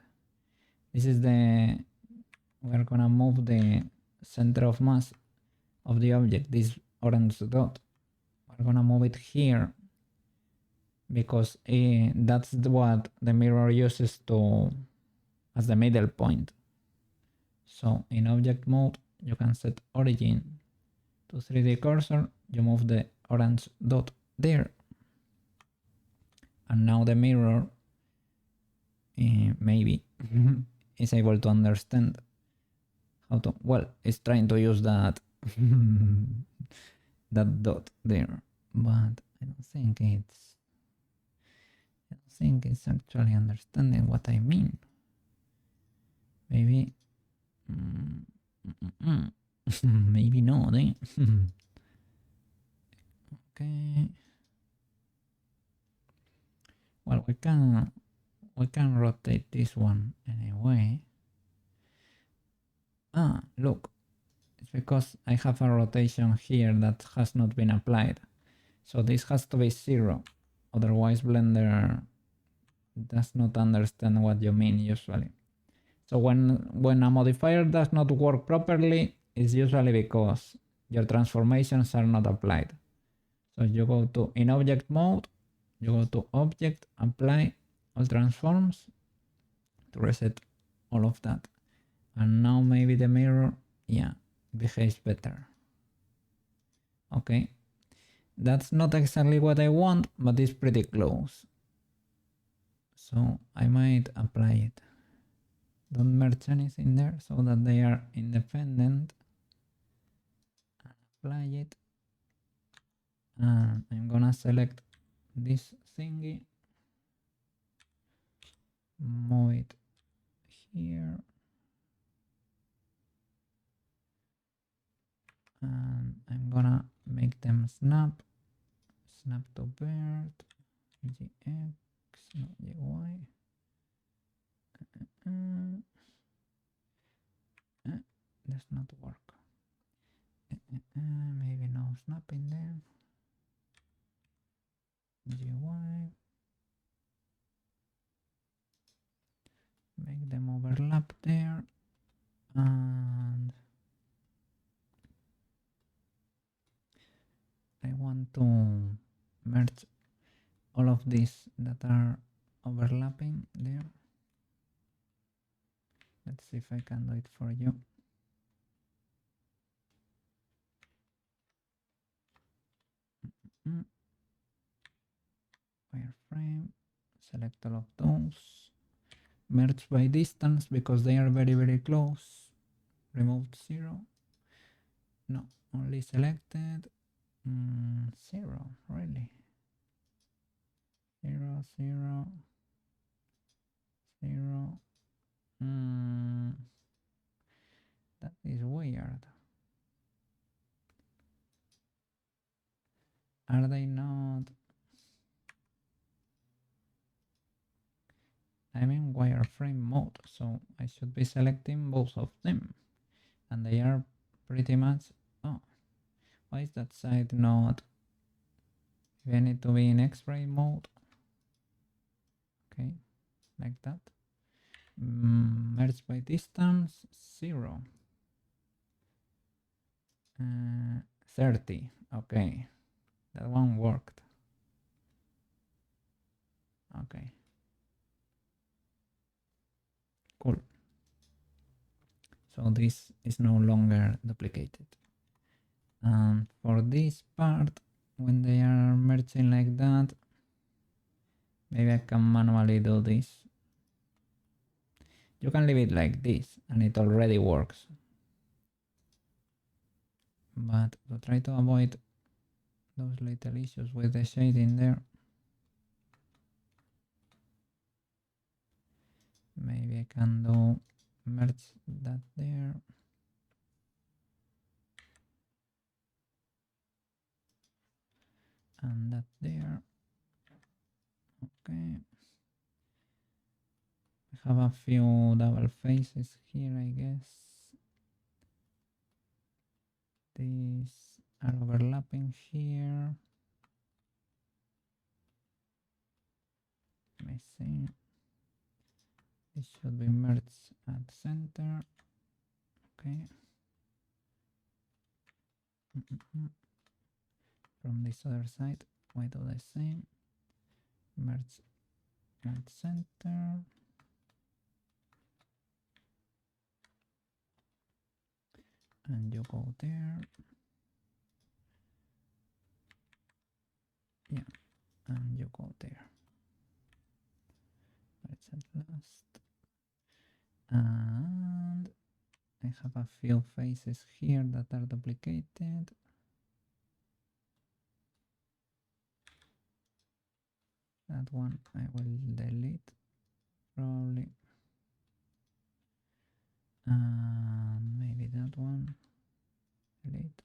This is we're gonna move the center of mass of the object, this orange dot. We're gonna move it here because that's what the mirror uses as the middle point. So in object mode, you can set origin to 3D cursor, you move the orange dot there, and now the mirror maybe is able to understand how to, well, it's trying to use that that dot there, but I don't think it's actually understanding what I mean. Maybe maybe not, eh? Okay. Well, we can rotate this one anyway. Ah, look, it's because I have a rotation here that has not been applied. So this has to be 0. Otherwise Blender does not understand what you mean usually. So when a modifier does not work properly, it's usually because your transformations are not applied. So you go to in object mode, you go to object, apply all transforms to reset all of that. And now maybe the mirror, yeah, behaves better. Okay, that's not exactly what I want, but it's pretty close. So I might apply it. Don't merge anything there so that they are independent. Apply it. And I'm gonna select this thingy, move it here. And I'm gonna make them snap to bird, gx, not gy. Does not work. Maybe no snapping there. Gy, make them overlap there, and I want to merge all of these that are overlapping there. Let's see if I can do it for you. Wireframe, select all of those, merge by distance because they are very close, remove 0, no, only selected, 0, really, 0, 0, 0, that is weird. Are they not? I'm in wireframe mode, so I should be selecting both of them, and they are pretty much. Oh, why is that side not? I need to be in X-ray mode. Okay, like that. Merge by distance 0. 30. Okay, that one worked. Okay, cool. So this is no longer duplicated. And for this part, when they are merging like that, maybe I can manually do this. You can leave it like this and it already works. But to try to avoid those little issues with the shading there, maybe I can do merge that there. And that there. Okay. I have a few double faces here, I guess. These are overlapping here. Let me see. This should be merged at center. Okay. From this other side, we do the same. Merge at center. And you go there. Yeah, and you go there. Merge at last. And I have a few faces here that are duplicated. That one I will delete probably. And maybe that one. Delete.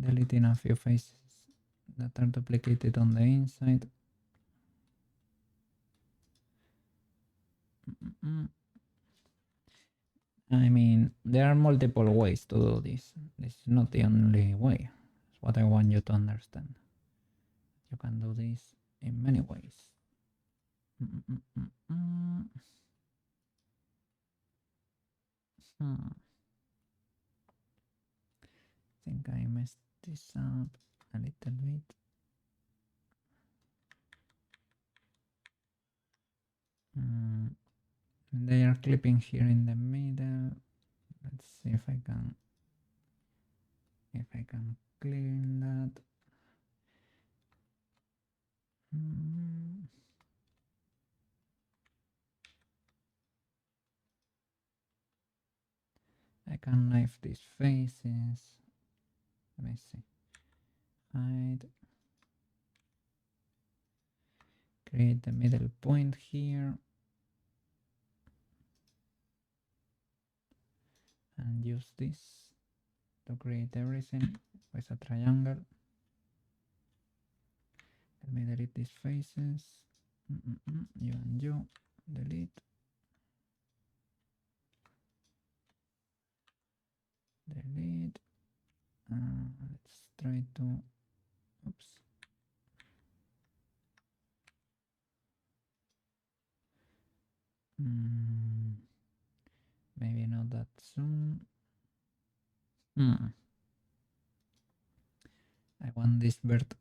Deleting a few faces that are duplicated on the inside. I mean, there are multiple ways to do this. This is not the only way. That's what I want you to understand. You can do this in many ways. I think I messed this up a little bit. They are clipping here in the middle. Let's see if I can clean that. I can knife these faces. Let me see. height. Create the middle point here. And use this to create everything with a triangle. Let me delete these faces. You and you. Delete. Delete. Let's try to. Oops. Maybe not that soon. I want this bird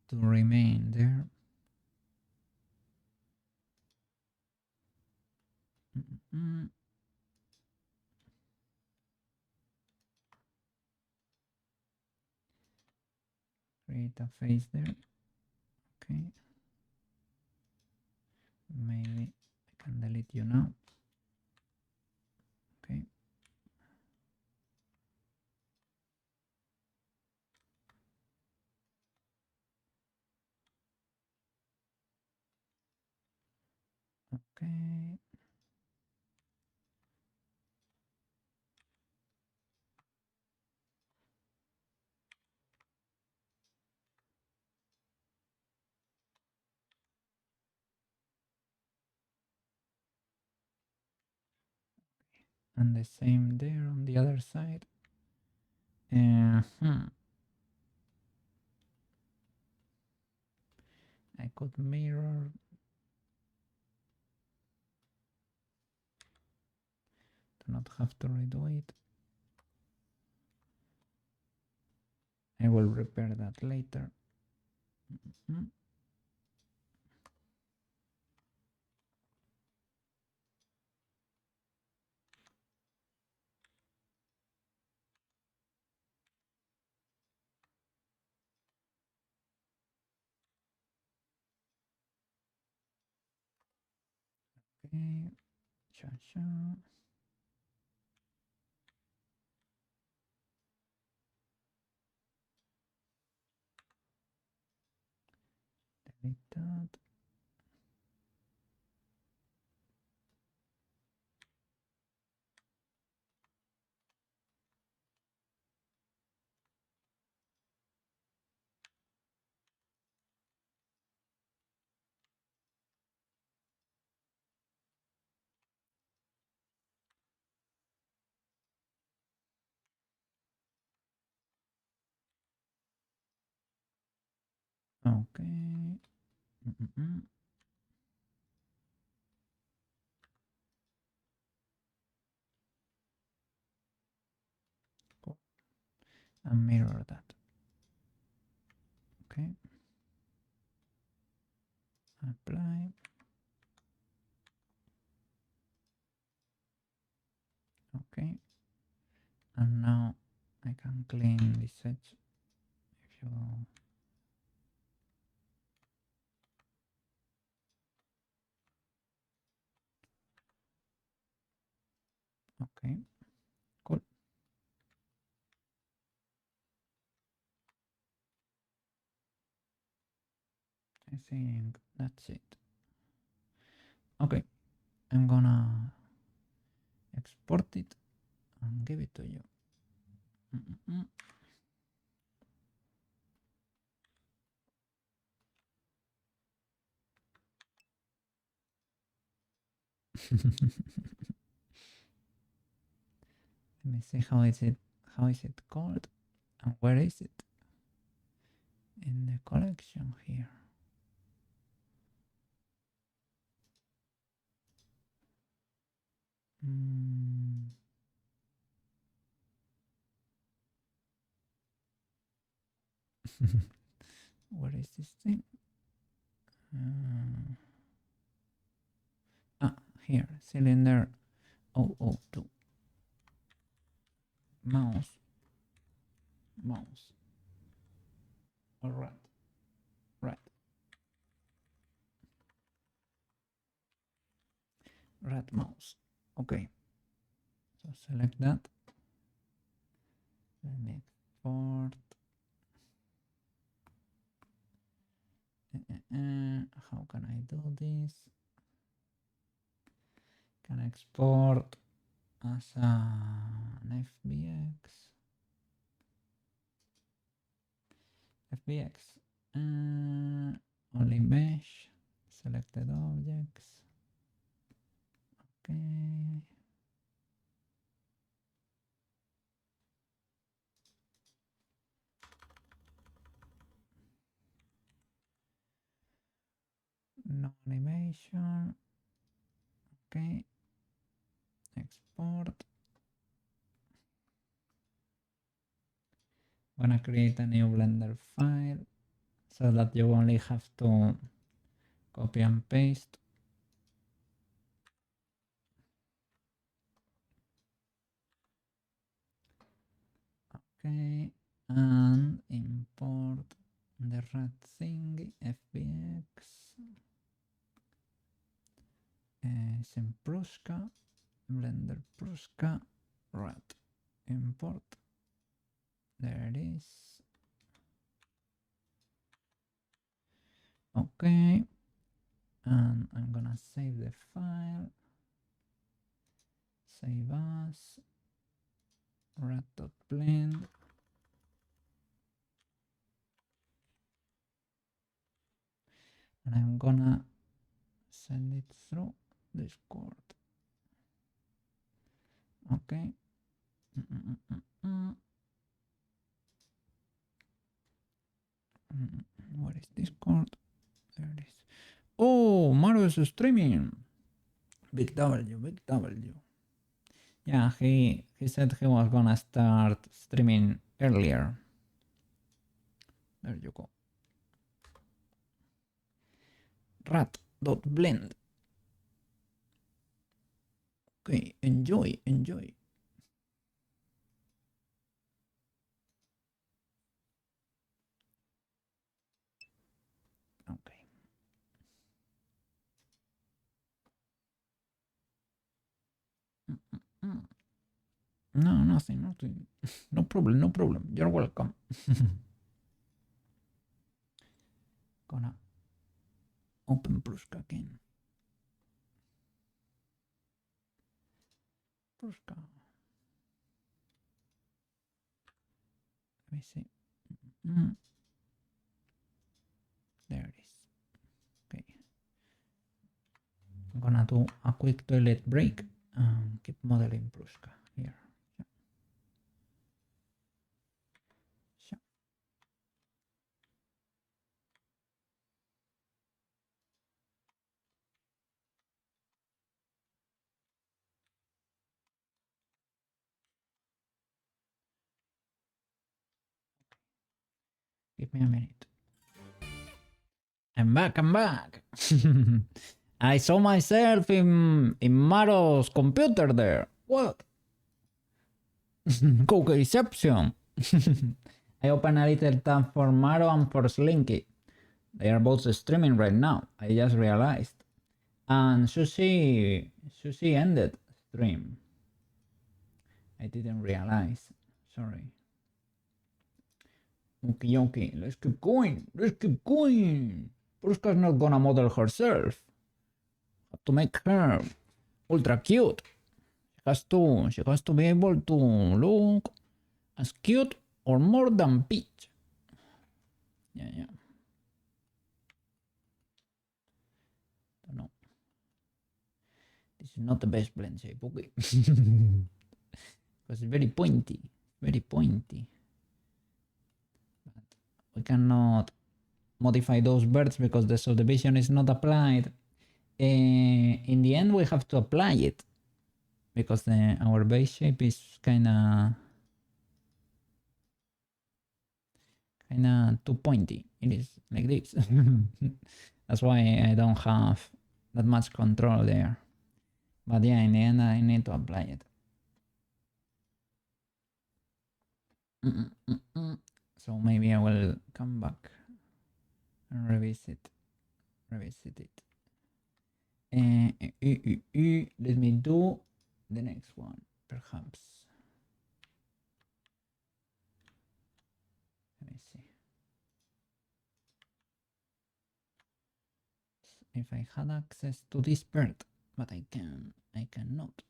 to remain there. Create a face there. Okay. Maybe I can delete you now. Okay. Okay. And the same there on the other side. I could mirror to not have to redo it. I will repair that later. Okay. Cha-cha. Delete that. Okay. Cool. And mirror that. Okay. Apply. Okay. And now I can clean this edge. If you okay, cool. I think that's it. Okay, I'm gonna export it and give it to you. Let me see how is it called and where is it in the collection here. Where is this thing? Here, cylinder 002. Mouse. All right. Rat mouse. Okay. So select that. Let me export. How can I do this? Can I export as an FBX. Only mesh, selected objects. Okay. No animation. Okay. Export. I'm gonna create a new Blender file so that you only have to copy and paste. Okay, and import the red thingy, FBX. It's in Prushka, Blender Prushka, red. Import. There it is. Okay, and I'm gonna save the file. Save as red.blend. And I'm gonna send it through Discord. Okay. Where is Discord? There it is. Oh, Mario's streaming. Big W, big W. Yeah, he said he was gonna start streaming earlier. There you go. Rat.blend. Okay, enjoy. Okay. No, nothing. No problem. You're welcome. Gonna open Prushka again. Prushka. Let me see. There it is. Okay. I'm gonna do a quick toilet break and keep modeling Prushka here. Sure. Give me a minute. I'm back. I saw myself in Maro's computer there. What? Co-reception. I open a little tab for Maro and for Slinky. They are both streaming right now. I just realized. And Sushi ended stream. I didn't realize. Sorry. Okay. Let's keep going. Prushka's not gonna model herself. Have to make her ultra cute. She has to be able to look as cute or more than Peach. Yeah. Don't know. This is not the best blend shape, okay? Because it's very pointy. But we cannot modify those birds because the subdivision is not applied. In the end, we have to apply it because our base shape is kinda too pointy. It is like this. That's why I don't have that much control there. But yeah, in the end, I need to apply it. So maybe I will come back and revisit it. Let me do the next one, perhaps. Let me see. if I had access to this bird, but I cannot.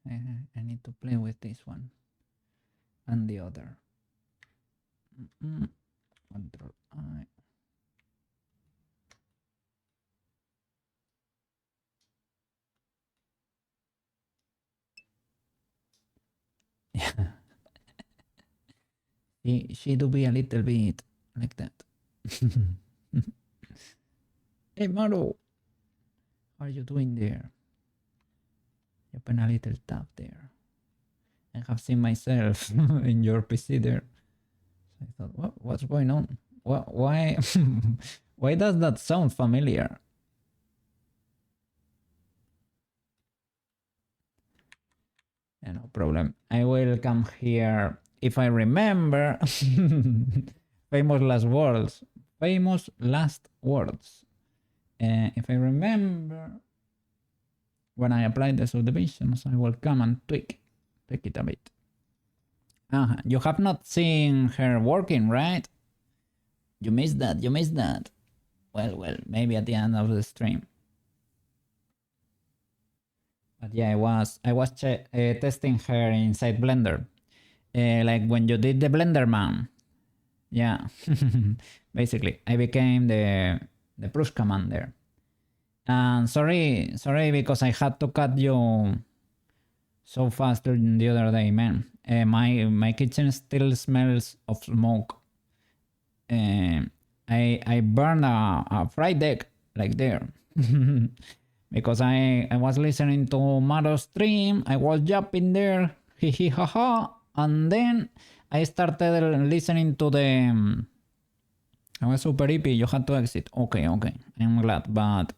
I need to play with this one and the other. Control I. Yeah, she do be a little bit like that. Hey Maru, what are you doing there? You open a little tab there. I have seen myself in your PC there. So I thought, what's going on? Why why does that sound familiar? Yeah, no problem. I will come here if I remember. Famous last words. Famous last words. If I remember when I apply the subdivisions, I will come and tweak it a bit. You have not seen her working, right? You missed that. You missed that. Well, maybe at the end of the stream. But yeah, I was testing her inside Blender, like when you did the Blender man. Yeah, basically, I became the Prushka man there. And sorry because I had to cut you so fast the other day, man. My kitchen still smells of smoke. I burned a fried egg like there. Because I was listening to Maro's stream, I was jumping there, hee ha ha, and then I started listening to the. I was super hippie, you had to exit. Okay, I'm glad, but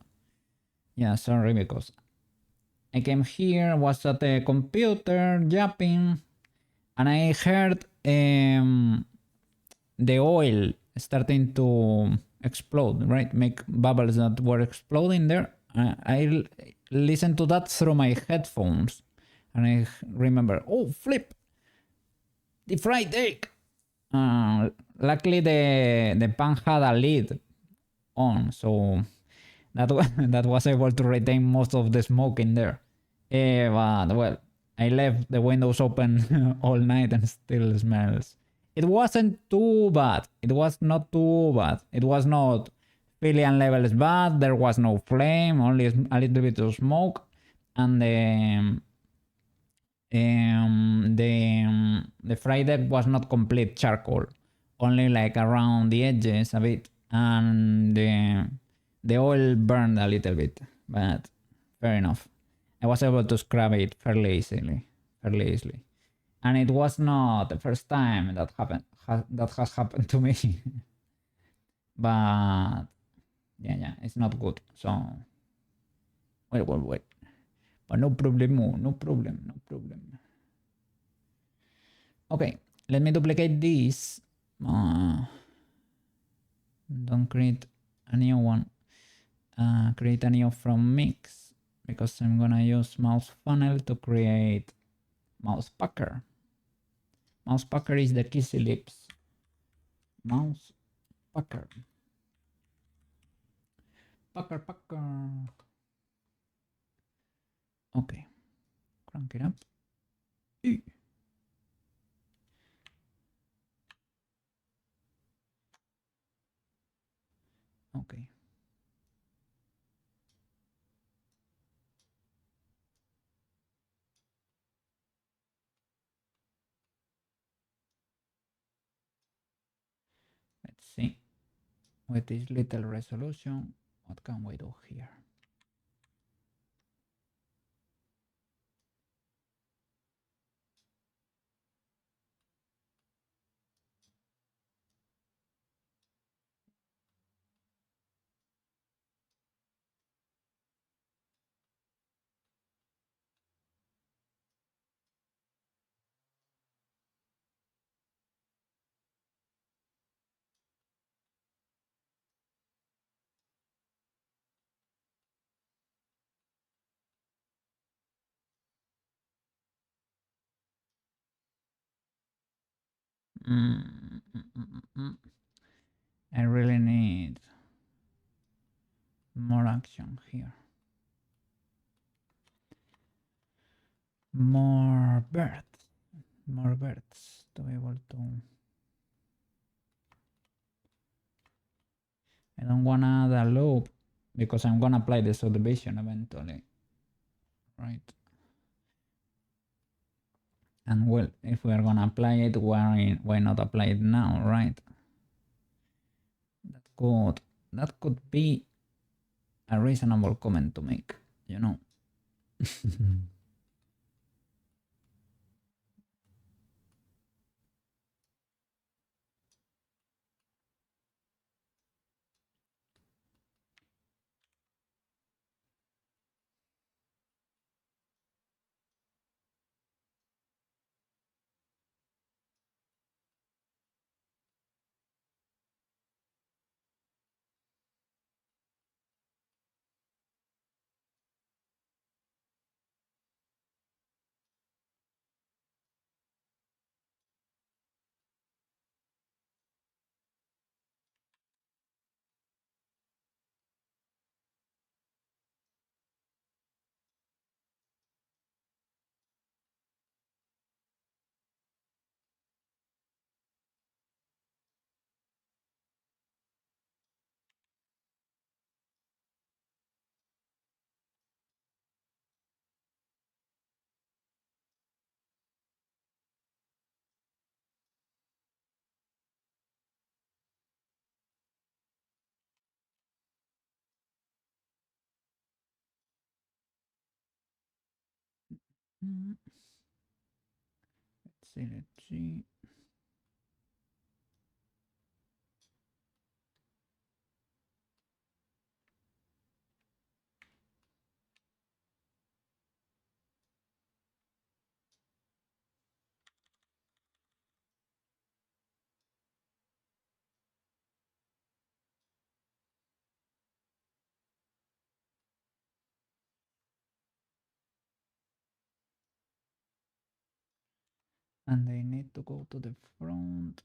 yeah, sorry because I came here, was at the computer, jumping, and I heard the oil starting to explode, right? Make bubbles that were exploding there. I listened to that through my headphones, and I remember, oh flip, the fried egg. Luckily, the pan had a lid on, so that was able to retain most of the smoke in there. But well, I left the windows open all night and still smells. It wasn't too bad. It was not too bad. It was not Philian levels bad. There was no flame, only a little bit of smoke, and the fried egg was not complete charcoal, only like around the edges a bit, and the oil burned a little bit, but fair enough. I was able to scrub it fairly easily, and it was not the first time that that has happened to me. But yeah, it's not good. So wait. But no problem, no problem. Okay, let me duplicate this. Don't create a new one. Create a new from mix because I'm gonna use mouse funnel to create mouse packer. Mouse packer is the kissy lips. Mouse packer. Packer. Okay, crank it up. Okay. Let's see. With this little resolution, what can we do here? I really need more action here. More birds. More birds to be able to... I don't wanna add a loop because I'm gonna apply the subdivision eventually, right? And well, if we are gonna apply it, why not apply it now, right? That could be a reasonable comment to make, you know. Let's see. And they need to go to the front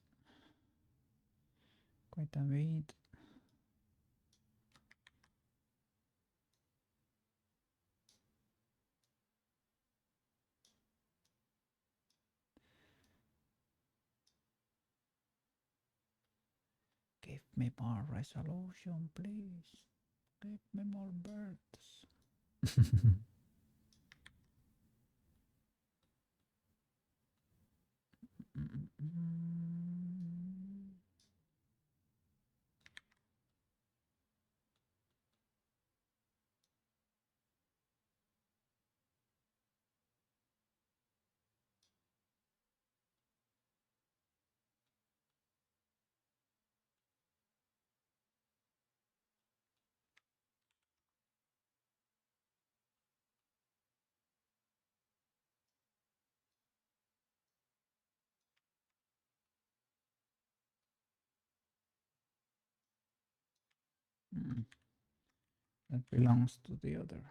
quite a bit. Give me more resolution, please. Give me more birds. That belongs to the other.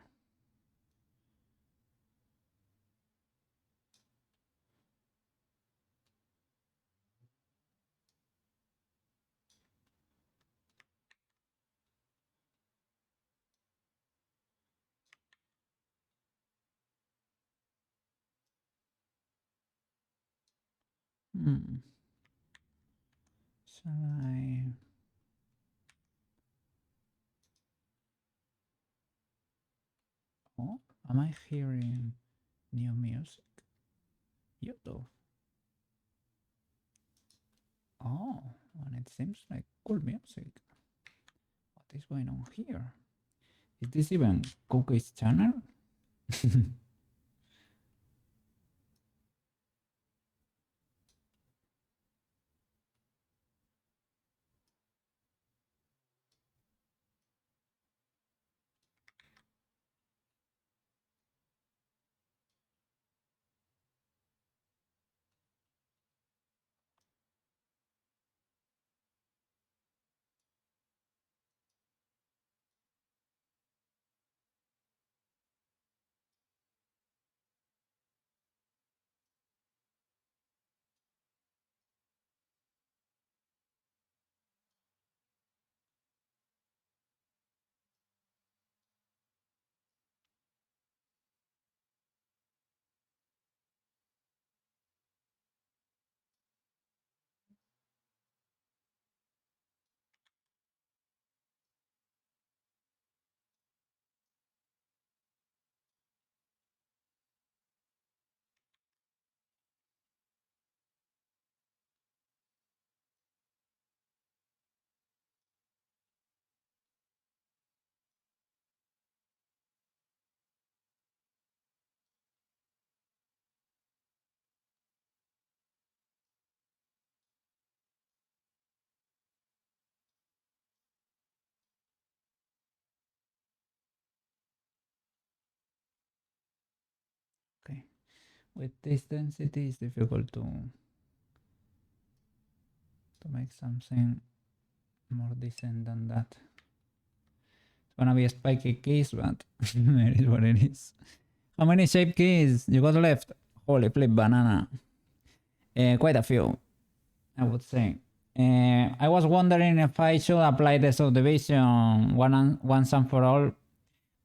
Shall I? Oh, am I hearing new music? YouTube. Oh, and it seems like cool music. What is going on here? Is this even Cookie's channel? With this density, it's difficult to make something more decent than that. It's gonna be a spiky keys, but it is what it is. How many shape keys you got left? Holy flip banana. Quite a few, I would say. I was wondering if I should apply the subdivision once and for all,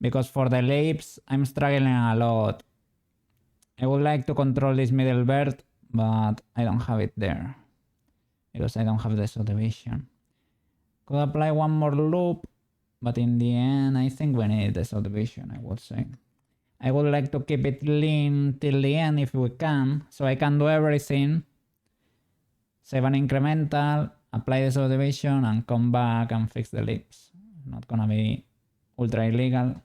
because for the lips, I'm struggling a lot. I would like to control this middle bird, but I don't have it there, because I don't have the subdivision. Could apply one more loop, but in the end, I think we need the subdivision, I would say. I would like to keep it lean till the end if we can, so I can do everything. Save an incremental, apply the subdivision, and come back and fix the lips. Not gonna be ultra illegal.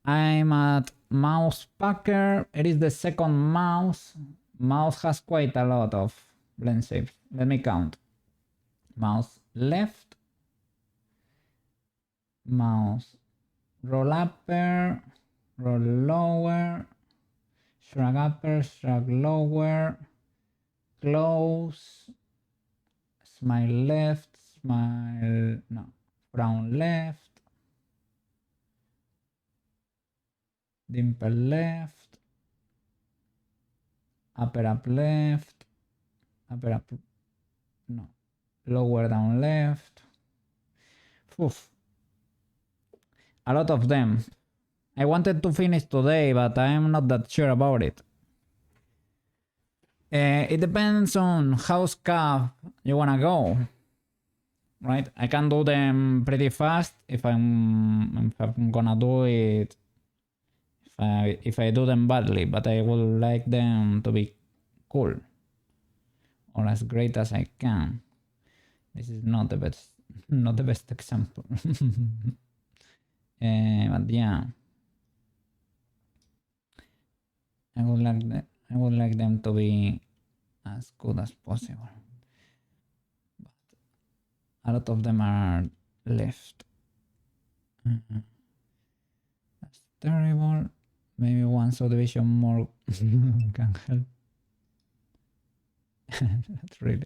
I'm at mouse packer. It is the second mouse. Mouse has quite a lot of blend shapes. Let me count. Mouse left. Mouse roll upper. Roll lower. Shrug upper. Shrug lower. Close. Smile left. Smile. No. Frown left. Dimple left, upper up left, upper up, no, lower down left. Oof. A lot of them. I wanted to finish today, but I'm not that sure about it. It depends on how scuff you wanna go, right? I can do them pretty fast if I'm gonna do it. If I do them badly, but I would like them to be cool or as great as I can. This is not the best example. But yeah, I would like them to be as good as possible. But a lot of them are left. That's terrible. Maybe one subdivision more can help. That's really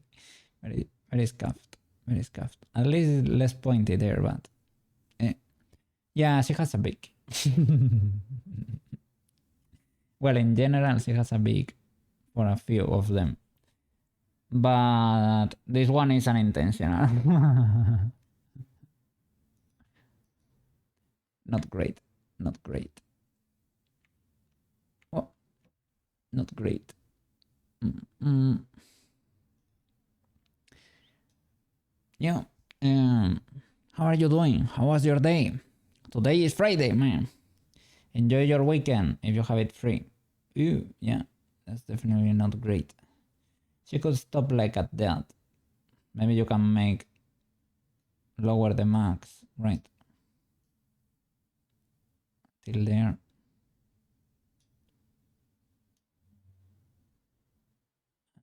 very scuffed. Very scuffed. At least it's less pointy there, but yeah, she has a beak. Well, in general, she has a beak for a few of them. But this one is unintentional. Not great. Not great. Oh, not great. Yeah. How are you doing? How was your day? Today is Friday, man. Enjoy your weekend if you have it free. Ew, yeah, that's definitely not great. She could stop like at that. Maybe you can make lower the max, right? Till there.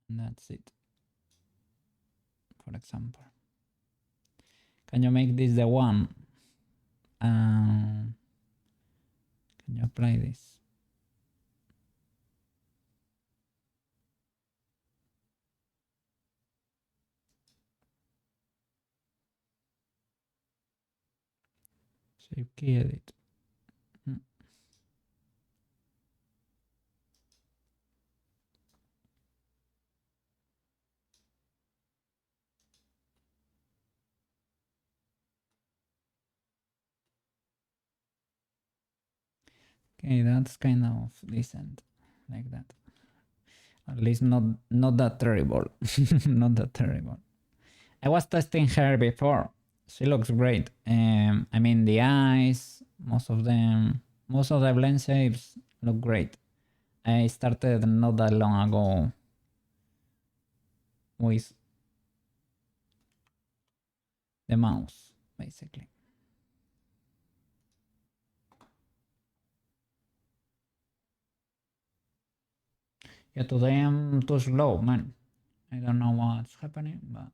And that's it. For example. Can you make this the one? Can you apply this? Shape key edit. Okay, that's kind of decent, like that. At least not that terrible. Not that terrible. I was testing her before. She looks great. I mean, the eyes, most of the blend shapes look great. I started not that long ago with the mouse, basically. Yeah, today I'm too slow, man. I don't know what's happening, but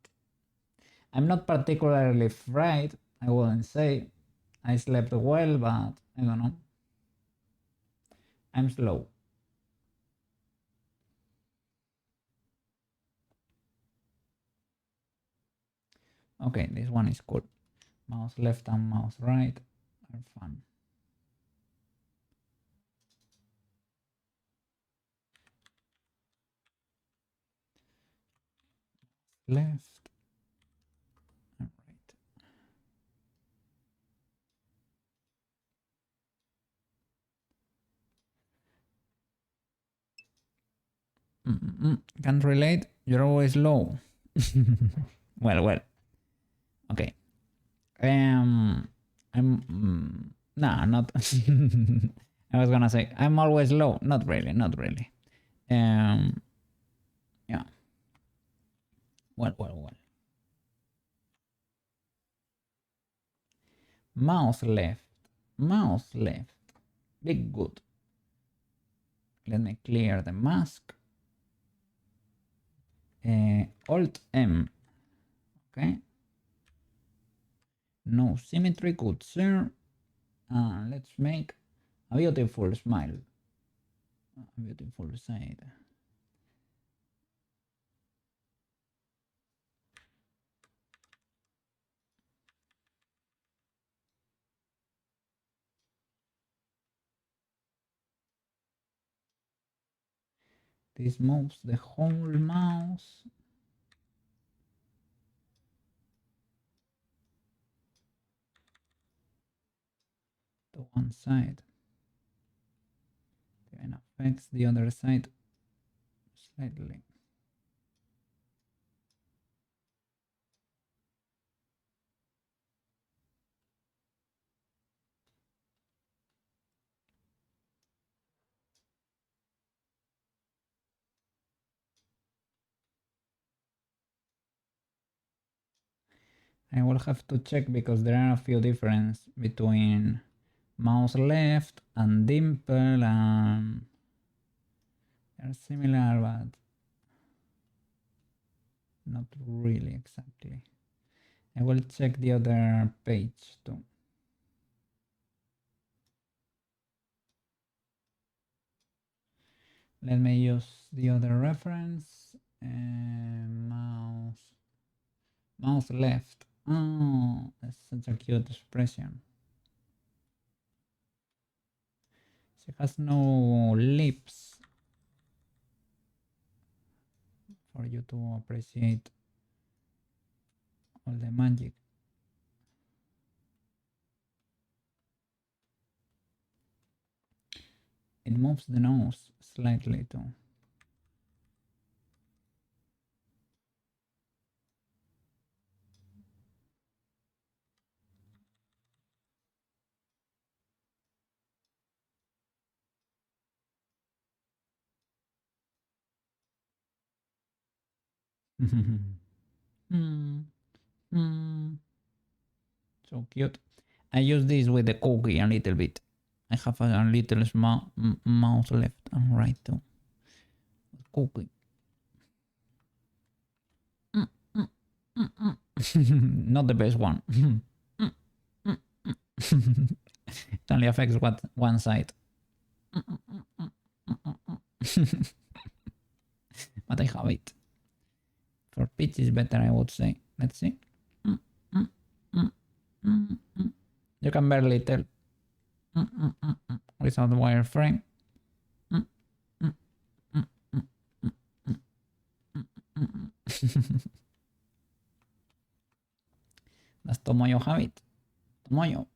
I'm not particularly fried, I wouldn't say. I slept well, but I don't know. I'm slow. Okay, this one is cool. Mouse left and mouse right are fun. Left and right. Can't relate. You're always low. Well. Okay. I'm. Nah, not. I was gonna say I'm always low. Not really. Not really. Yeah. Well. Mouse left. Mouse left. Big good. Let me clear the mask. Alt M. Okay. No symmetry, good sir. Let's make a beautiful smile. A beautiful side. This moves the whole mouse. To one side. Then affects the other side slightly. I will have to check because there are a few differences between mouse left and dimple and they're similar but not really exactly. I will check the other page too. Let me use the other reference. Mouse left. Oh, that's such a cute expression. She has no lips for you to appreciate all the magic. It moves the nose slightly too. mm, mm. So cute. I use this with the cookie a little bit. I have a little small mouse left and right too. Cookie. Not the best one. It only affects one side. But I have it. For pitch is better, I would say. Let's see. You can barely tell without the wireframe. Does Tomoyo have it? Tomoyo.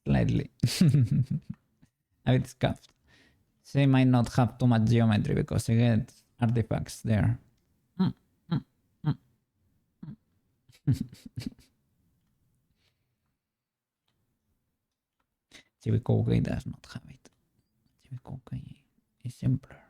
Slightly. A bit scuffed. She might not have too much geometry because she gets artifacts there. Chibi does not have it. Chibi is simpler.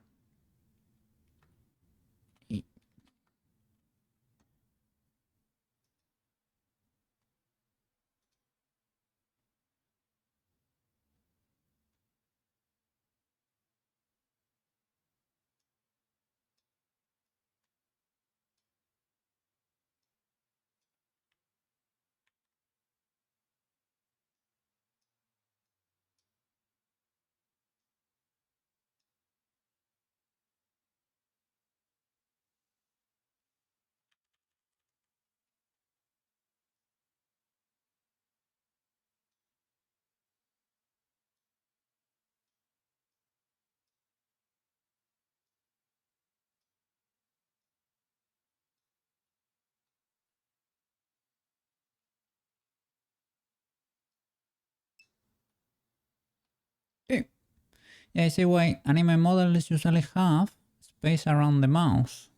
Yeah, I see why anime models usually have space around the mouse.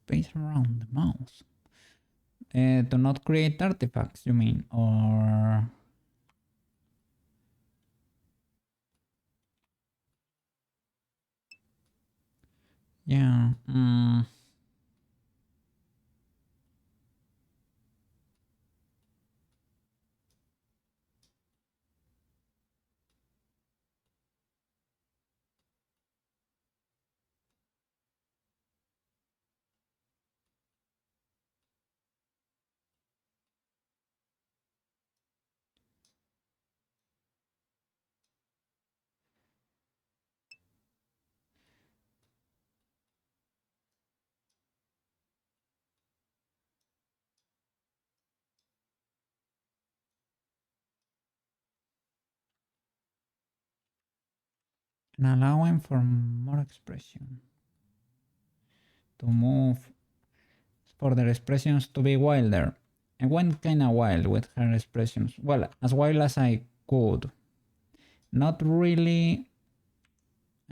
Space around the mouse. To not create artifacts, you mean? Or... Yeah. And allowing for more expression. To move for their expressions to be wilder. I went kinda wild with her expressions. Well, as wild as I could. Not really.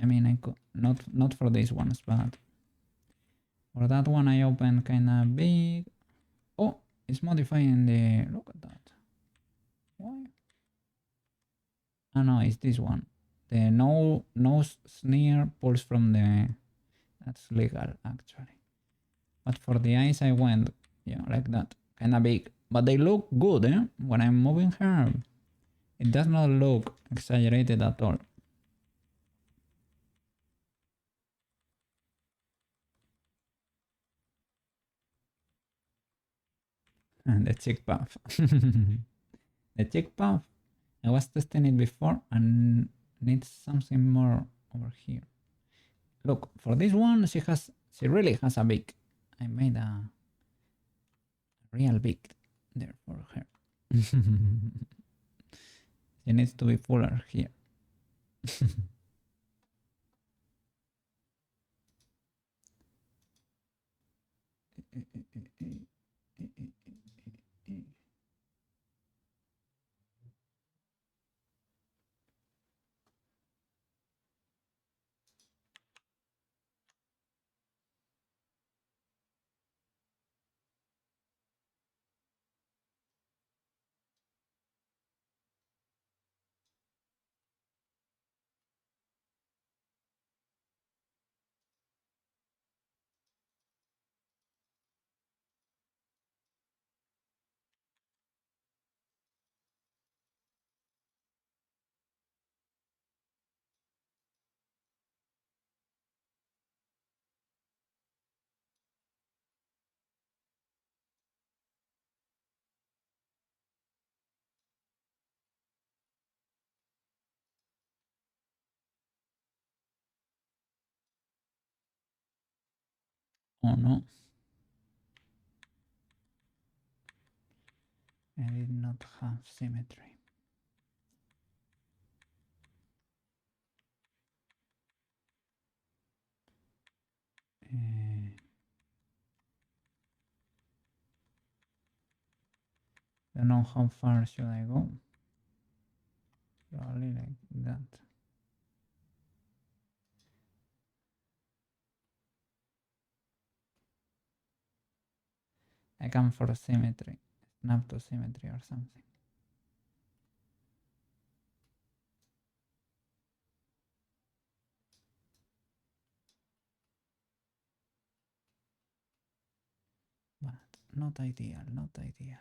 I mean, I could not for these ones, but for that one I opened kinda big. Oh, it's modifying the. Look at that. Why? Oh no, it's this one. The no sneer pulls from the. That's legal actually. But for the eyes, I went, yeah, like that, kinda big. But they look good, eh? When I'm moving her, it does not look exaggerated at all. And the cheek puff. The cheek puff, I was testing it before and needs something more over here. Look, for this one, she really has a big. I made a real big there for her. She needs to be fuller here. Oh no. I did not have symmetry. Don't know how far should I go. Probably like that. I can for symmetry, snap to symmetry or something. But not ideal, not ideal.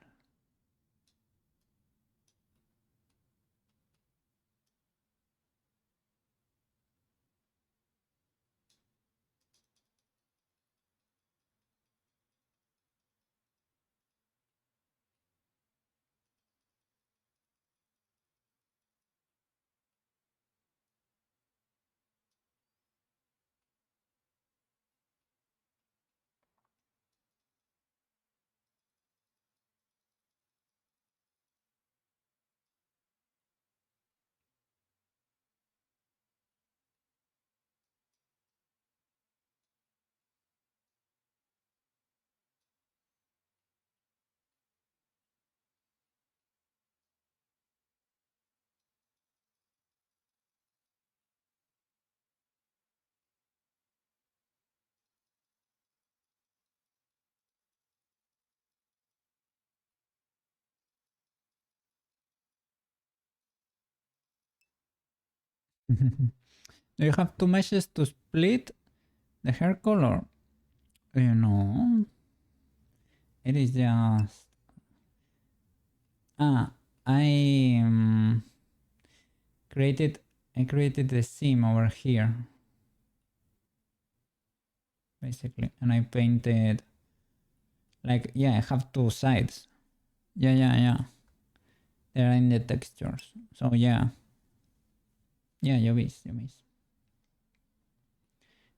Do you have two meshes to split the hair color? No. It is just... Ah, I created the seam over here, basically, and I painted like, yeah, I have two sides. Yeah. They're in the textures. So yeah. Yeah, you miss.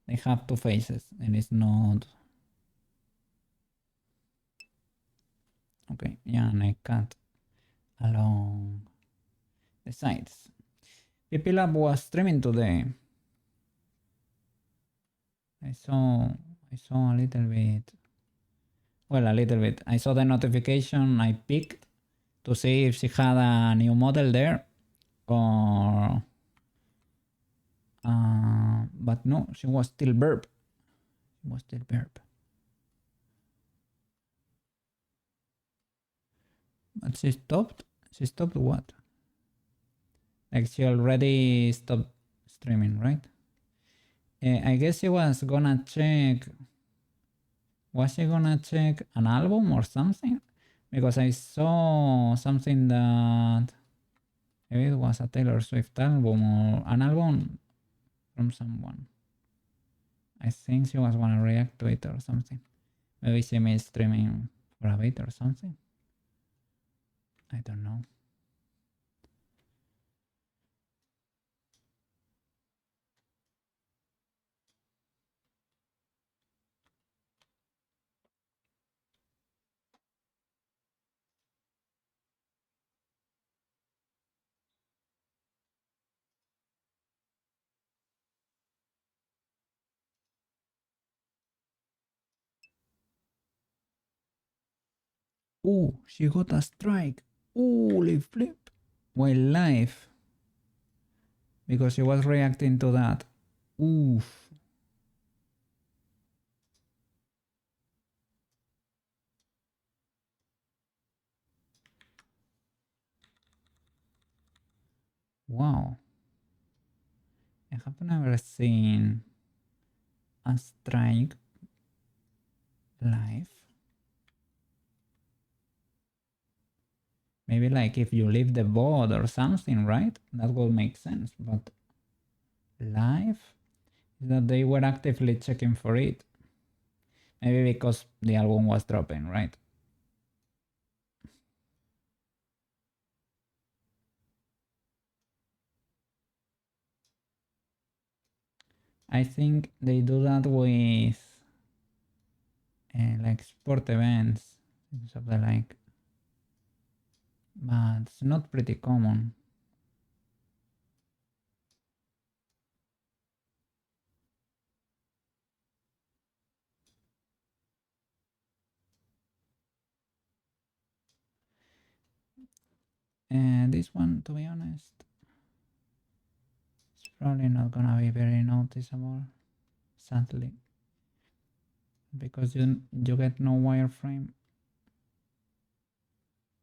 They have two faces and it's not... Okay, yeah, and I cut along the sides. Pipilab was streaming today. I saw a little bit. Well, a little bit. I saw the notification. I picked to see if she had a new model there, or but no, she was still burp. But she stopped. She stopped what? Like she already stopped streaming, right? I guess she was gonna check. Was she gonna check an album or something? Because I saw something that maybe it was a Taylor Swift album or an album from someone. I think she was gonna react to it or something. Maybe she missed streaming for a bit or something. I don't know. Ooh, she got a strike. Holy flip. While live. Because she was reacting to that. Oof. Wow. I have never seen a strike live. Maybe like if you leave the board or something, right? That would make sense. But live is that they were actively checking for it. Maybe because the album was dropping, right? I think they do that with like sport events, things of the like. But it's not pretty common. And this one, to be honest, it's probably not gonna be very noticeable, sadly, because you get no wireframe.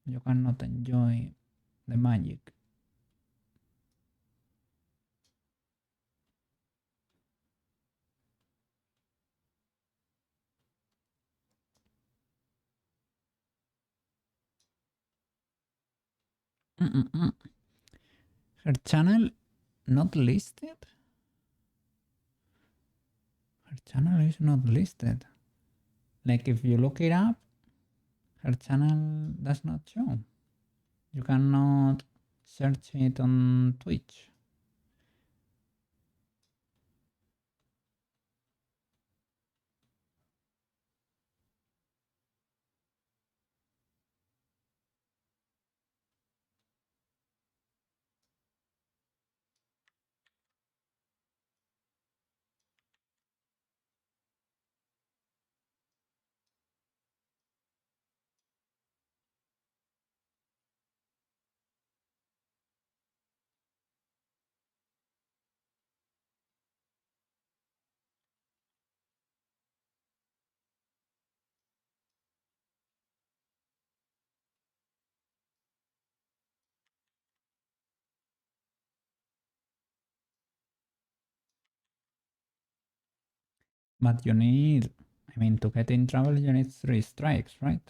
You cannot enjoy the magic. Mm-mm-mm. Her channel not listed? Her channel is not listed. Like if you look it up, her channel does not show. You cannot search it on Twitch. But you need, I mean, to get in trouble, you need 3 strikes, right?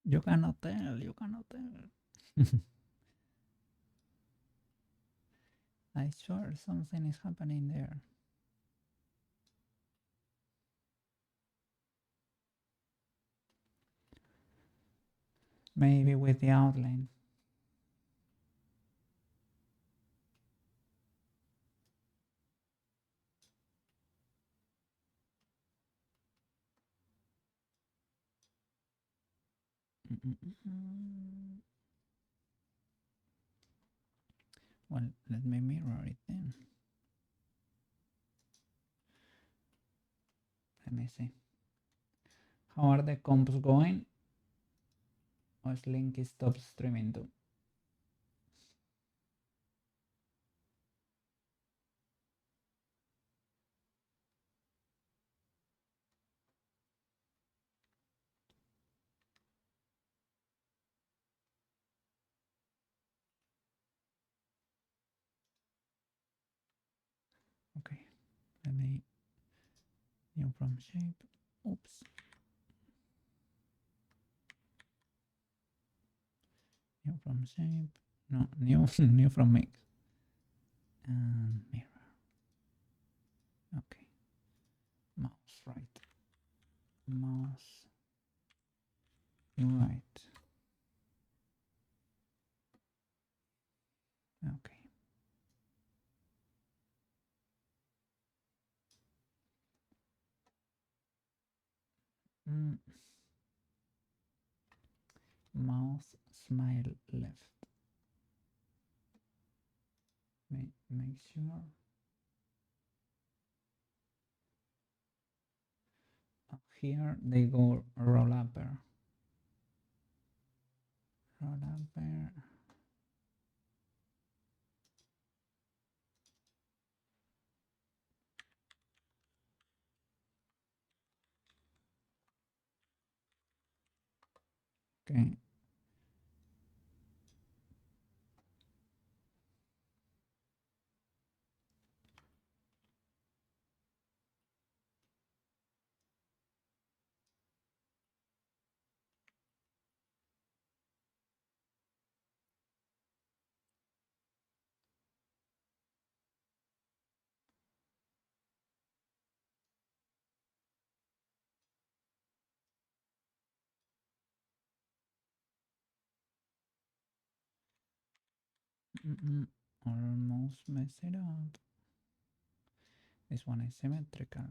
You cannot tell, you cannot tell. I swear something is happening there. Maybe with the outline. Well, let me mirror it then. Let me see. How are the comps going? Or Slinky stopped streaming too? Okay, let me new from shape. Oops. New from shape. No, new new from mix. And mirror. Okay. Mouse right. Mouse right. Okay. Mouse smile left. Make sure. Here they go roll upper. Roll upper. Okay. Almost mess it up. This one is symmetrical.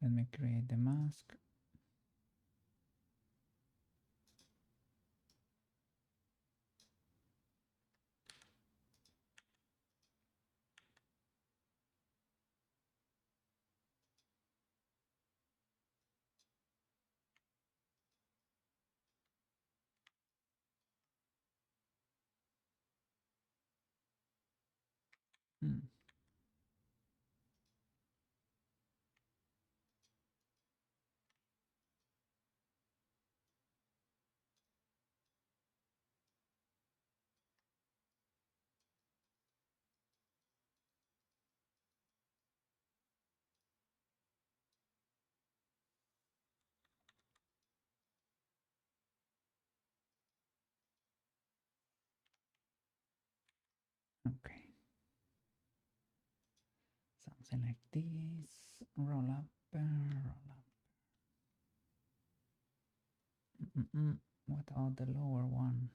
Let me create the mask. Hmm. Okay. Something like this. Roll up, roll up. What about the lower one?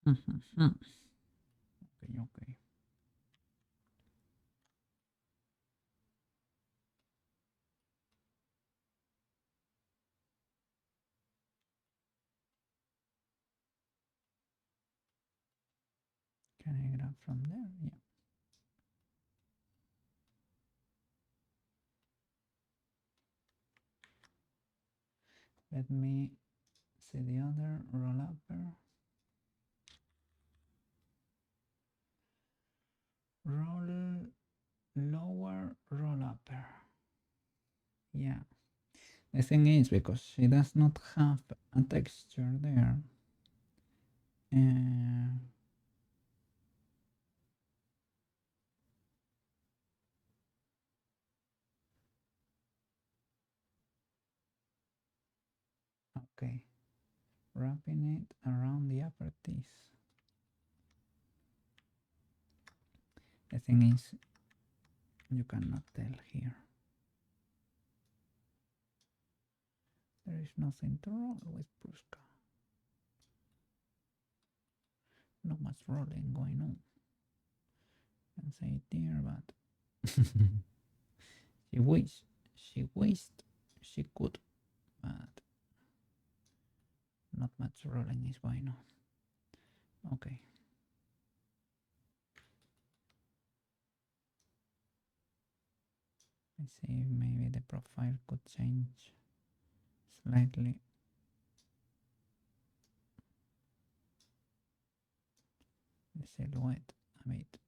Okay, okay. Can I grab from there? Yeah. Let me see the other roll upper. Roll lower roll upper. Yeah. The thing is, because she does not have a texture there. Okay. Wrapping it around the upper teeth. The thing is, you cannot tell here. There is nothing to roll with Prushka. Not much rolling going on. Can say it here, but she wished she could, but not much rolling is going on. Okay. Let's see if maybe the profile could change slightly. The silhouette a bit.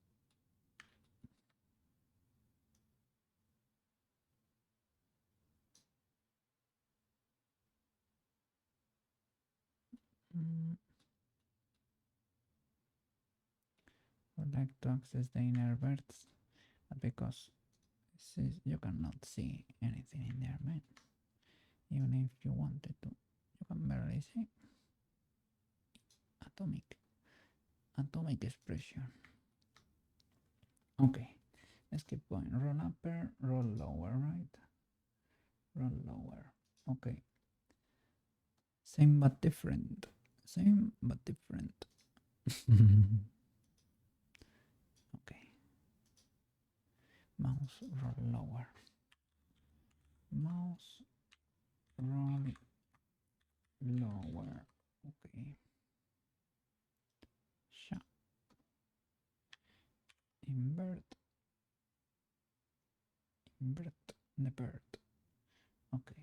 Would like to access the inner verts, but because you cannot see anything in there, man. Even if you wanted to, you can barely see. Atomic expression. Okay, let's keep going. Roll upper, roll lower, right? Roll lower. Okay. Same but different. Same but different. Okay. Mouse roll lower. Mouse roll lower. Okay. Sha. Invert the bird. Okay.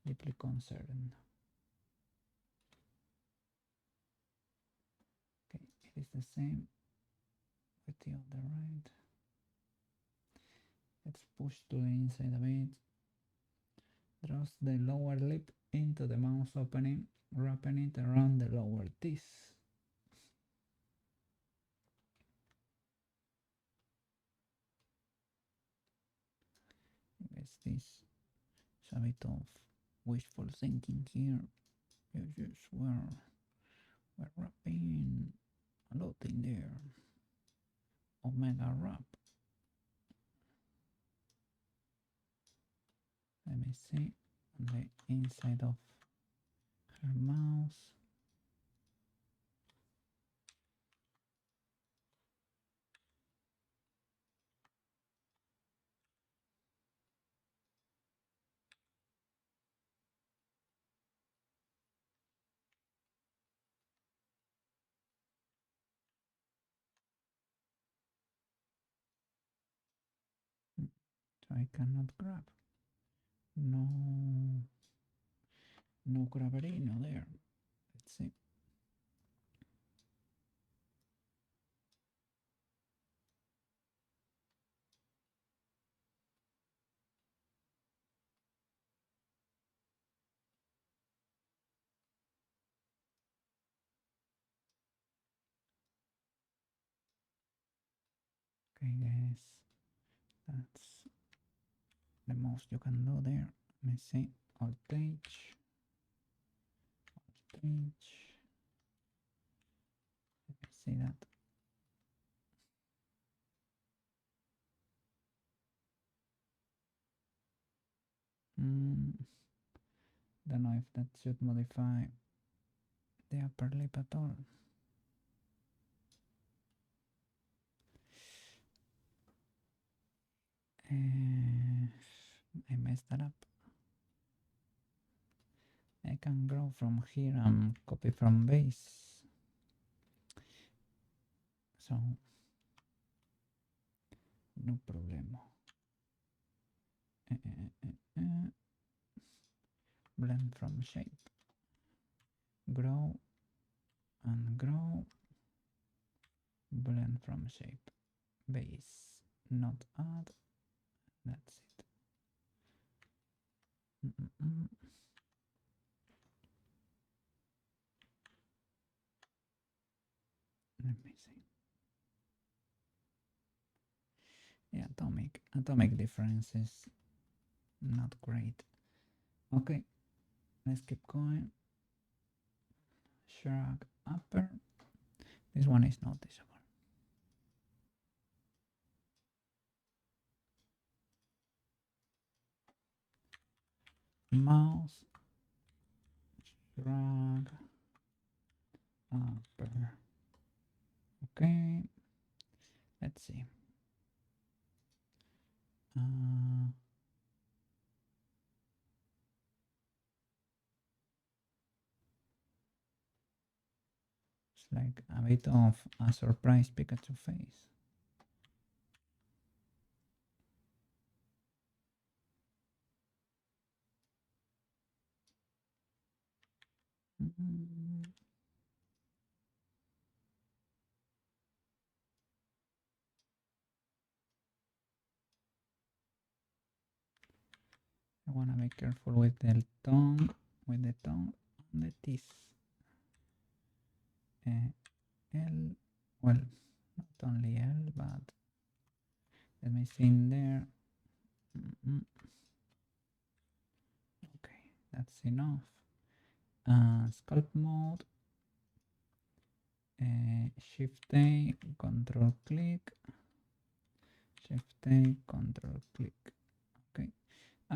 deeply concerned. Okay, it is the same with the other right. Let's push to the inside a bit. Thrust the lower lip into the mouth opening, wrapping it around the lower teeth. I guess this is a bit of wishful thinking here. Yes, we're wrapping a lot in there. Omega wrap. Let me see on the inside of her mouth. So I cannot grab. No, no grabberino there. Let's see. Okay, guys, that's the most you can do there. Let me see. Outage. Let me see that. Don't know if that should modify the upper lip at all. I messed that up. I can grow from here and copy from base. So, no problemo. Blend from shape. Grow and grow. Blend from shape. Base. Not add. That's it. Let me see. Yeah, atomic differences. Not great. Okay, let's keep going. Shrug upper. This one is noticeable. Mouth. Shrug upper. Okay, let's see. It's like a bit of a surprise Pikachu face. I want to be careful with the tongue, and the teeth. L, well, not only L, but let me see in there. Okay, that's enough. Sculpt mode. Shift A, control click. Shift A, control click. Okay.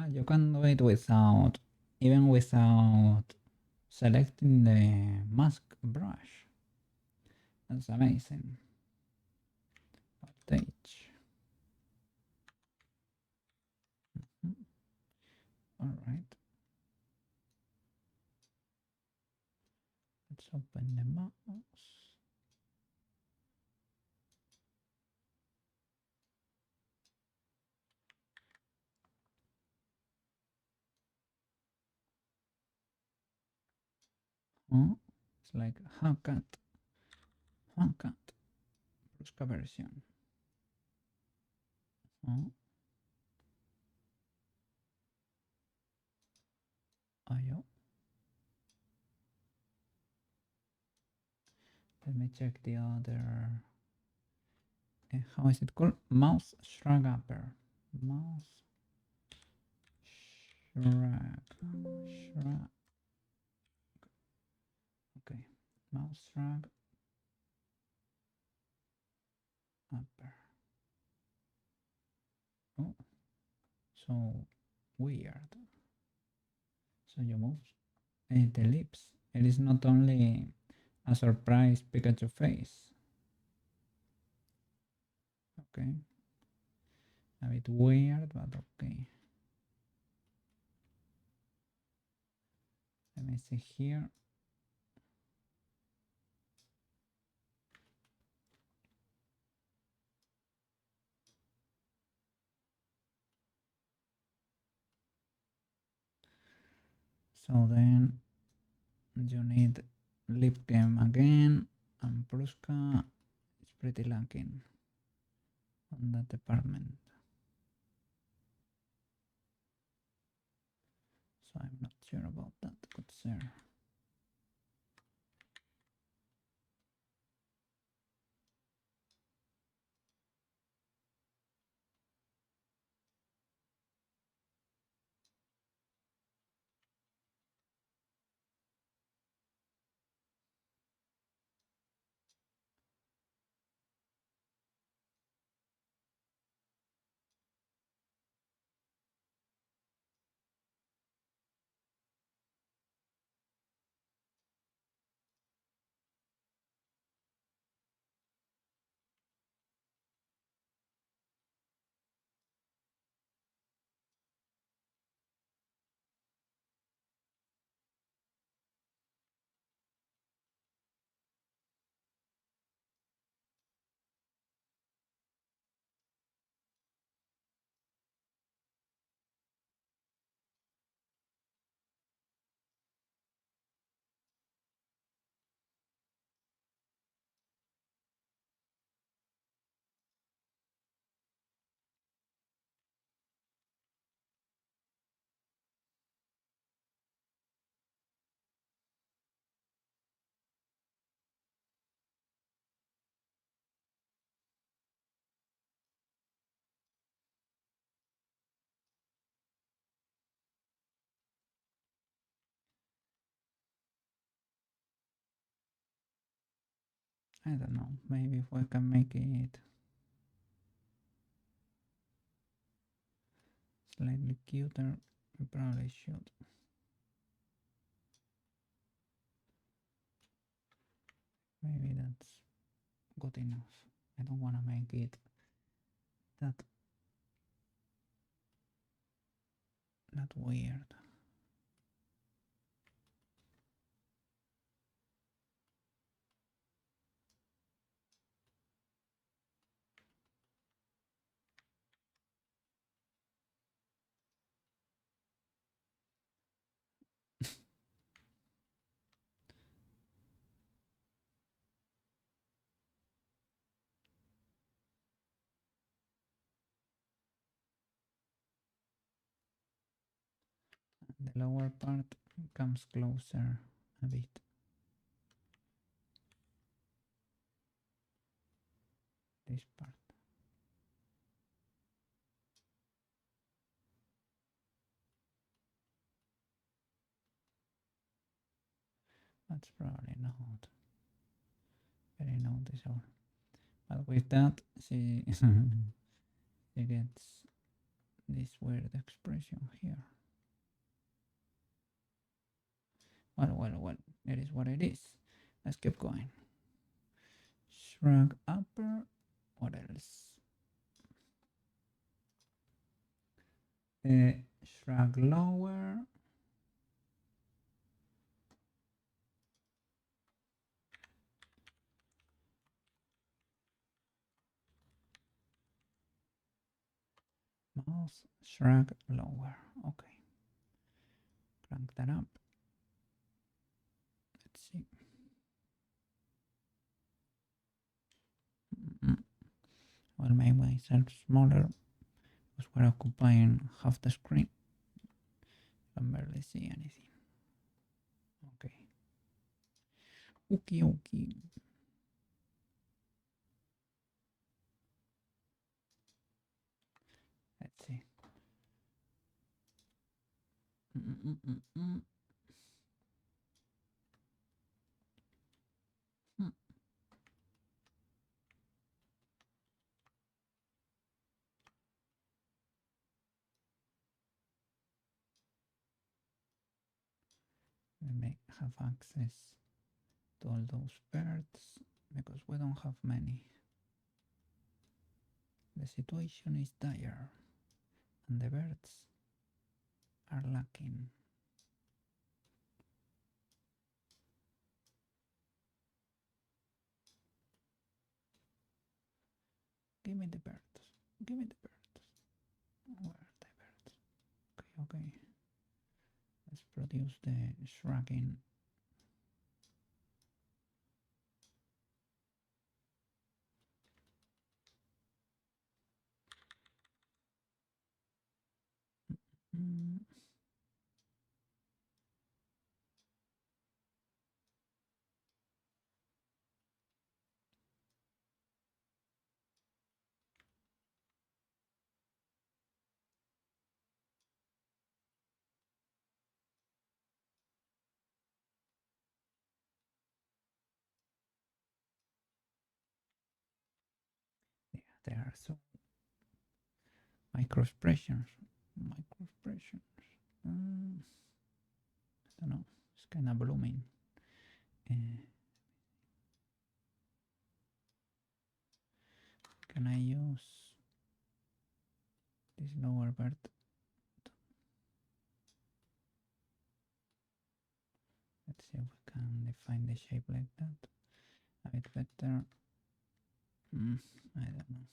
You can do it without, even without selecting the mask brush. That's amazing. Outage. All right. Let's open the mouse. Oh, it's like ARKit, Prushka version. Oh, IO. Let me check the other. How is it called? Mouse shrug upper. Mouse shrug. Okay, mouse shrug upper. Oh, so weird. So you move the lips. It is not only a surprise Pikachu face. Okay, a bit weird, but okay. Let me see here. So then you need lip game again, and Prushka is pretty lacking on that department. So I'm not sure about that, good sir. I don't know, maybe if we can make it slightly cuter, we probably should. Maybe that's good enough. I don't want to make it that weird. The lower part comes closer a bit. This part. That's probably not very noticeable. But with that, she, she gets this weird expression here. Well, it is what it is. Let's keep going. Shrug upper. What else? Shrug lower. Mouse shrug lower. Okay. Crank that up. Let's I'll make myself smaller because we're occupying half the screen. I can barely see anything. Okay. Okay. Let's see. We may have access to all those birds because we don't have many. The situation is dire and the birds are lacking. Give me the birds. Give me the birds. Where are the birds? Okay. Let's produce the shrugging. Yeah, there are some micro expressions. I don't know. It's kind of blooming. Can I use this lower bird? Let's see if we can define the shape like that a bit better. I don't know.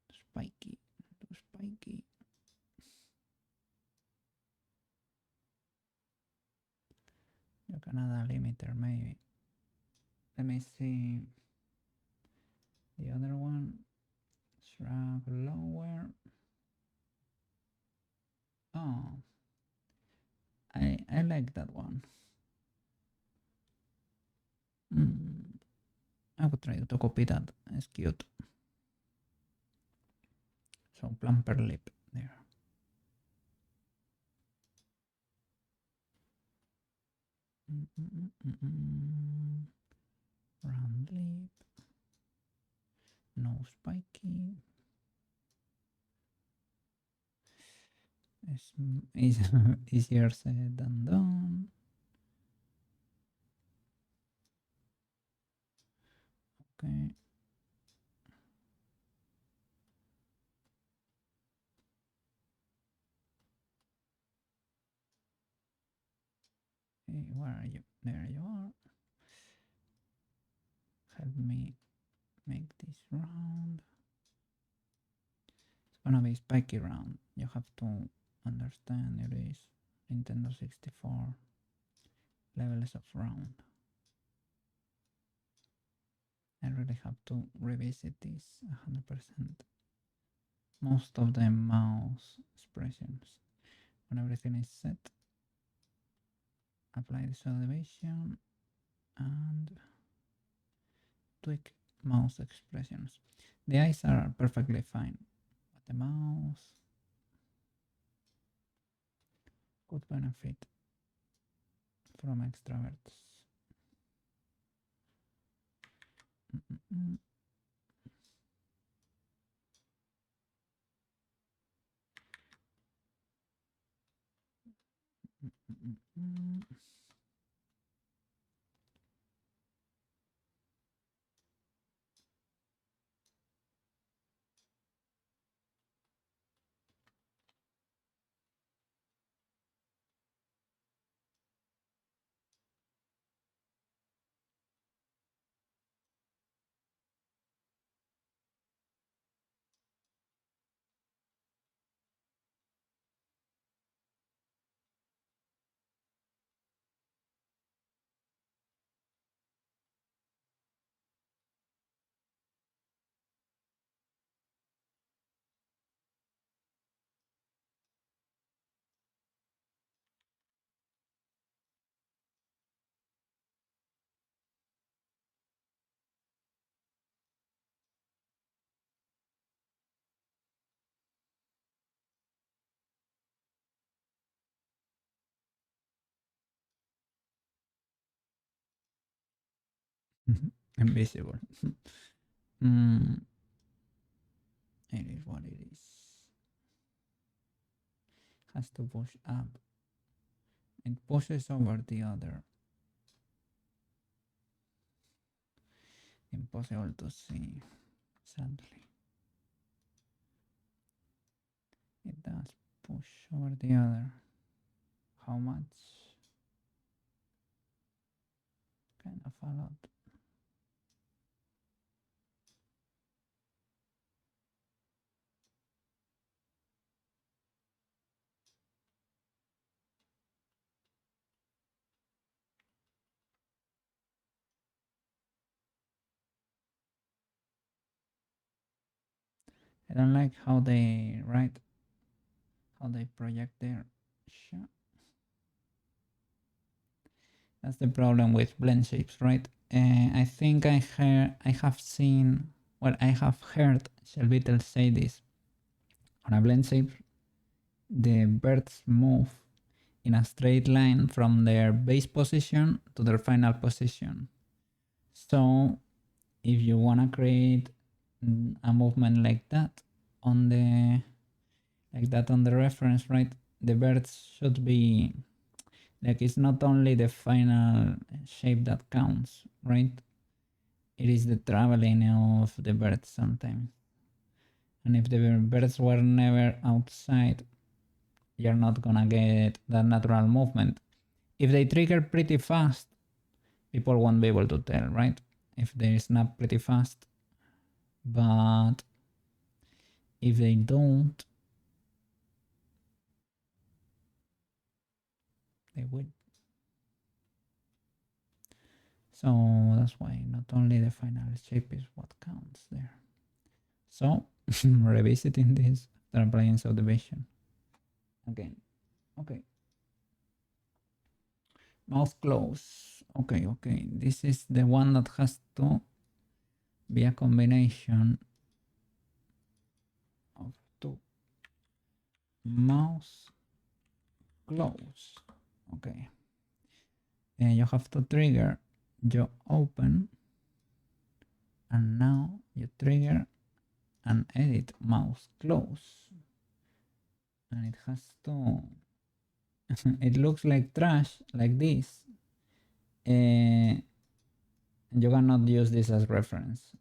Too spiky. You can add a limiter maybe. Let me see the other one. Shrug lower. Oh, I like that one. I would try to copy that. It's cute. So plumper lip there. Round lip. No spiky. It's easier said than done. Okay. Hey, where are you? There you are. Help me make this round. It's gonna be spiky round. You have to understand it is Nintendo 64 levels of round. I really have to revisit this 100%. Most of the mouse expressions. When everything is set, apply the elevation and tweak mouse expressions. The eyes are perfectly fine, but the mouse could benefit from extroverts. Invisible. mm, it is what it is. Has to push up. It pushes over the other. Impossible to see, sadly. It does push over the other. How much? Kind of a lot. I don't like how they write, how they project their shot. That's the problem with blend shapes, right? I think I have seen, well, I have heard Shelbytel say this. On a blend shape, the birds move in a straight line from their base position to their final position. So if you want to create a movement like that on the reference, right, the birds should be like, it's not only the final shape that counts, right? It is the traveling of the birds sometimes. And if the birds were never outside, you're not gonna get that natural movement. If they trigger pretty fast, people won't be able to tell, right? If they snap pretty fast. But if they don't, they will. So that's why not only the final shape is what counts there. So revisiting this after applying subdivision. Again. Okay. Mouth close. Okay. This is the one that has to be a combination of two. Mouth close. Okay. And you have to trigger your open, and now you trigger and edit mouse close, and it has to it looks like trash like this. You cannot use this as reference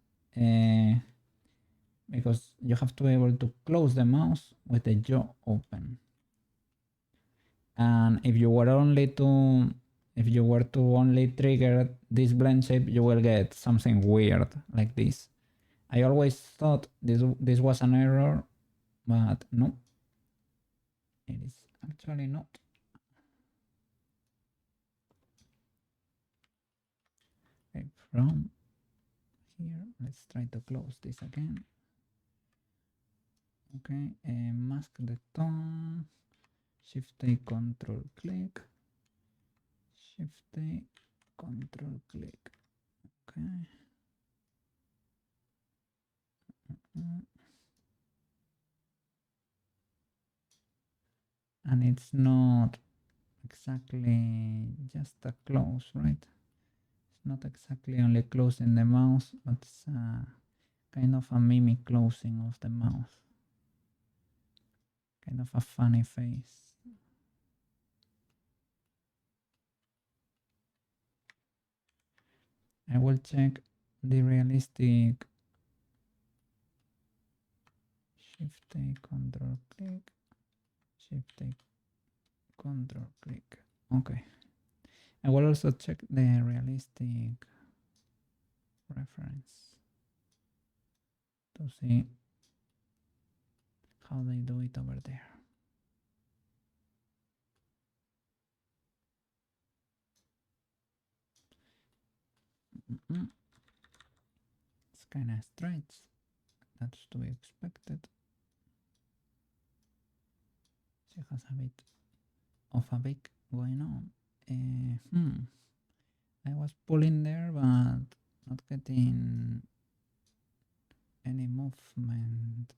because you have to be able to close the mouse with the jaw open. And if you were to only trigger this blend shape, you will get something weird like this. I always thought this was an error, but no, it is actually not. Okay, from here, let's try to close this again. Okay, mask the tone, Shift A, Control click, Shift A, Control click. Okay. And it's not exactly just a close, right? It's not exactly only closing the mouse, but it's kind of a mimic closing of the mouth. Kind of a funny face. I will check the realistic. Shift A, Control click, Shift A, Control click. Okay. I will also check the realistic reference to see how they do it over there. It's kind of straight. That's to be expected. She has a bit of a big going on. I was pulling there, but not getting any movement.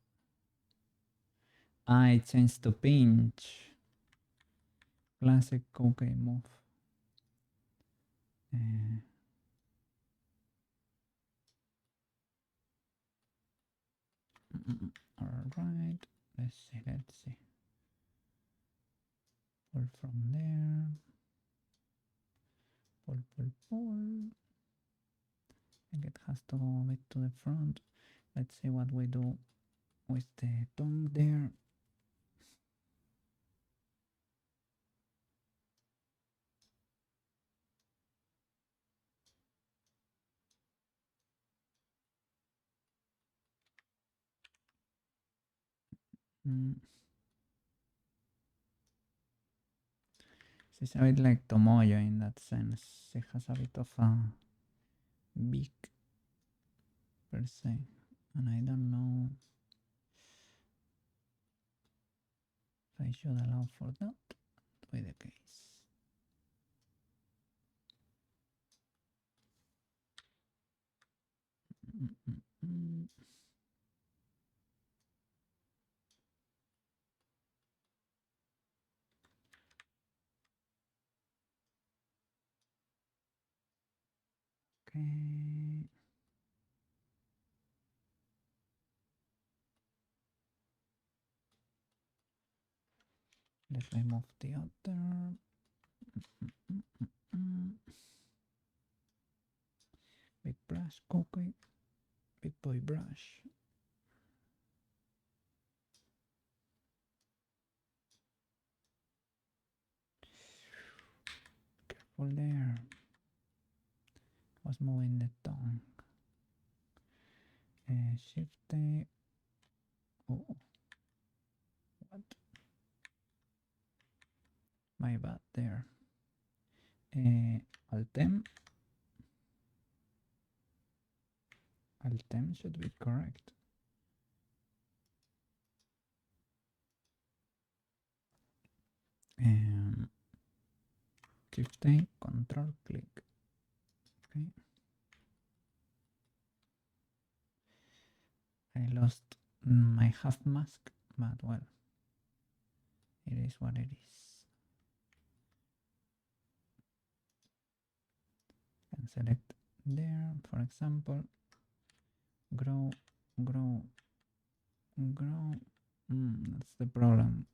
I changed to pinch. Classic okay move. All right. Let's see. Pull from there. Pull. I think it has to go a bit to the front. Let's see what we do with the tongue there. She's a bit like Tomoyo in that sense. She has a bit of a beak per se, and I don't know if I should allow for that to be the case. Okay. Let's remove the other. Big brush, okay. Big boy brush. Careful there. Was moving the tongue. Shift A. Oh, what? My bad there. Alt-M. Alt-M should be correct. Shift A, Control click. Okay. I lost my half mask, but well, it is what it is. And select there, for example, grow. That's the problem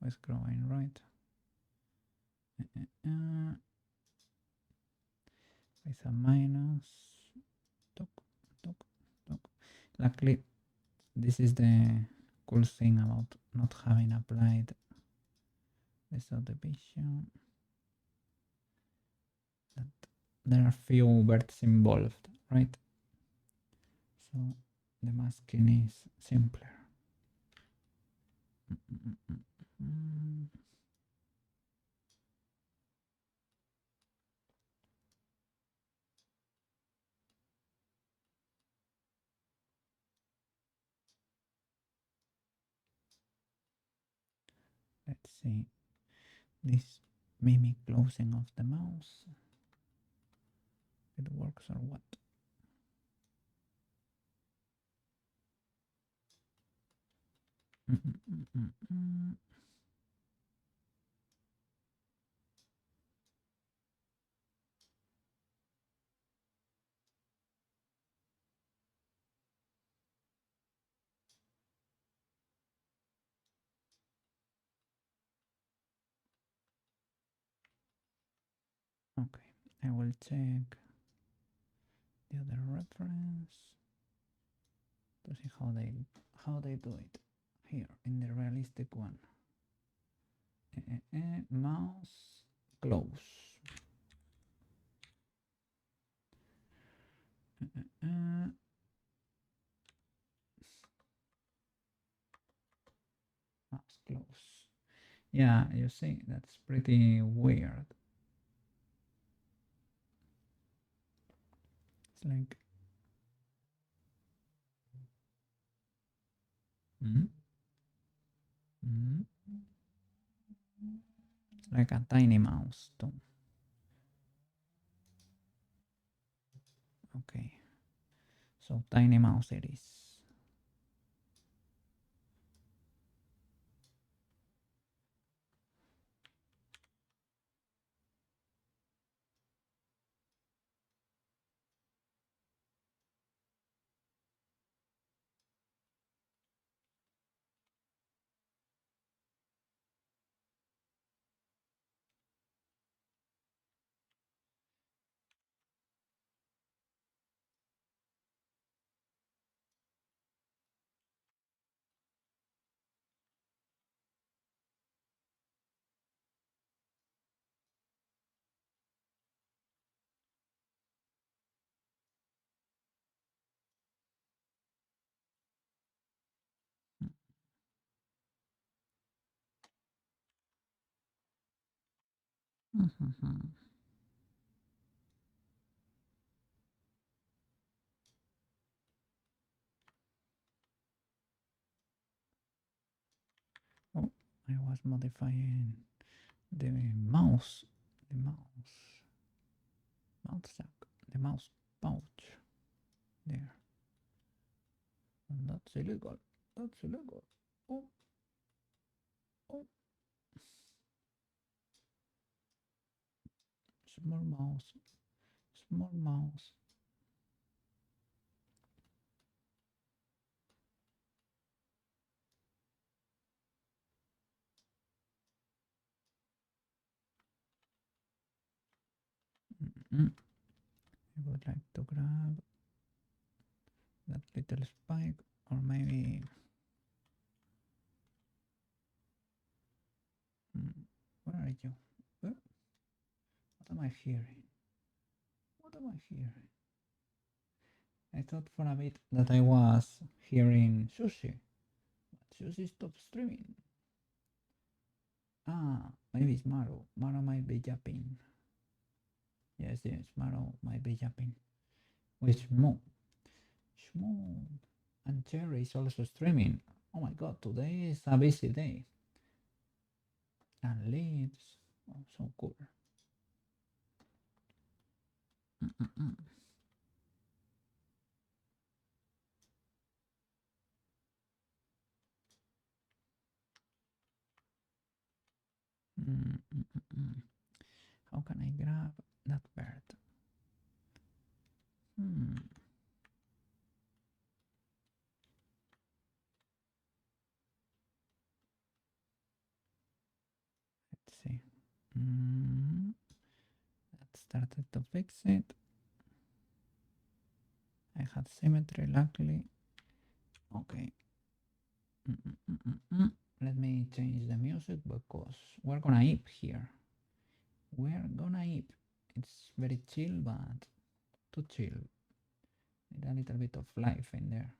with growing, right? With a minus. Toc. Luckily, this is the cool thing about not having applied the subdivision. That there are few birds involved, right? So the masking is simpler. Let's see this mimic closing of the mouse. It works or what? Okay, I will check the other reference to see how they do it here in the realistic one. Mouse close. Mouse close. Yeah, you see, that's pretty weird. It's like it's like a tiny mouse too. Okay, so tiny mouse it is. Oh, I was modifying the mouse, the mouse sack, the mouse pouch there. And that's illegal. That's illegal. Oh, oh, small mouse, small mouse. Mm. I would like to grab that little spike, or maybe. Where are you? What am I hearing? What am I hearing? I thought for a bit that I was hearing Sushi, but Sushi stopped streaming. Ah, maybe it's Maro. Maro might be yapping. Yes, Maro might be yapping. With Shmoo. Shmoo. And Cherry is also streaming. Oh my god, today is a busy day. And Leaves. Oh, so cool. Mm-mm-mm. Mm-mm-mm. How can I grab that bird? Let's see. That started to fix it. I had symmetry, luckily. Okay. Let me change the music because we're gonna eat here. We're gonna eat. It's very chill, but too chill. Need a little bit of life in there.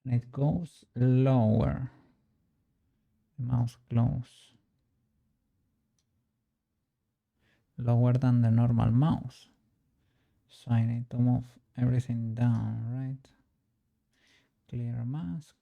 And it goes lower. The mouse close. Lower than the normal mouse. So I need to move everything down, right? Clear mask.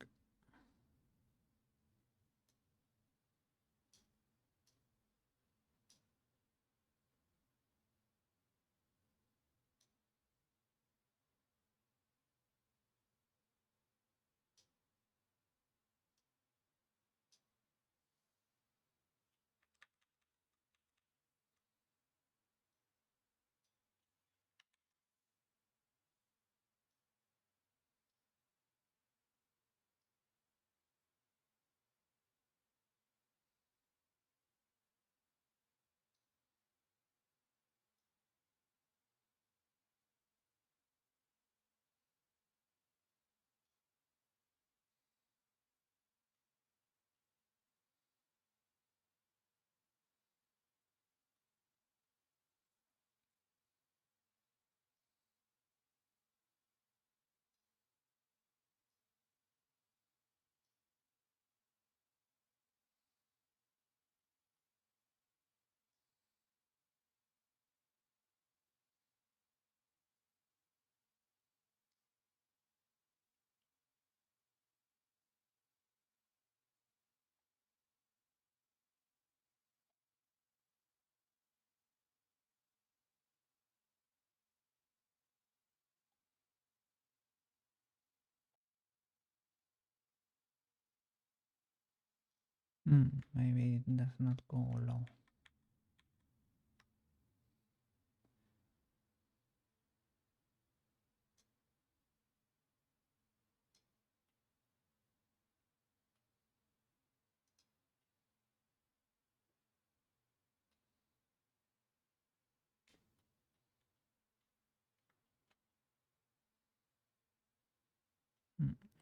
Maybe it does not go low.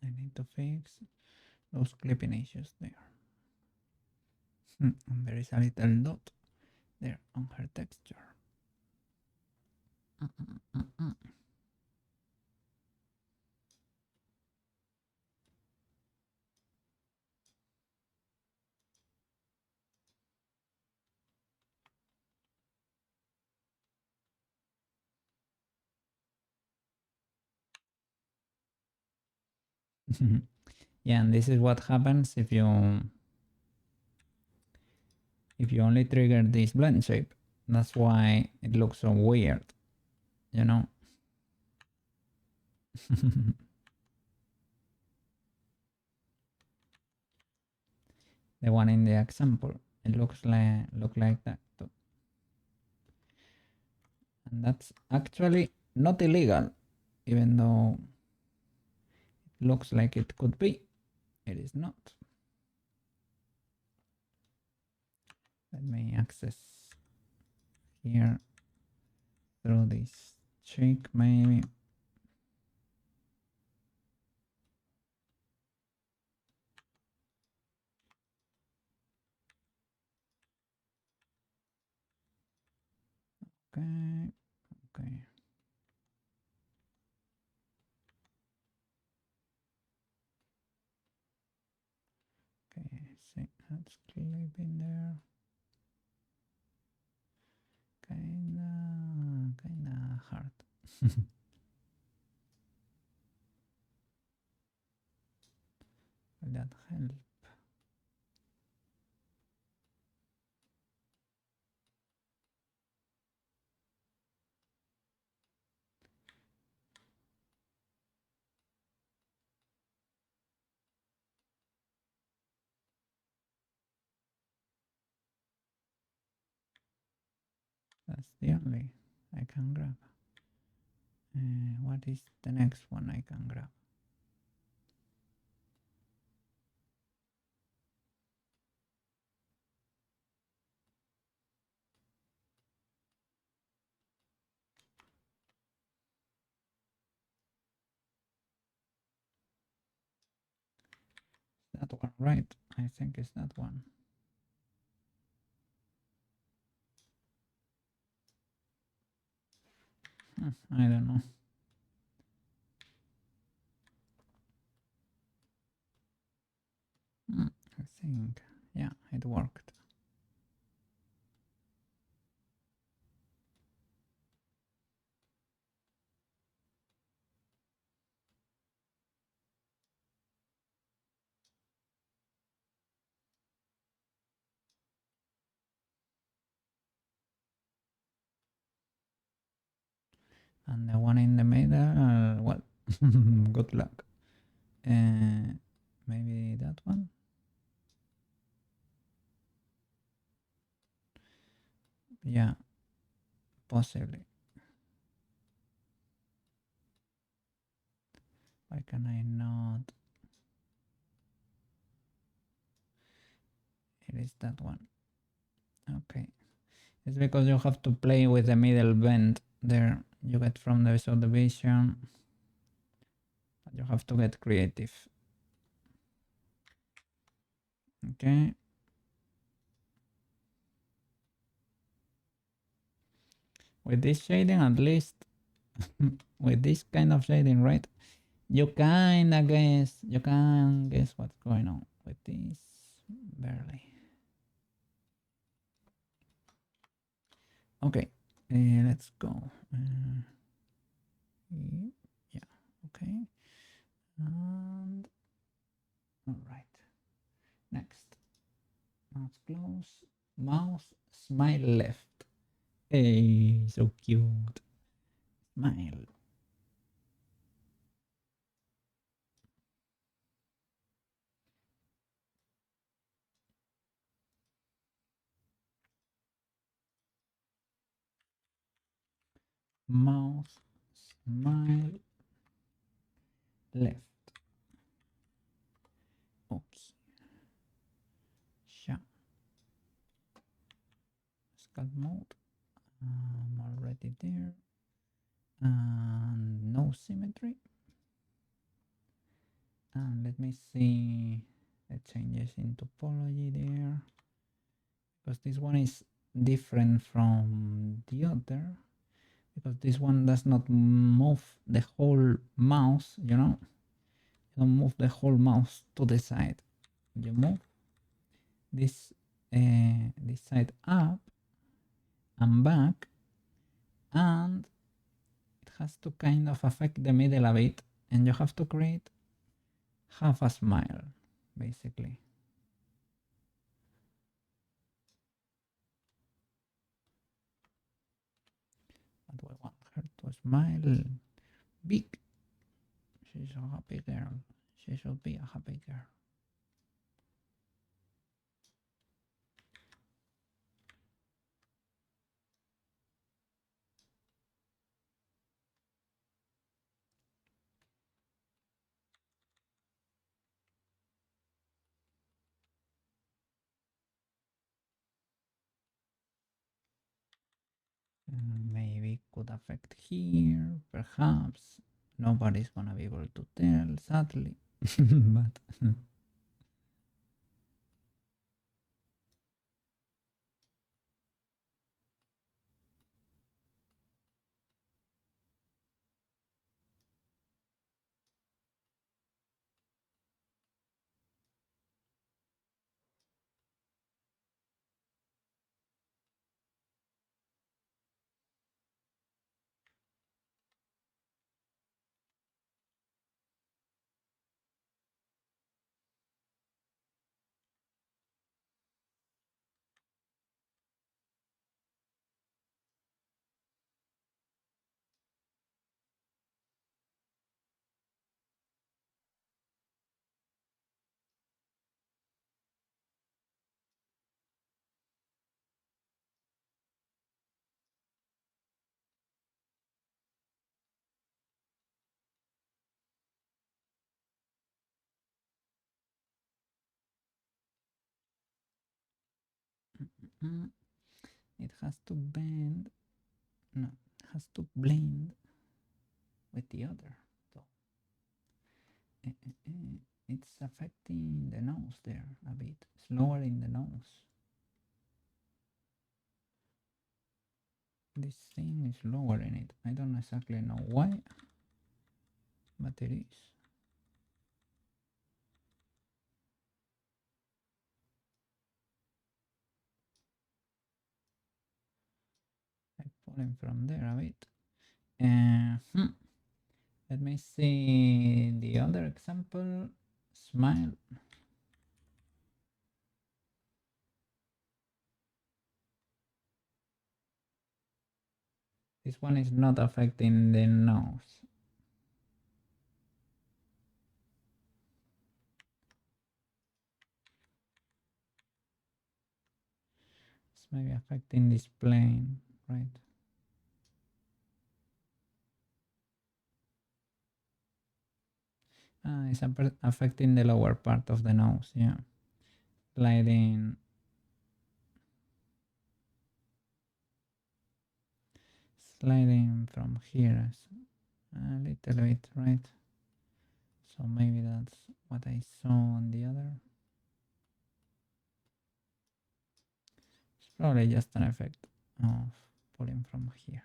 I need to fix those clipping issues there. And there is a little dot there on her texture. Yeah, and this is what happens if you only trigger this blend shape. That's why it looks so weird, you know. The one in the example, it looks like that too. And that's actually not illegal, even though it looks like it could be. It is not. Let me access here through this check maybe. Okay, okay. Okay, see, let's clip in there. Kinda hard. Will that help? That's the only I can grab. What is the next one I can grab? That one, right? I think it's that one. I don't know. I think, yeah, it worked. And the one in the middle, well, good luck. Maybe that one? Yeah, possibly. Why can I not? It is that one. Okay. It's because you have to play with the middle bend there. You get from the subdivision. But you have to get creative. Okay. With this shading, at least, with this kind of shading, right? You can guess what's going on with this. Barely. Okay, let's go. Yeah, okay. And all right. Next, mouse close, mouse smile left. Hey, so cute. Smile. Mouse smile left. Okay. Yeah. Sculpt mode. I'm already there. And no symmetry. And let me see the changes in topology there, because this one is different from the other, because this one does not move the whole mouse, you know. You don't move the whole mouse to the side. You move this this side up and back, and it has to kind of affect the middle a bit, and you have to create half a smile basically. But we want her to smile big. She's a happy girl. She should be a happy girl. Maybe could affect here, perhaps. Nobody's gonna be able to tell, sadly. But it has to bend. No, it has to blend with the other. So it's affecting the nose there a bit. It's lowering the nose. This thing is lowering it. I don't exactly know why, but it is. I pull him from there a bit. Let me see the other example. Smile. This one is not affecting the nose. It's maybe affecting this plane, right? It's affecting the lower part of the nose, yeah. Sliding from here a little bit, right? So maybe that's what I saw on the other. It's probably just an effect of pulling from here.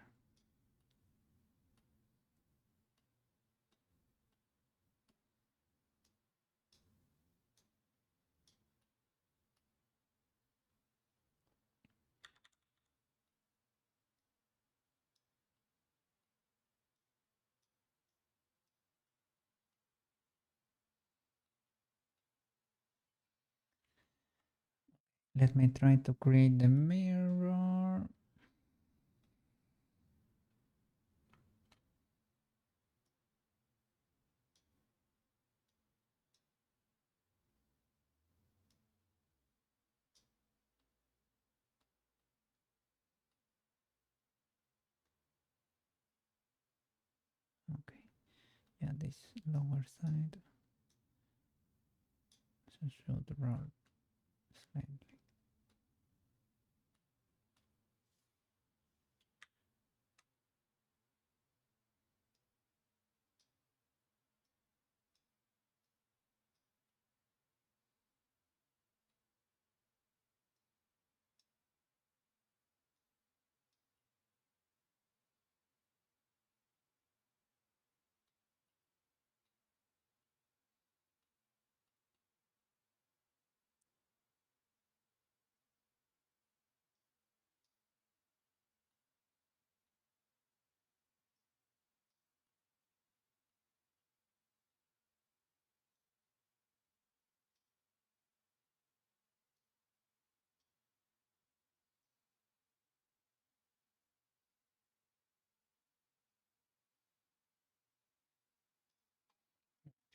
Let me try to create the mirror. Okay, yeah, this lower side should roll slightly.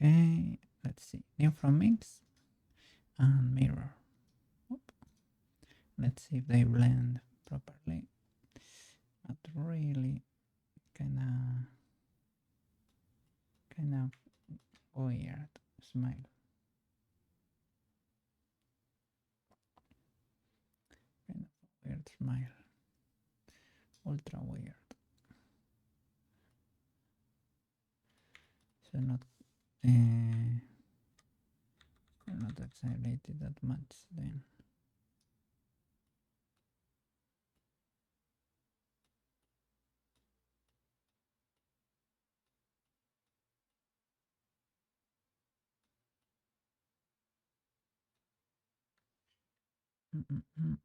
Okay, let's see. New from mix and mirror. Oop. Let's see if they blend properly. Not really. Kinda weird smile. Kind of weird smile. Ultra weird. So not not excited that much then. Mm-mm-mm.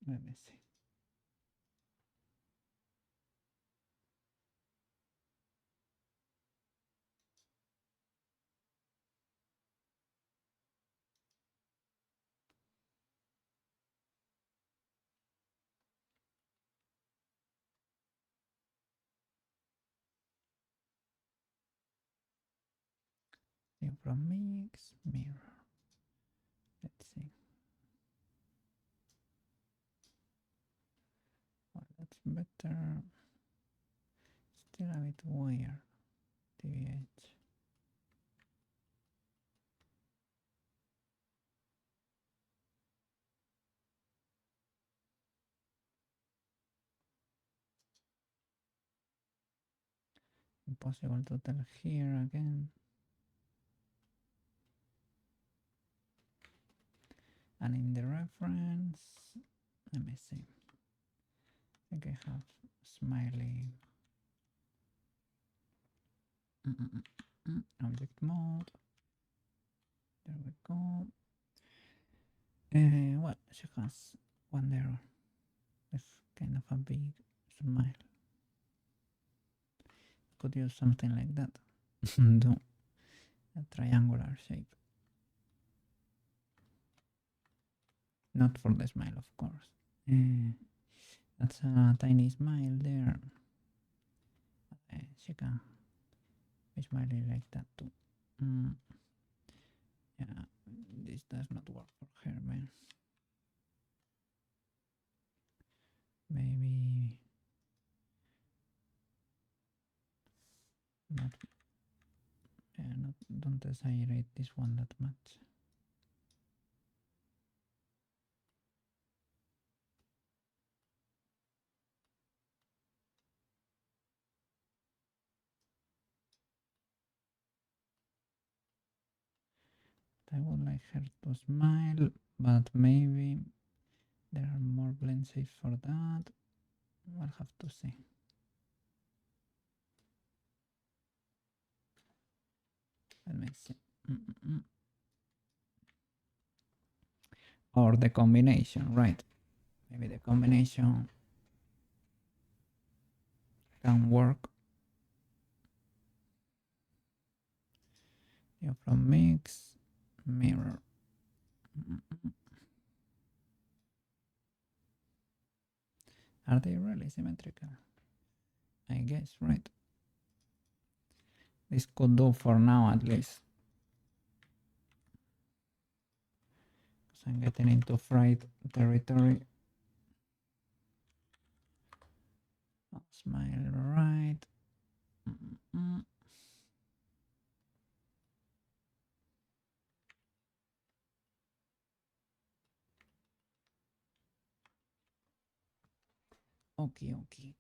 Let me see. New from mix, mirror. Let's see. Well, that's better. Still a bit weird. TVH. Impossible to tell here again. And in the reference, let me see. I think I have smiley. Object mode. There we go. Well, she has one error. It's kind of a big smile. Could use something like that. Do a triangular shape. Not for the smile, of course. That's a tiny smile there. She can be smiling like that too. Yeah, this does not work for her, man. Maybe not. Don't exaggerate this one that much. I would like her to smile, but maybe there are more blend shapes for that. We'll have to see. Let me see. Or the combination, right? Maybe the combination can work. Yeah, from mix, mirror. Are they really symmetrical? I guess, right? This could do for now at least. Because I'm getting into fried territory. I'll smile right. Okay, okay.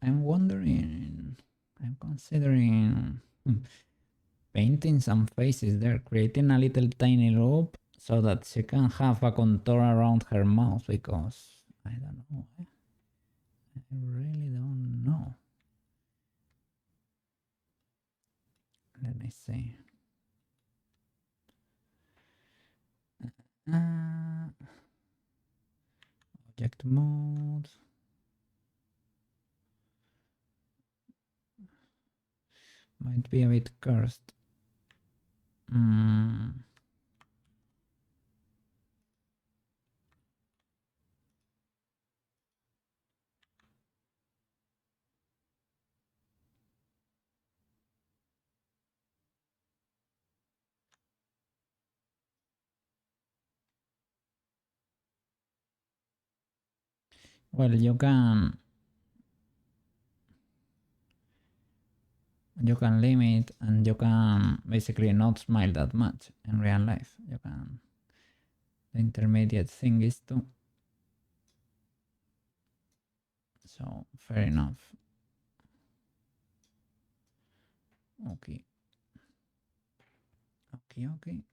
I'm wondering, I'm considering painting some faces there, creating a little tiny loop so that she can have a contour around her mouth because I don't know. I really don't know. Let me see. Object mode. Might be a bit cursed. Well, you can limit and you can basically not smile that much in real life. You can, the intermediate thing is to, so fair enough. Okay. Okay.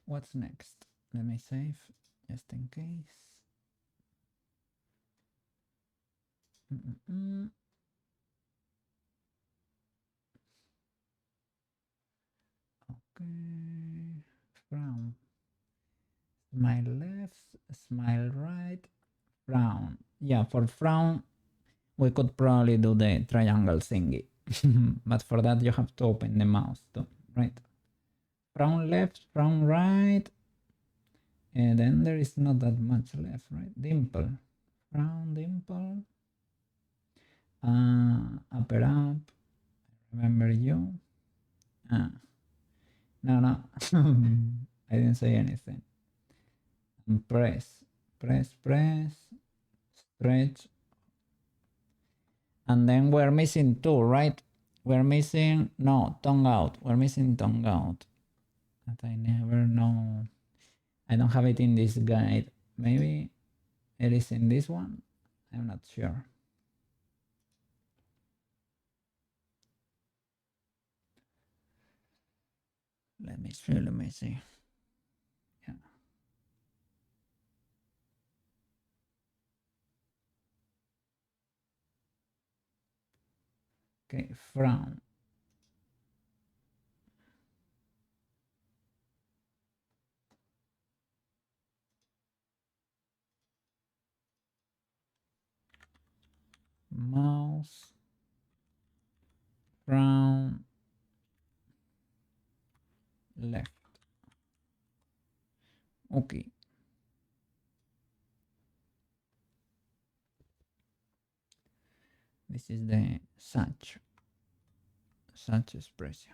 What's next? Let me save just in case. Okay. Frown. Smile left, smile right, frown. Yeah, for frown, we could probably do the triangle thingy. But for that, you have to open the mouse too, right? Frown left, frown right. And then there is not that much left, right? Dimple. Frown, dimple. Upper up. Remember you. No. I didn't say anything. And press. Stretch. And then we're missing two, right? We're missing, no, tongue out. We're missing tongue out. That I never know. I don't have it in this guide. Maybe it is in this one. I'm not sure. Let me see. Yeah. Okay, frown. Mouse. Frown. Left. Okay. This is the such expression.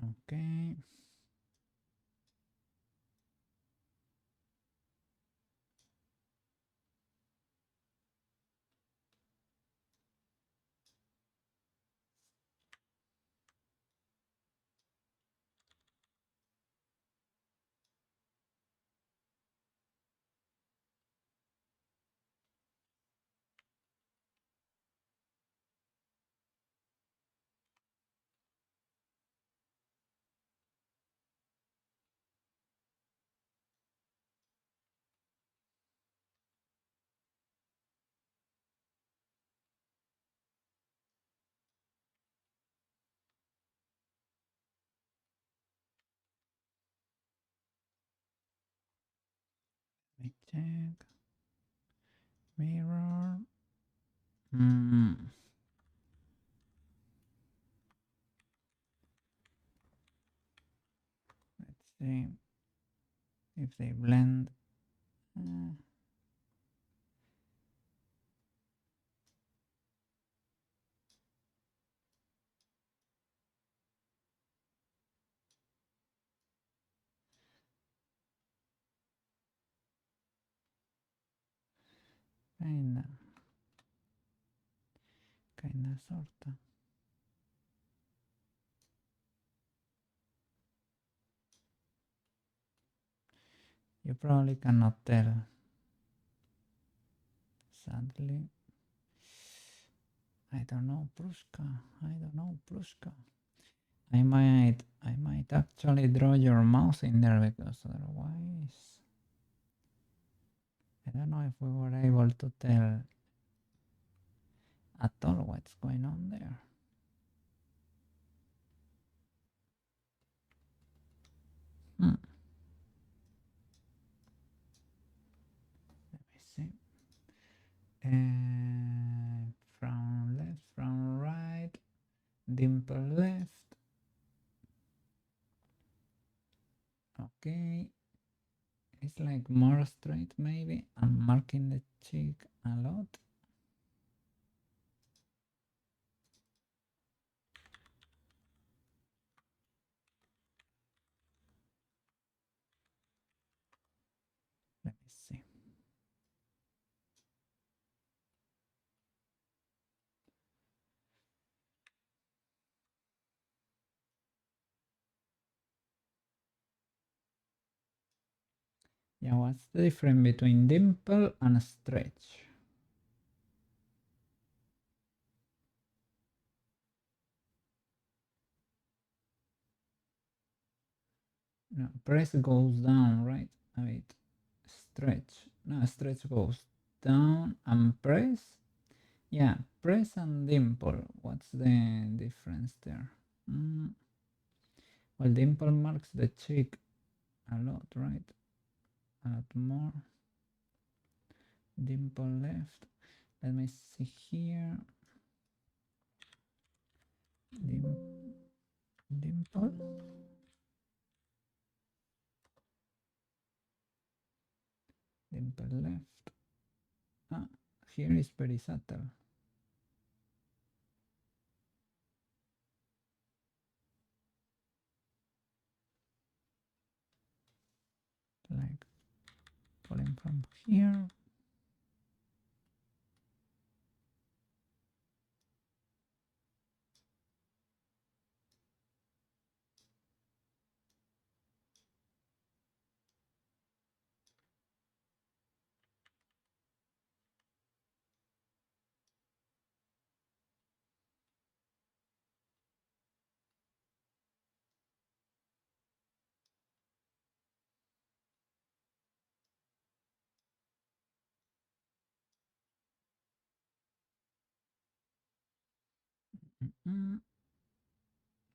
Okay. Let me check. Mirror. Let's see if they blend. Kinda, sorta. You probably cannot tell, sadly. I don't know, Prushka. I don't know, Prushka. I might actually draw your mouse in there because otherwise, I don't know if we were able to tell at all what's going on there. Let me see. From left, from right, dimple left. Okay. It's like more straight maybe. I'm marking the cheek a lot. Let me see. Yeah, what's the difference between dimple and stretch? No, press goes down, right? A bit. Stretch. No, stretch goes down and press. Yeah, press and dimple. What's the difference there? Well, dimple marks the cheek a lot, right? A lot more. Dimple left. Let me see here. Dimple. Dimple left. Ah, here is very subtle. Like pulling from here.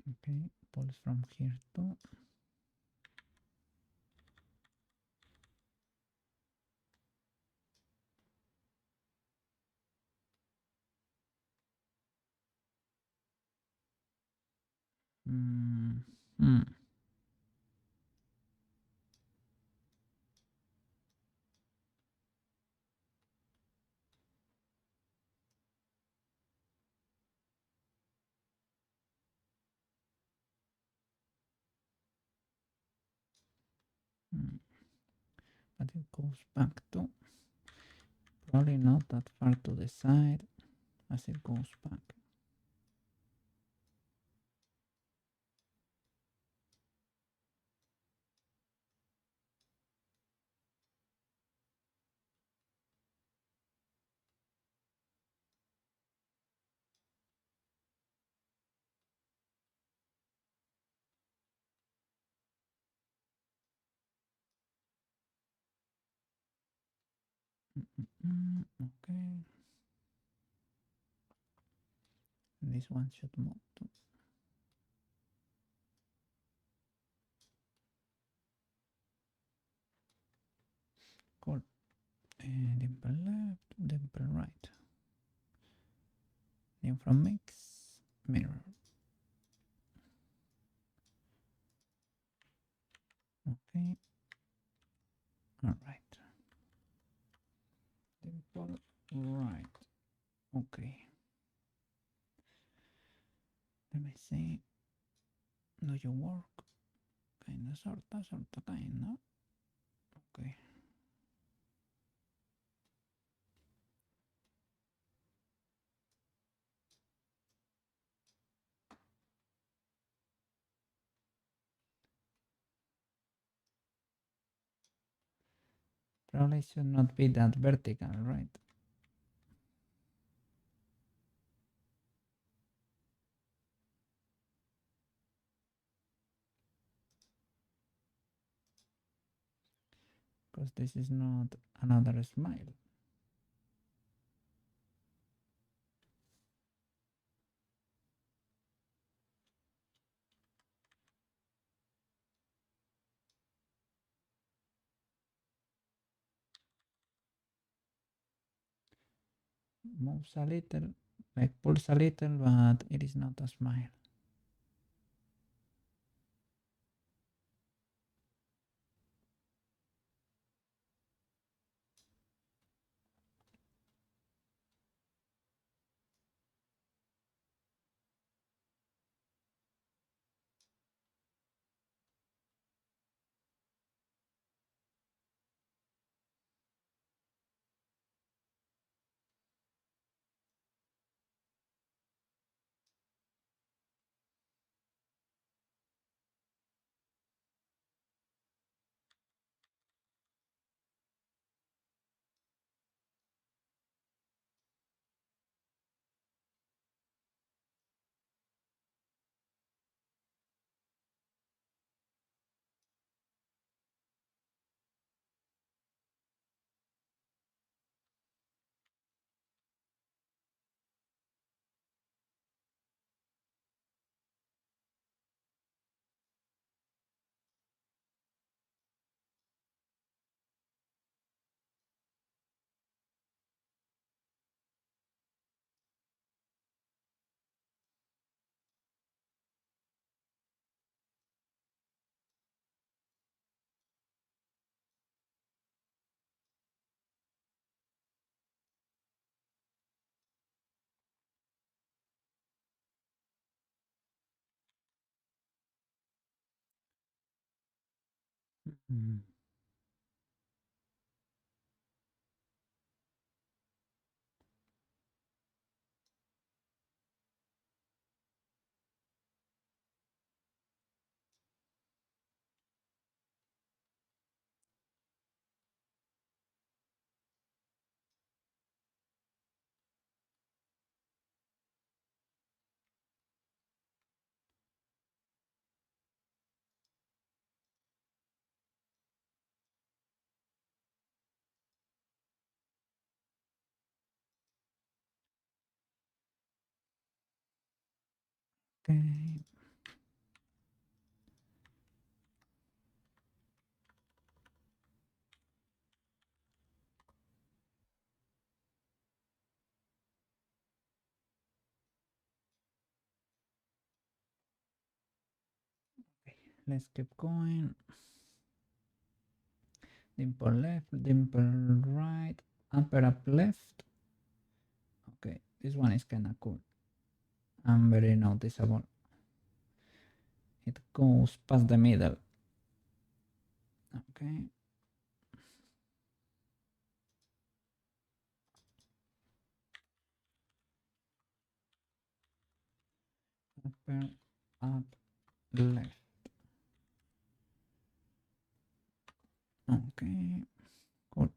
Okay, pulls from here too. but it goes back to probably not that far to the side as it goes back. Okay. This one should move too. Cool. And dimple left, dimple right. Then from mix, mirror. Okay. All right. Dimple right. Okay. Let me see. Do you work? Kinda, sorta, kinda. Okay. Probably should not be that vertical, right? Because this is not another smile. Moves a little, like pulls a little, but it is not a smile. Mm. Okay. Let's keep going. Dimple left, dimple right, upper up left. Okay, this one is kind of cool and very noticeable. It goes past the middle. Okay. upper up left. Okay, cool.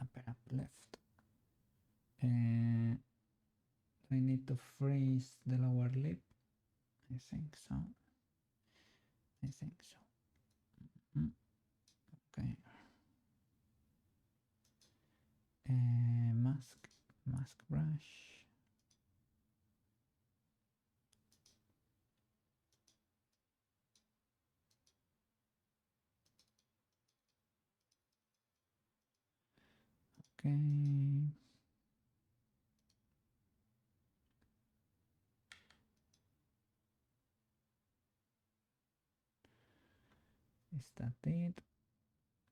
Upper up left. Do I need to freeze the lower lip? I think so. I think so. Okay. Mask brush. Okay. Is that it?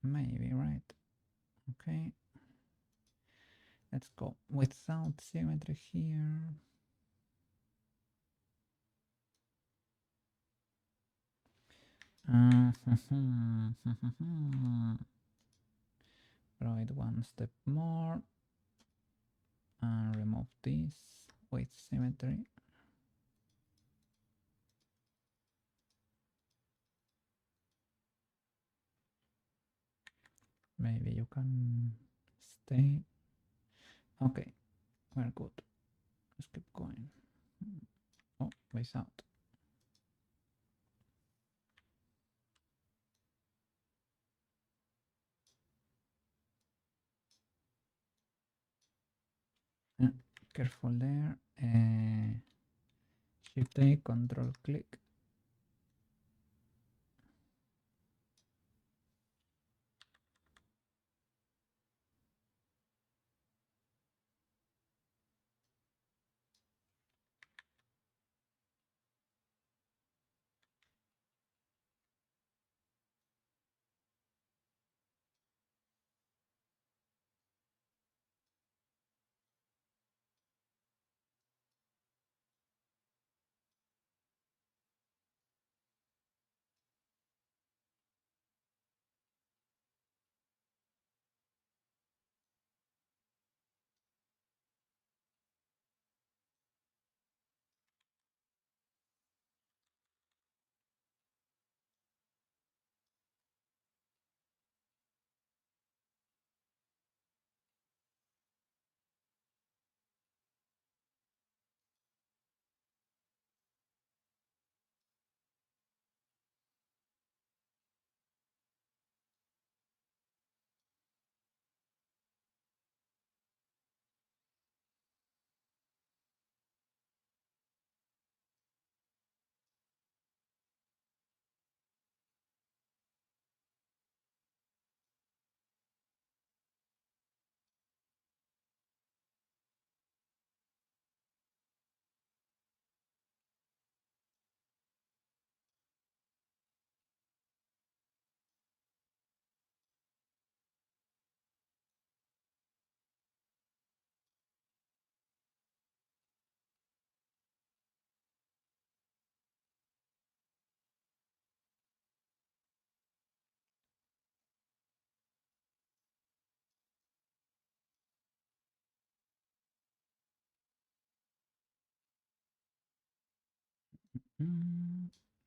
Maybe, right? Okay. Let's go without symmetry here. Draw it one step more and remove this with symmetry. Maybe you can stay. Okay, we're good. Let's keep going. Oh, without. Careful there. Shift A, control click.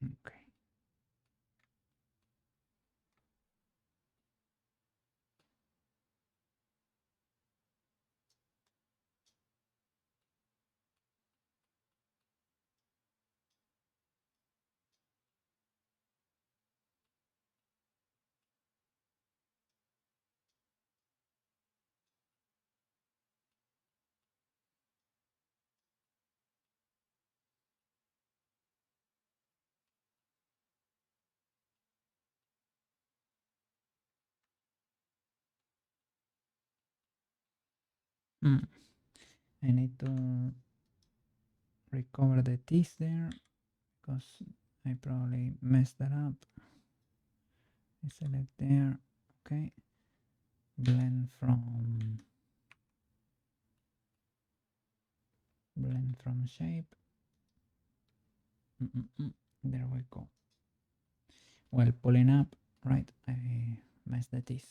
Okay. I need to recover the teeth there because I probably messed that up. I select there. Okay. Blend from shape. There we go. Well, pulling up, right? I messed the teeth.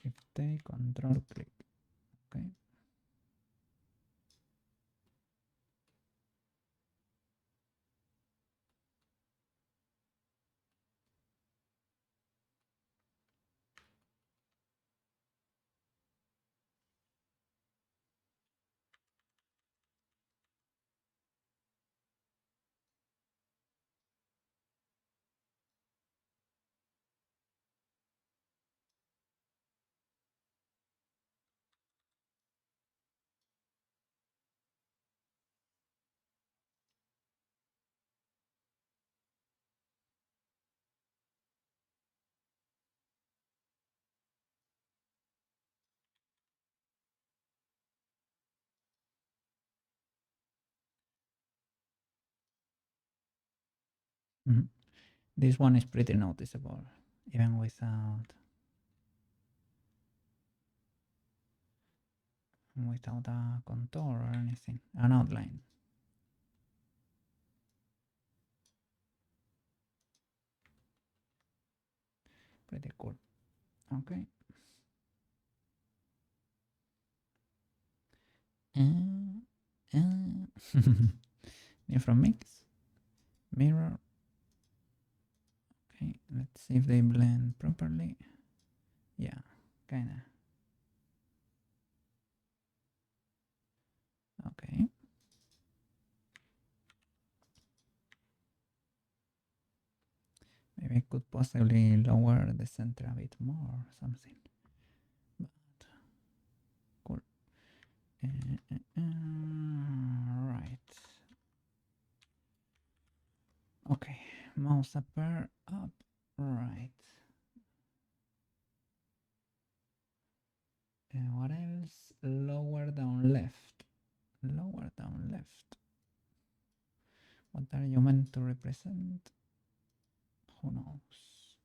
Shift A, control click. Okay. This one is pretty noticeable, even without a contour or anything, an outline. Pretty cool. Okay. New from mix, mirror. Okay, let's see if they blend properly. Yeah, kinda. Okay. Maybe I could possibly lower the center a bit more or something. But cool. Right. Okay, mouse upper up, right. What else? Lower down left. Lower down left. What are you meant to represent? Who knows?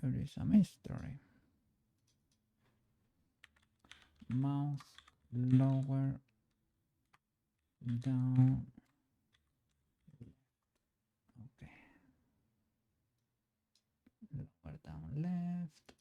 It is a mystery. Mouse lower down. Okay. Lower down left.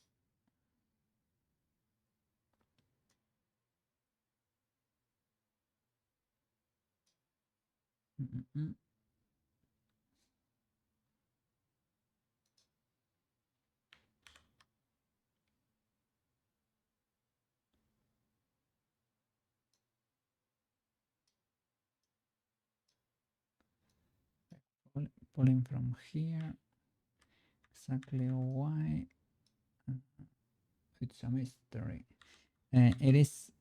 Pulling from here. Exactly why? It's a mystery. It is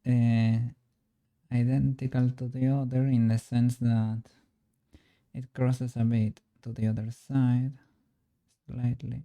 identical to the other in the sense that it crosses a bit to the other side slightly.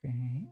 Okay.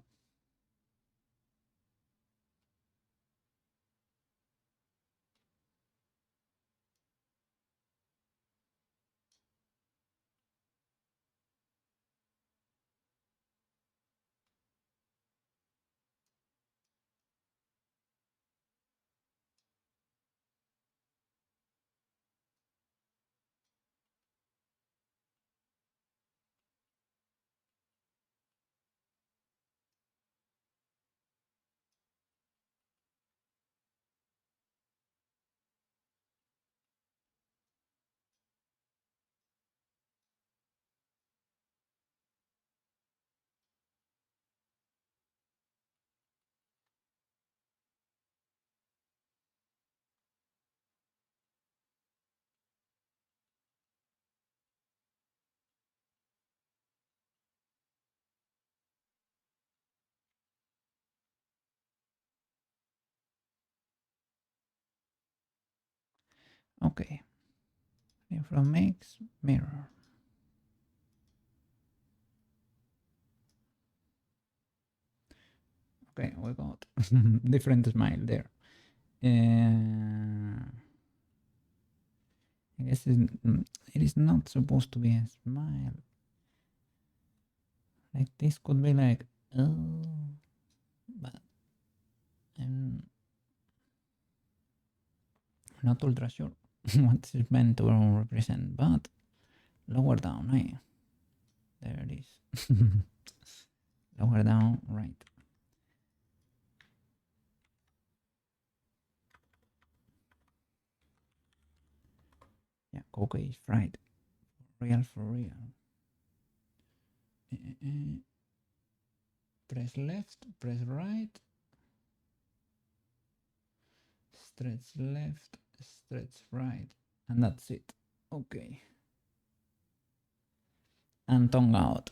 Okay. From mix, mirror. Okay, we got different smile there. I guess it is not supposed to be a smile. Like this could be like, oh, but I'm not ultra sure what it's meant to represent, but lower down, hey, there it is. Lower down, right. Yeah, Coco is fried. Real for real. Press left, press right. Stretch left, stretch right. And that's it. Okay. And tongue out.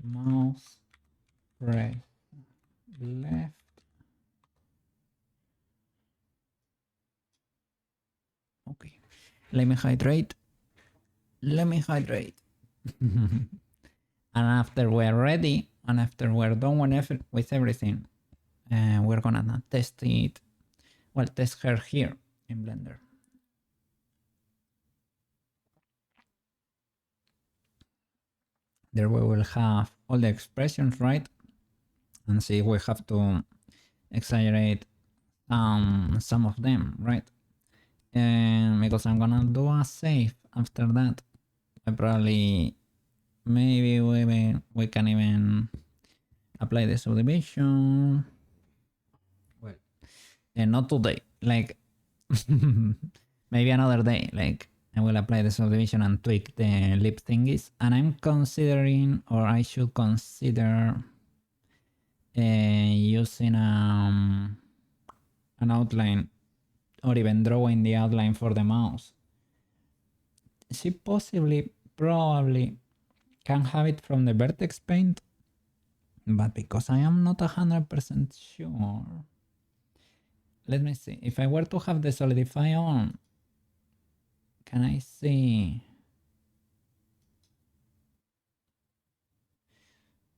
Mouse, press left. Okay. Let me hydrate. Let me hydrate. And after we're ready, and after we're done with everything, we're gonna test it. Well, test her here in Blender. There we will have all the expressions, right? And see, we have to exaggerate some of them, right? And because I'm gonna do a save after that, I probably maybe we can even apply the subdivision. Well, and not today, like maybe another day. Like I will apply the subdivision and tweak the lip thingies, and I'm considering, or I should consider, using an outline, or even drawing the outline for the mouse. She possibly, probably can have it from the vertex paint, but because I am not 100% sure, let me see. If I were to have the solidify on, can I see?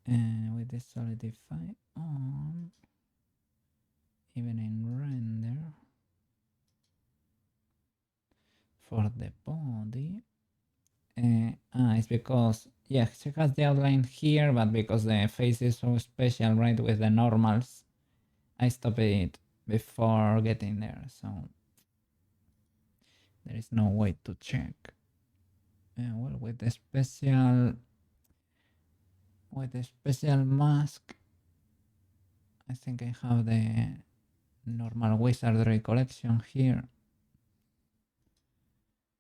With the solidify on, even in render, for the body, it's because, yeah, she has the outline here, but because the face is so special, right, with the normals, I stopped it before getting there, so there is no way to check. Well, with the special mask, I think I have the normal wizardry collection here.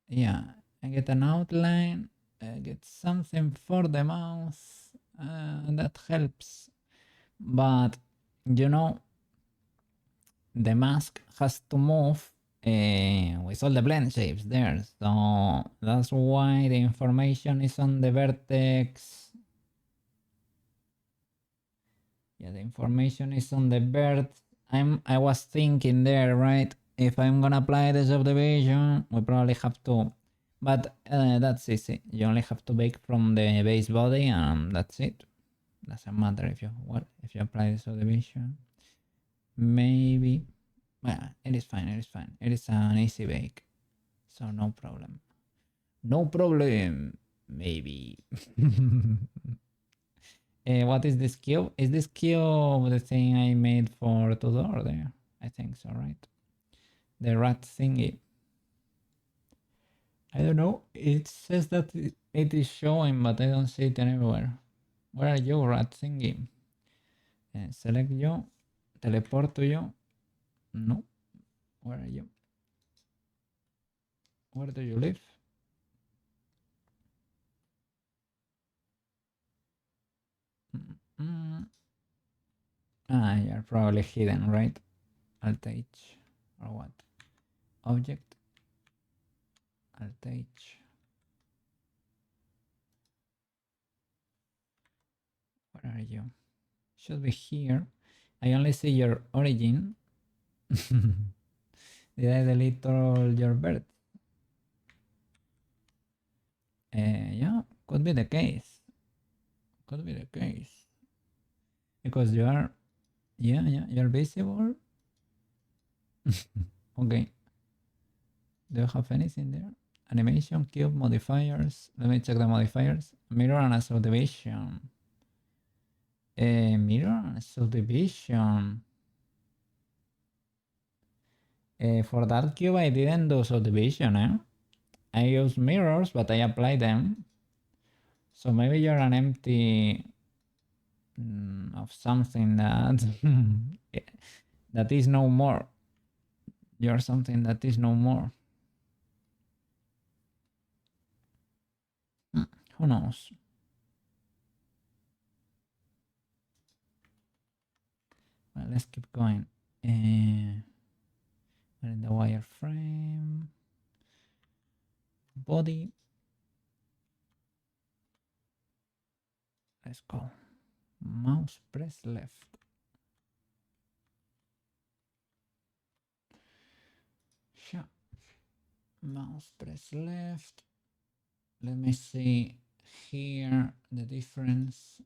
Yeah, I get an outline, I get something for the mouse, that helps. But you know, the mask has to move with all the blend shapes there, so that's why the information is on the vertex. Yeah, the information is on the vert. I was thinking there, right? If I'm gonna apply the subdivision, we probably have to, but that's easy. You only have to bake from the base body, and that's it. Doesn't matter if you apply the subdivision. Maybe, well, it is fine. It is fine. It is an easy bake, so no problem. No problem. Maybe. What is this cube? Is this cube the thing I made for Tudor there? I think so, right? The rat thingy. I don't know. It says that it is showing, but I don't see it anywhere. Where are you, rat thingy? Select you. Teleport to you. No. Where are you? Where do you live? You're probably hidden, right? Alt H or what? Object. Alt H. Where are you? Should be here. I only see your origin. Did I delete all your birth? Yeah, could be the case. Could be the case. Because you are, yeah, you're visible. Okay. Do you have anything there? Animation, cube, modifiers. Let me check the modifiers. Mirror and a subdivision. Mirror and a subdivision. For that cube, I didn't do subdivision, eh? I use mirrors, but I apply them. So maybe you're an empty of something that that is no more. You're something that is no more. Who knows? Well, let's keep going. We're in the wireframe. Body. Let's go. Mouse press left. Sure. Mouse press left. Let me see here the difference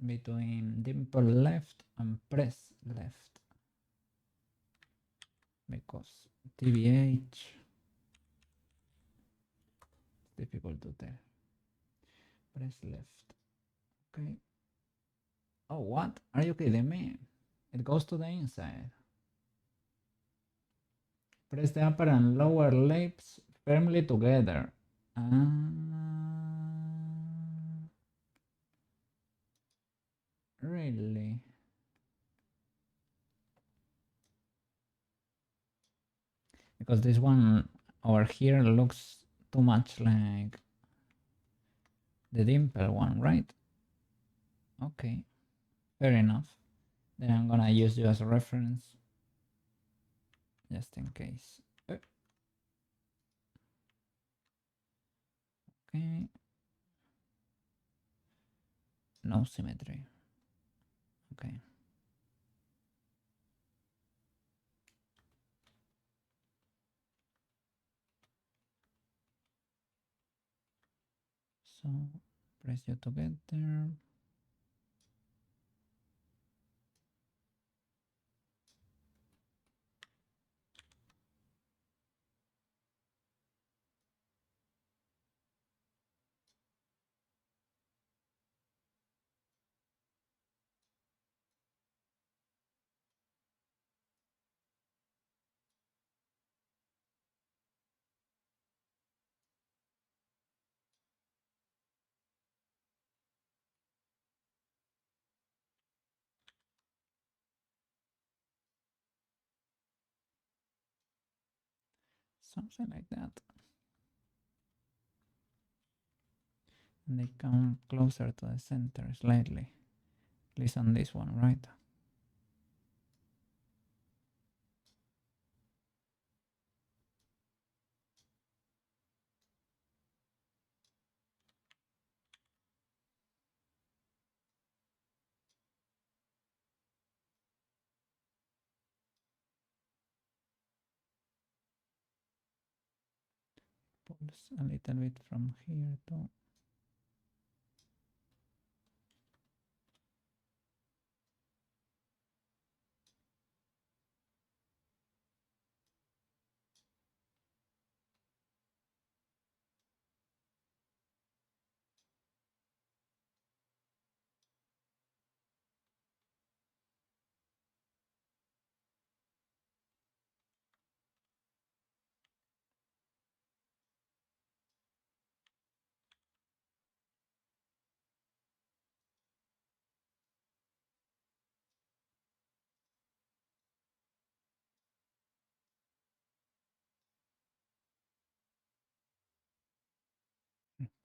between dimple left and press left. Because TBH, it's difficult to tell. Press left. Okay. Oh, what? Are you kidding me? It goes to the inside. Press the upper and lower lips firmly together. Really? Because this one over here looks too much like the dimple one, right? Okay, fair enough. Then I'm gonna use you as a reference, just in case. Okay. No symmetry. Okay. So press you together. Something like that. And they come closer to the center slightly. At least on this one, right? Pulls a little bit from here too.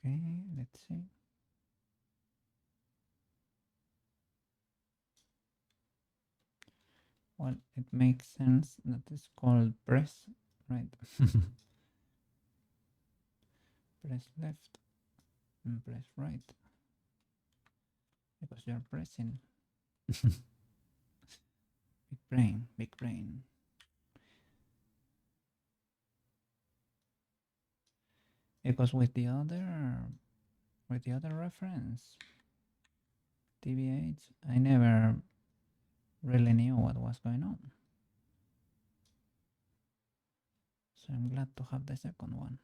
Okay, let's see. Well, it makes sense that it's called press, right? Press left and press right. because you're pressing. Big brain, big brain. Because with the other reference, TBH, I never really knew what was going on. So I'm glad to have the second one.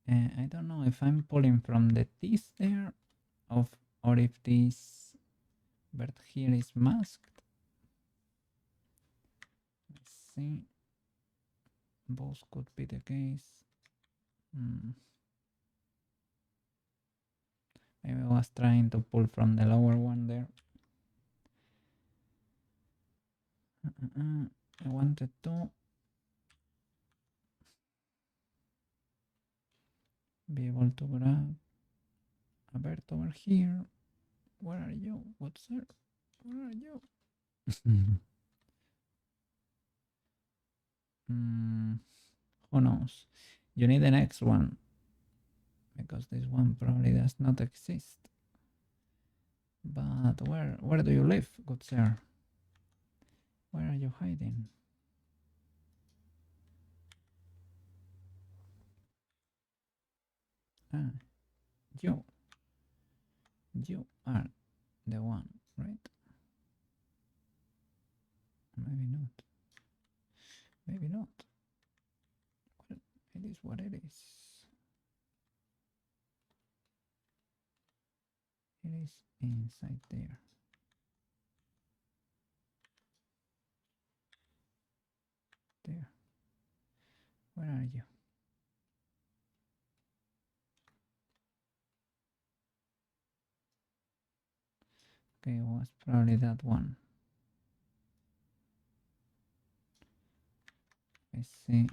I don't know if I'm pulling from the teeth there or if this bird here is masked. Let's see. Both could be the case. Maybe I was trying to pull from the lower one there. I wanted to be able to grab a bird over here. Where are you? What's there? Where are you? Who knows? You need the next one because this one probably does not exist. But where do you live, good sir? Where are you hiding? Ah, you are the one, right? Maybe not. Maybe not. Well, it is what it is. It is inside there. There. Where are you? Okay, it was probably that one. Let's see.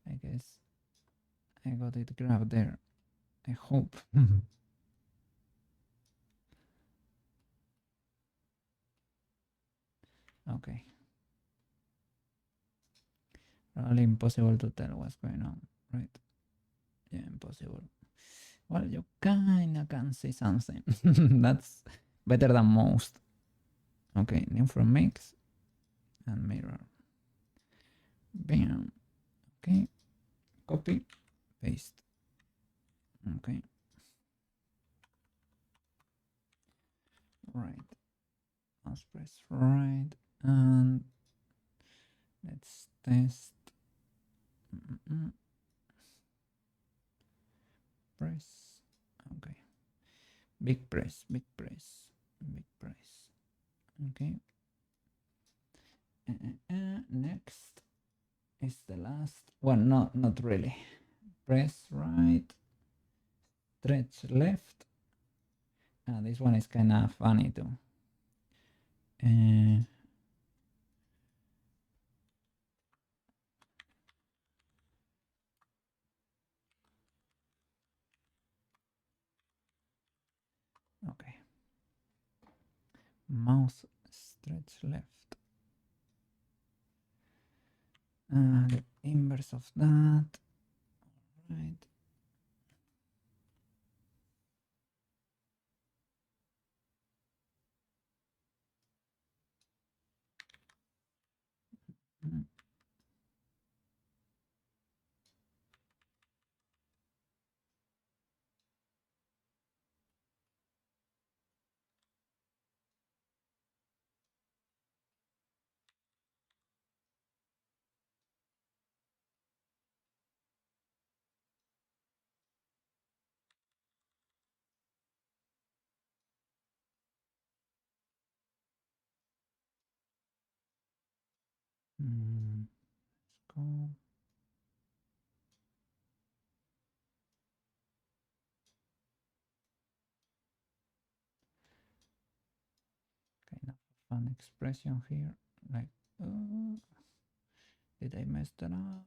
I guess I got it grabbed there. I hope. Okay. Probably impossible to tell what's going on, right? Yeah, impossible. Well, you kinda can see something. That's better than most. Okay, new from mix and mirror. Bam. Okay. Copy. Paste. Okay. Right. Let's press right and let's test. Press. Okay. Big press, big press, big press. Okay. Next is the last one. No, not really. Press right, stretch left. This one is kind of funny too. Okay. Mouse stretch left. The inverse of that. Right. Let's go. Kind of a fun expression here, like, did I mess that up?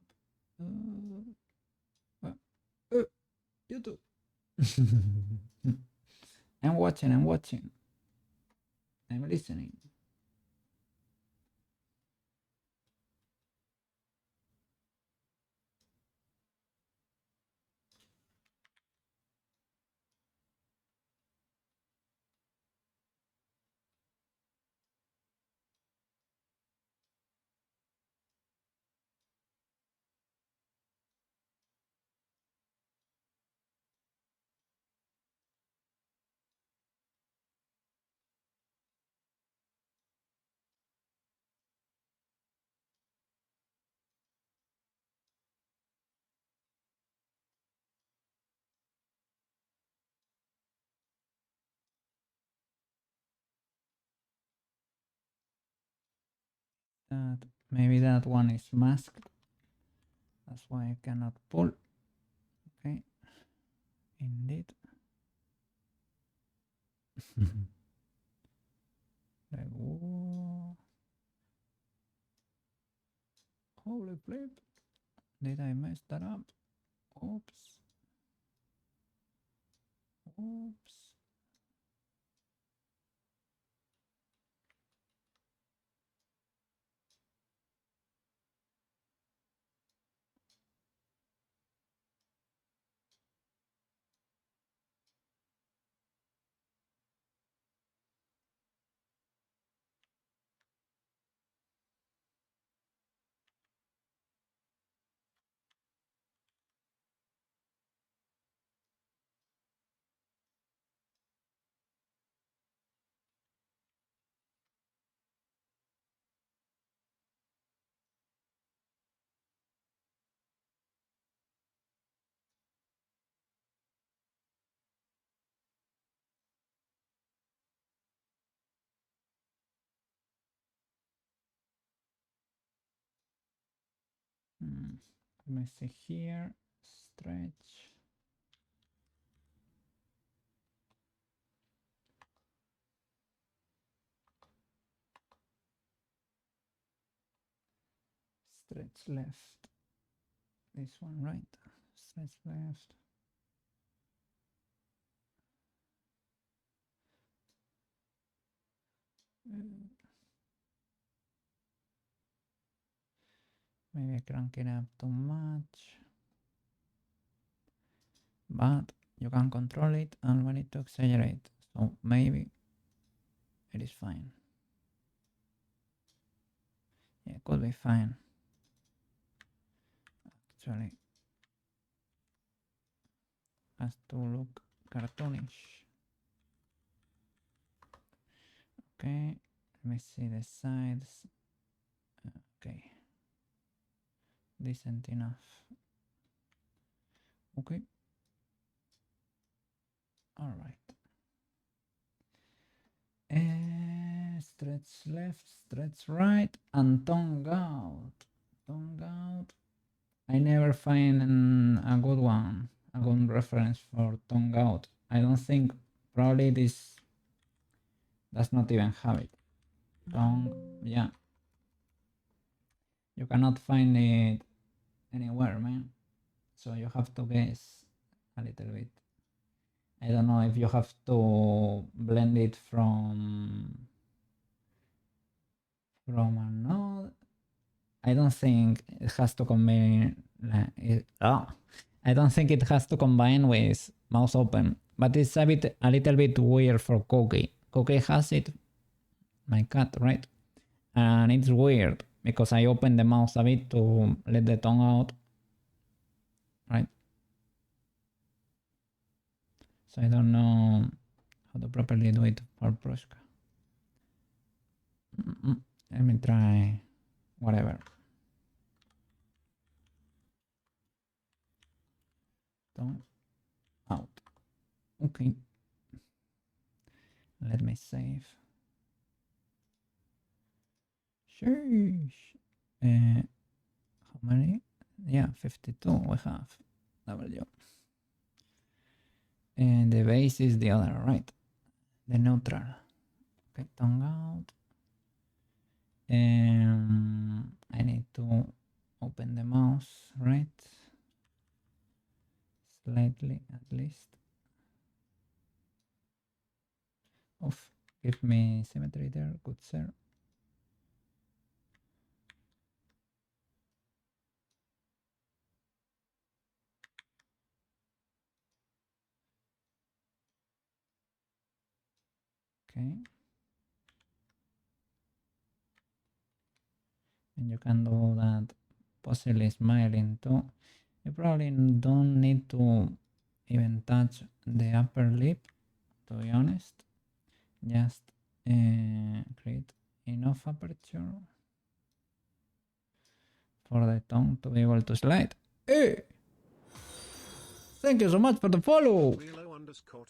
You too. I'm watching, I'm listening. that maybe that one is masked. That's why I cannot pull. Okay, indeed. Like, whoa. Holy flip. Did I mess that up? Oops. Oops. Let me see here. Stretch. Stretch left. This one, right? Stretch left. Maybe I crank it up too much. But you can control it and we need to accelerate. So maybe it is fine. Yeah, it could be fine. Actually, has to look cartoonish. Okay, let me see the sides. Okay, decent enough. Okay, all right. Stretch left, stretch right, and tongue out. Tongue out. I never find a good one, a good reference for tongue out. I don't think, probably this does not even have it. Tongue, yeah. You cannot find it anywhere, man. So you have to guess a little bit. I don't know if you have to blend it from a node. I don't think it has to combine. I don't think it has to combine with mouse open, but it's a little bit weird for Cookie. Cookie has it, my cat, right? And it's weird because I open the mouse a bit to let the tongue out, right? So I don't know how to properly do it for Prushka. Let me try whatever. Tongue out. Okay. Let me save. Sheesh. How many? Yeah, 52 we have. W. And the base is the other, right? The neutral. Okay, tongue out. I need to open the mouse, right? Slightly at least. Oof, give me symmetry there, good sir. Okay. And you can do that possibly smiling too. You probably don't need to even touch the upper lip, to be honest. Just create enough aperture for the tongue to be able to slide. Hey! Thank you so much for the follow! Rialo_24 just followed.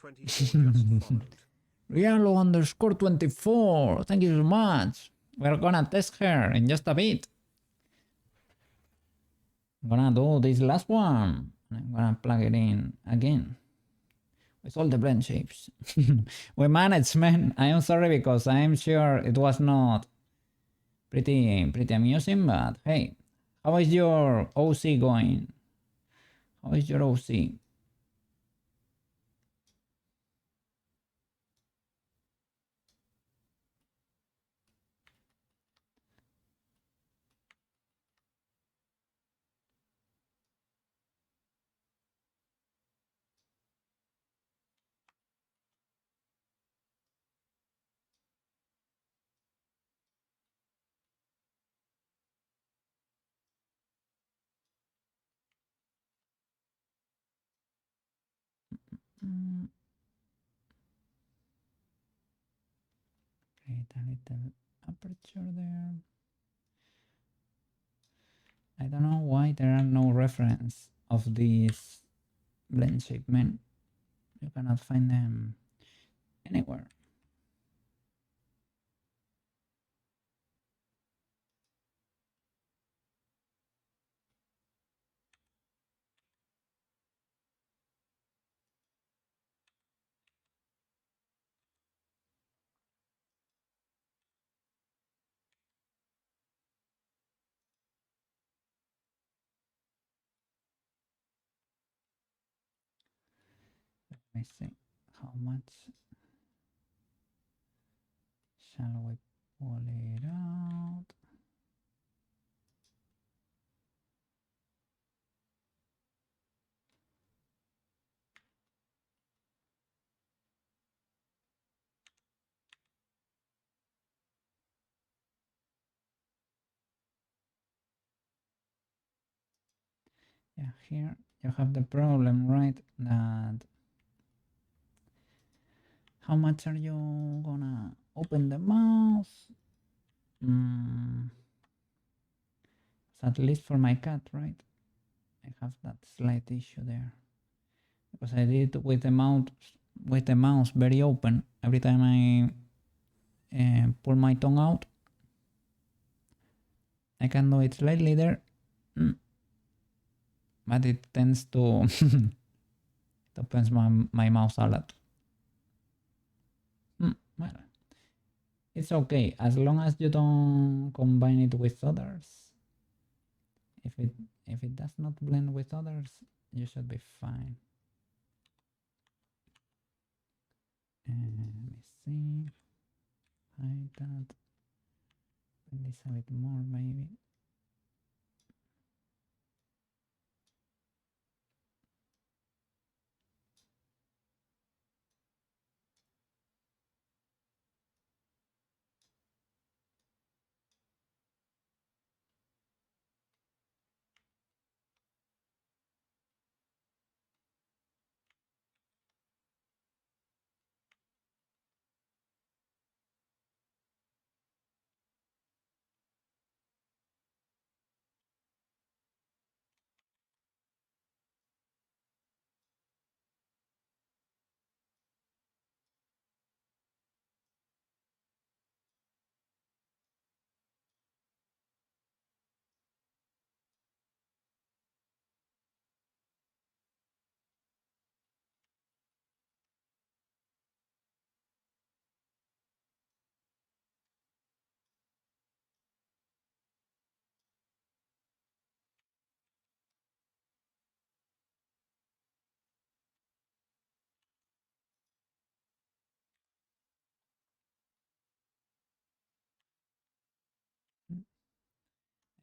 Rialo_24, thank you so much. We're gonna test her in just a bit. I'm gonna do this last one. I'm gonna plug it in again with all the blend shapes. We managed, man. I am sorry because I am sure it was not pretty amusing, but hey, how is your OC going? How is your OC? Mm, create a little aperture there. I don't know why there are no reference of these blend shape, man. You cannot find them anywhere. Let me see how much shall we pull it out. Yeah, here you have the problem, right? That how much are you gonna open the mouse? Mm, at least for my cat, right? I have that slight issue there because I did it with the mouse very open. Every time I pull my tongue out, I can do it slightly there, but it tends to it opens my mouth a lot. Well, it's okay as long as you don't combine it with others. If it does not blend with others, you should be fine. Let me see. Hide that. Bend this a bit more, maybe.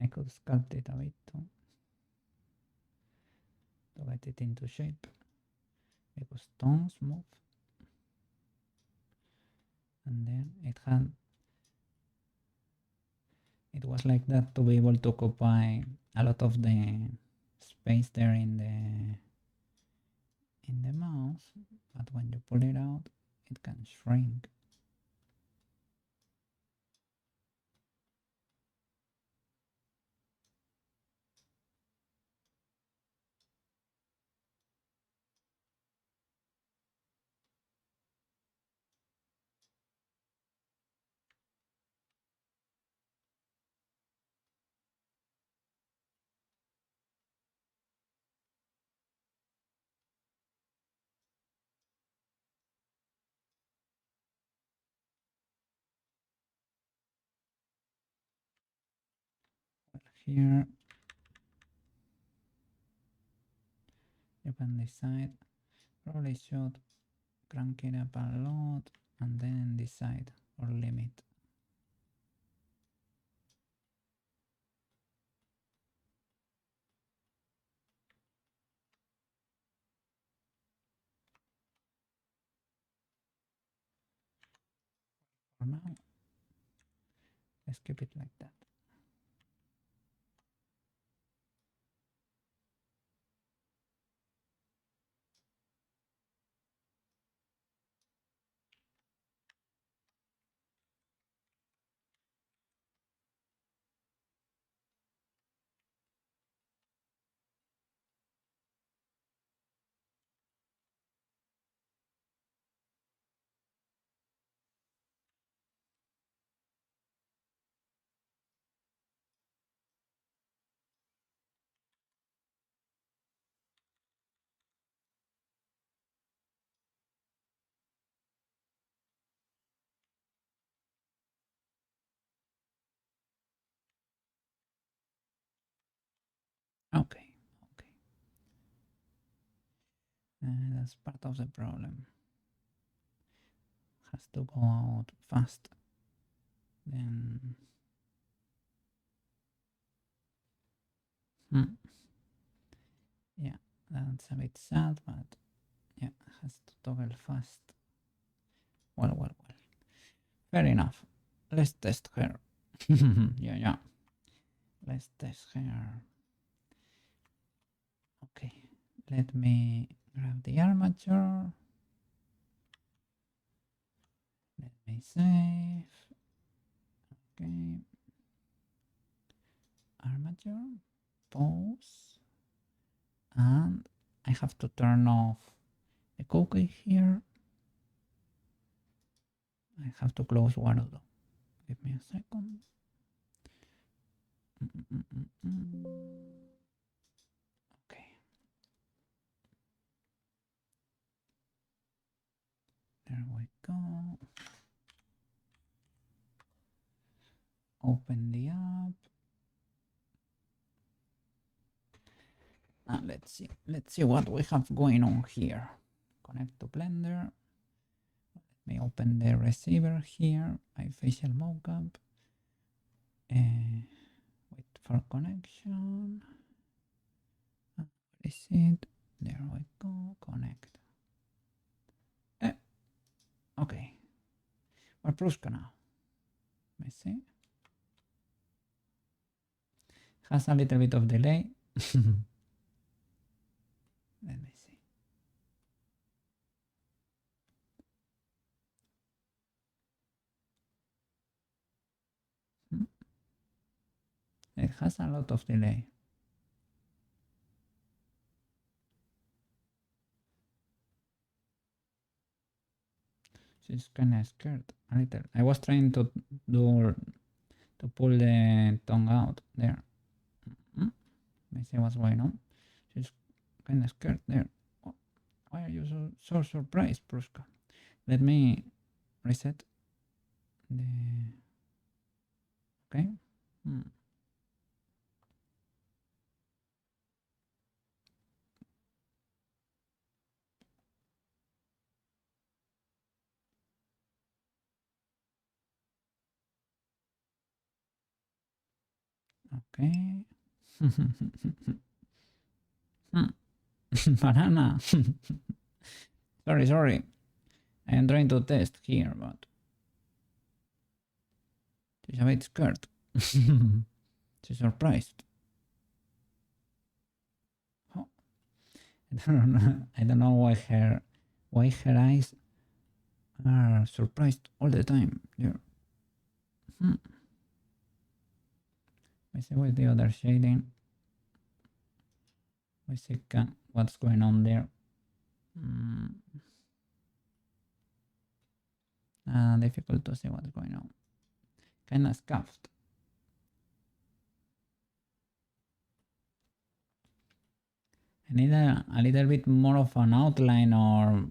I could sculpt it a bit to get it into shape because tones move, and then it was like that to be able to occupy a lot of the space there in the mouse, but when you pull it out, it can shrink. here. You can decide. Probably should crank it up a lot and then decide or limit. For now, let's keep it like that. Okay, okay. That's part of the problem. Has to go out fast. Then yeah, that's a bit sad, but yeah, has to toggle fast. Well. Fair enough. Let's test her. Yeah. Let's test her. Okay, let me grab the armature. Let me save. Okay. Armature. Pause. And I have to turn off the cookie here. I have to close Warudo. Give me a second. Okay. There we go. Open the app. And let's see what we have going on here. Connect to Blender. Let me open the receiver here. iFacial mockup. Wait for connection. Where is it? There we go. Connect. Okay. We're Prushka now. Let me see. Has a little bit of delay. Let me see. It has a lot of delay. She's kind of scared a little. I was trying to pull the tongue out there. Let me see what's going on. She's kind of scared there. Why are you so surprised, Prushka? Let me reset the... Okay. Okay. Banana. Sorry. I am trying to test here, but she's a bit scared. She's surprised. Oh. I don't know why her eyes are surprised all the time. There. Let's see with the other shading. Let's see what's going on there. Difficult to see what's going on. Kind of scuffed. I need a little bit more of an outline, or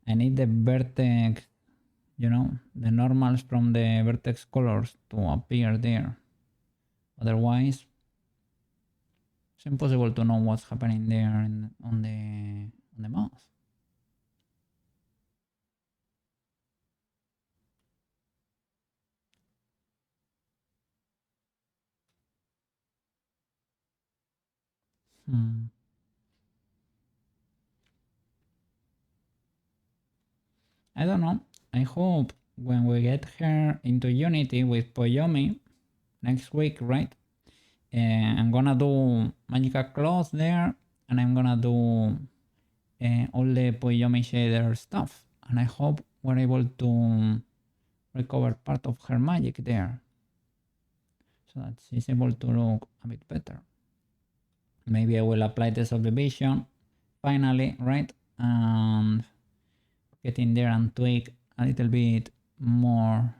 I need the vertex, the normals from the vertex colors to appear there. Otherwise, It's impossible to know what's happening there on the mouse. I don't know. I hope when we get her into Unity with Poyomi next week, right? I'm gonna do magical cloth there, and I'm gonna do all the Poyomi shader stuff, and I hope we're able to recover part of her magic there, so that she's able to look a bit better. Maybe I will apply the subdivision finally, right? And get in there and tweak a little bit more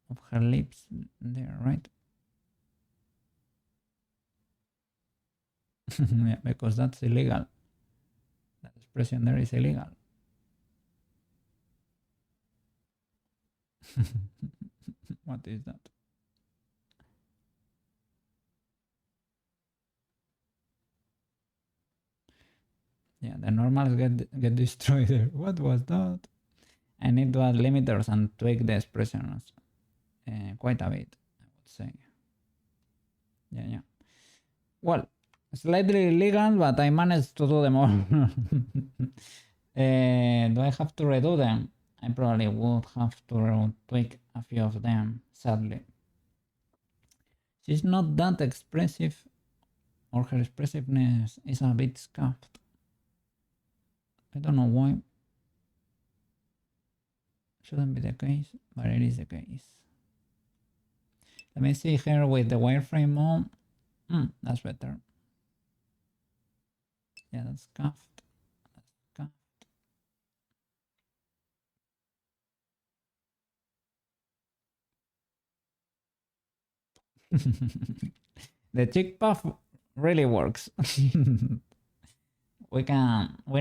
of her lips there, right? Yeah, because that's illegal. That expression there is illegal. What is that? Yeah, the normals get destroyed there. What was that? I need to add limiters and tweak the expressions quite a bit, I would say. Yeah. Well, slightly illegal, but I managed to do them all. Do I have to redo them? I probably would have to tweak a few of them, sadly. She's not that expressive, or her expressiveness is a bit scuffed. I don't know why. Shouldn't be the case, but it is the case. Let me see her with the wireframe on. That's better. Yeah, that's scuffed. The cheek puff really works. We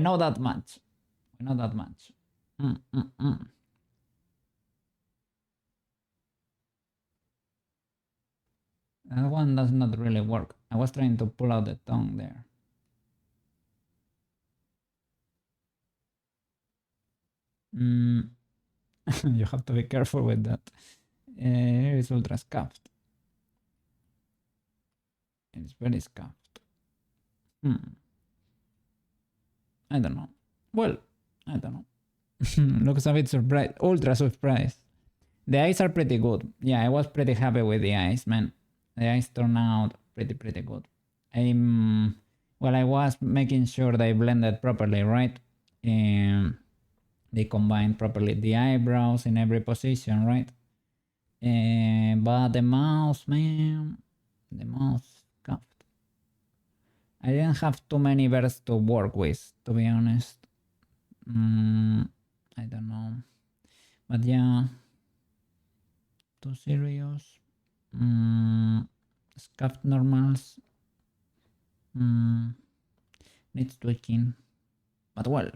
know that much. That one does not really work. I was trying to pull out the tongue there. You have to be careful with that. It is ultra scuffed. It's very scuffed. I don't know. Well, I don't know. Looks a bit surprised. Ultra surprised. The eyes are pretty good. Yeah, I was pretty happy with the eyes, man. The eyes turned out pretty good. Well, I was making sure they blended properly, right? They combined properly the eyebrows in every position, right? But the mouth, man, the mouth scuffed. I didn't have too many verbs to work with, to be honest. I don't know. But yeah, too serious. Scuffed normals. Needs tweaking. But well.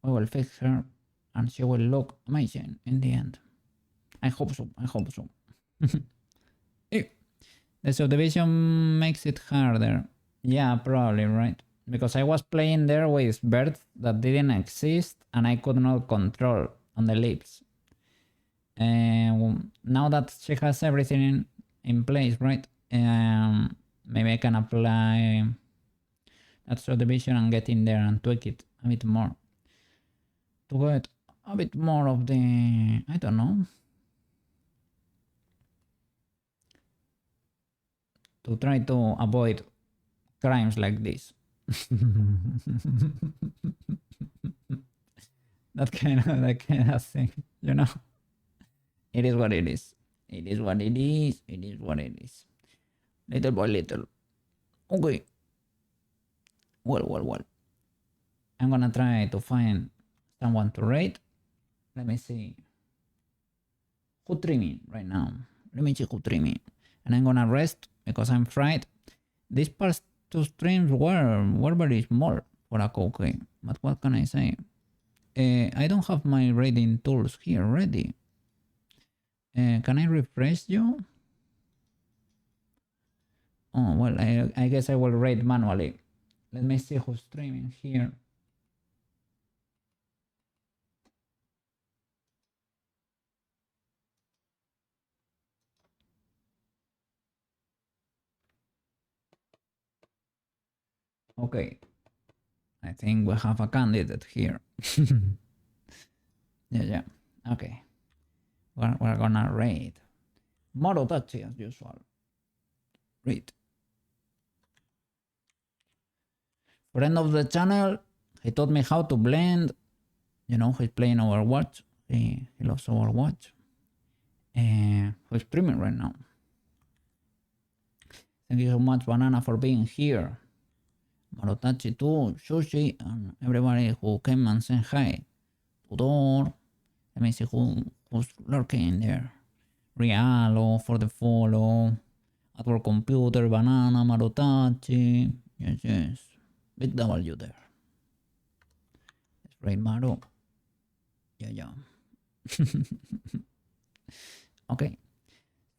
We will fix her and she will look amazing in the end. I hope so. The subdivision makes it harder. Yeah, probably, right? Because I was playing there with birds that didn't exist and I could not control on the lips. And now that she has everything in place, right? Maybe I can apply that subdivision and get in there and tweak it a bit more. To get a bit more of the, I don't know, to try to avoid crimes like this. that kind of thing, you know. It is what it is. Little by little. Okay. Well. I'm gonna try to find someone to rate. Let me see. Who trimming right now? Let me see who trimming. And I'm gonna rest because I'm fried. These past two streams were very small for a cookie. But what can I say? I don't have my rating tools here ready. Can I refresh you? Oh, well, I guess I will rate manually. Let me see who's streaming here. Okay. I think we have a candidate here. Yeah. Okay. We're gonna rate Morotachi as usual. Read. Friend of the channel, he taught me how to blend. You know, he's playing Overwatch. He loves Overwatch. And he's streaming right now. Thank you so much, Banana, for being here. Marotachi too, Sushi, and everybody who came and said hi. Tudor. Let me see who's lurking there. Rialo for the follow. At Work Computer, Banana, Marotachi. Yes. Big W there. It's right, Maro. Yeah. Okay.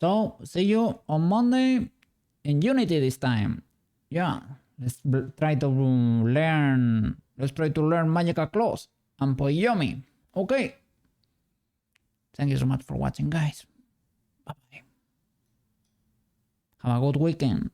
So, see you on Monday in Unity this time. Yeah. Let's try to learn Magical Claws and Poyomi. Okay. Thank you so much for watching, guys. Bye-bye. Have a good weekend.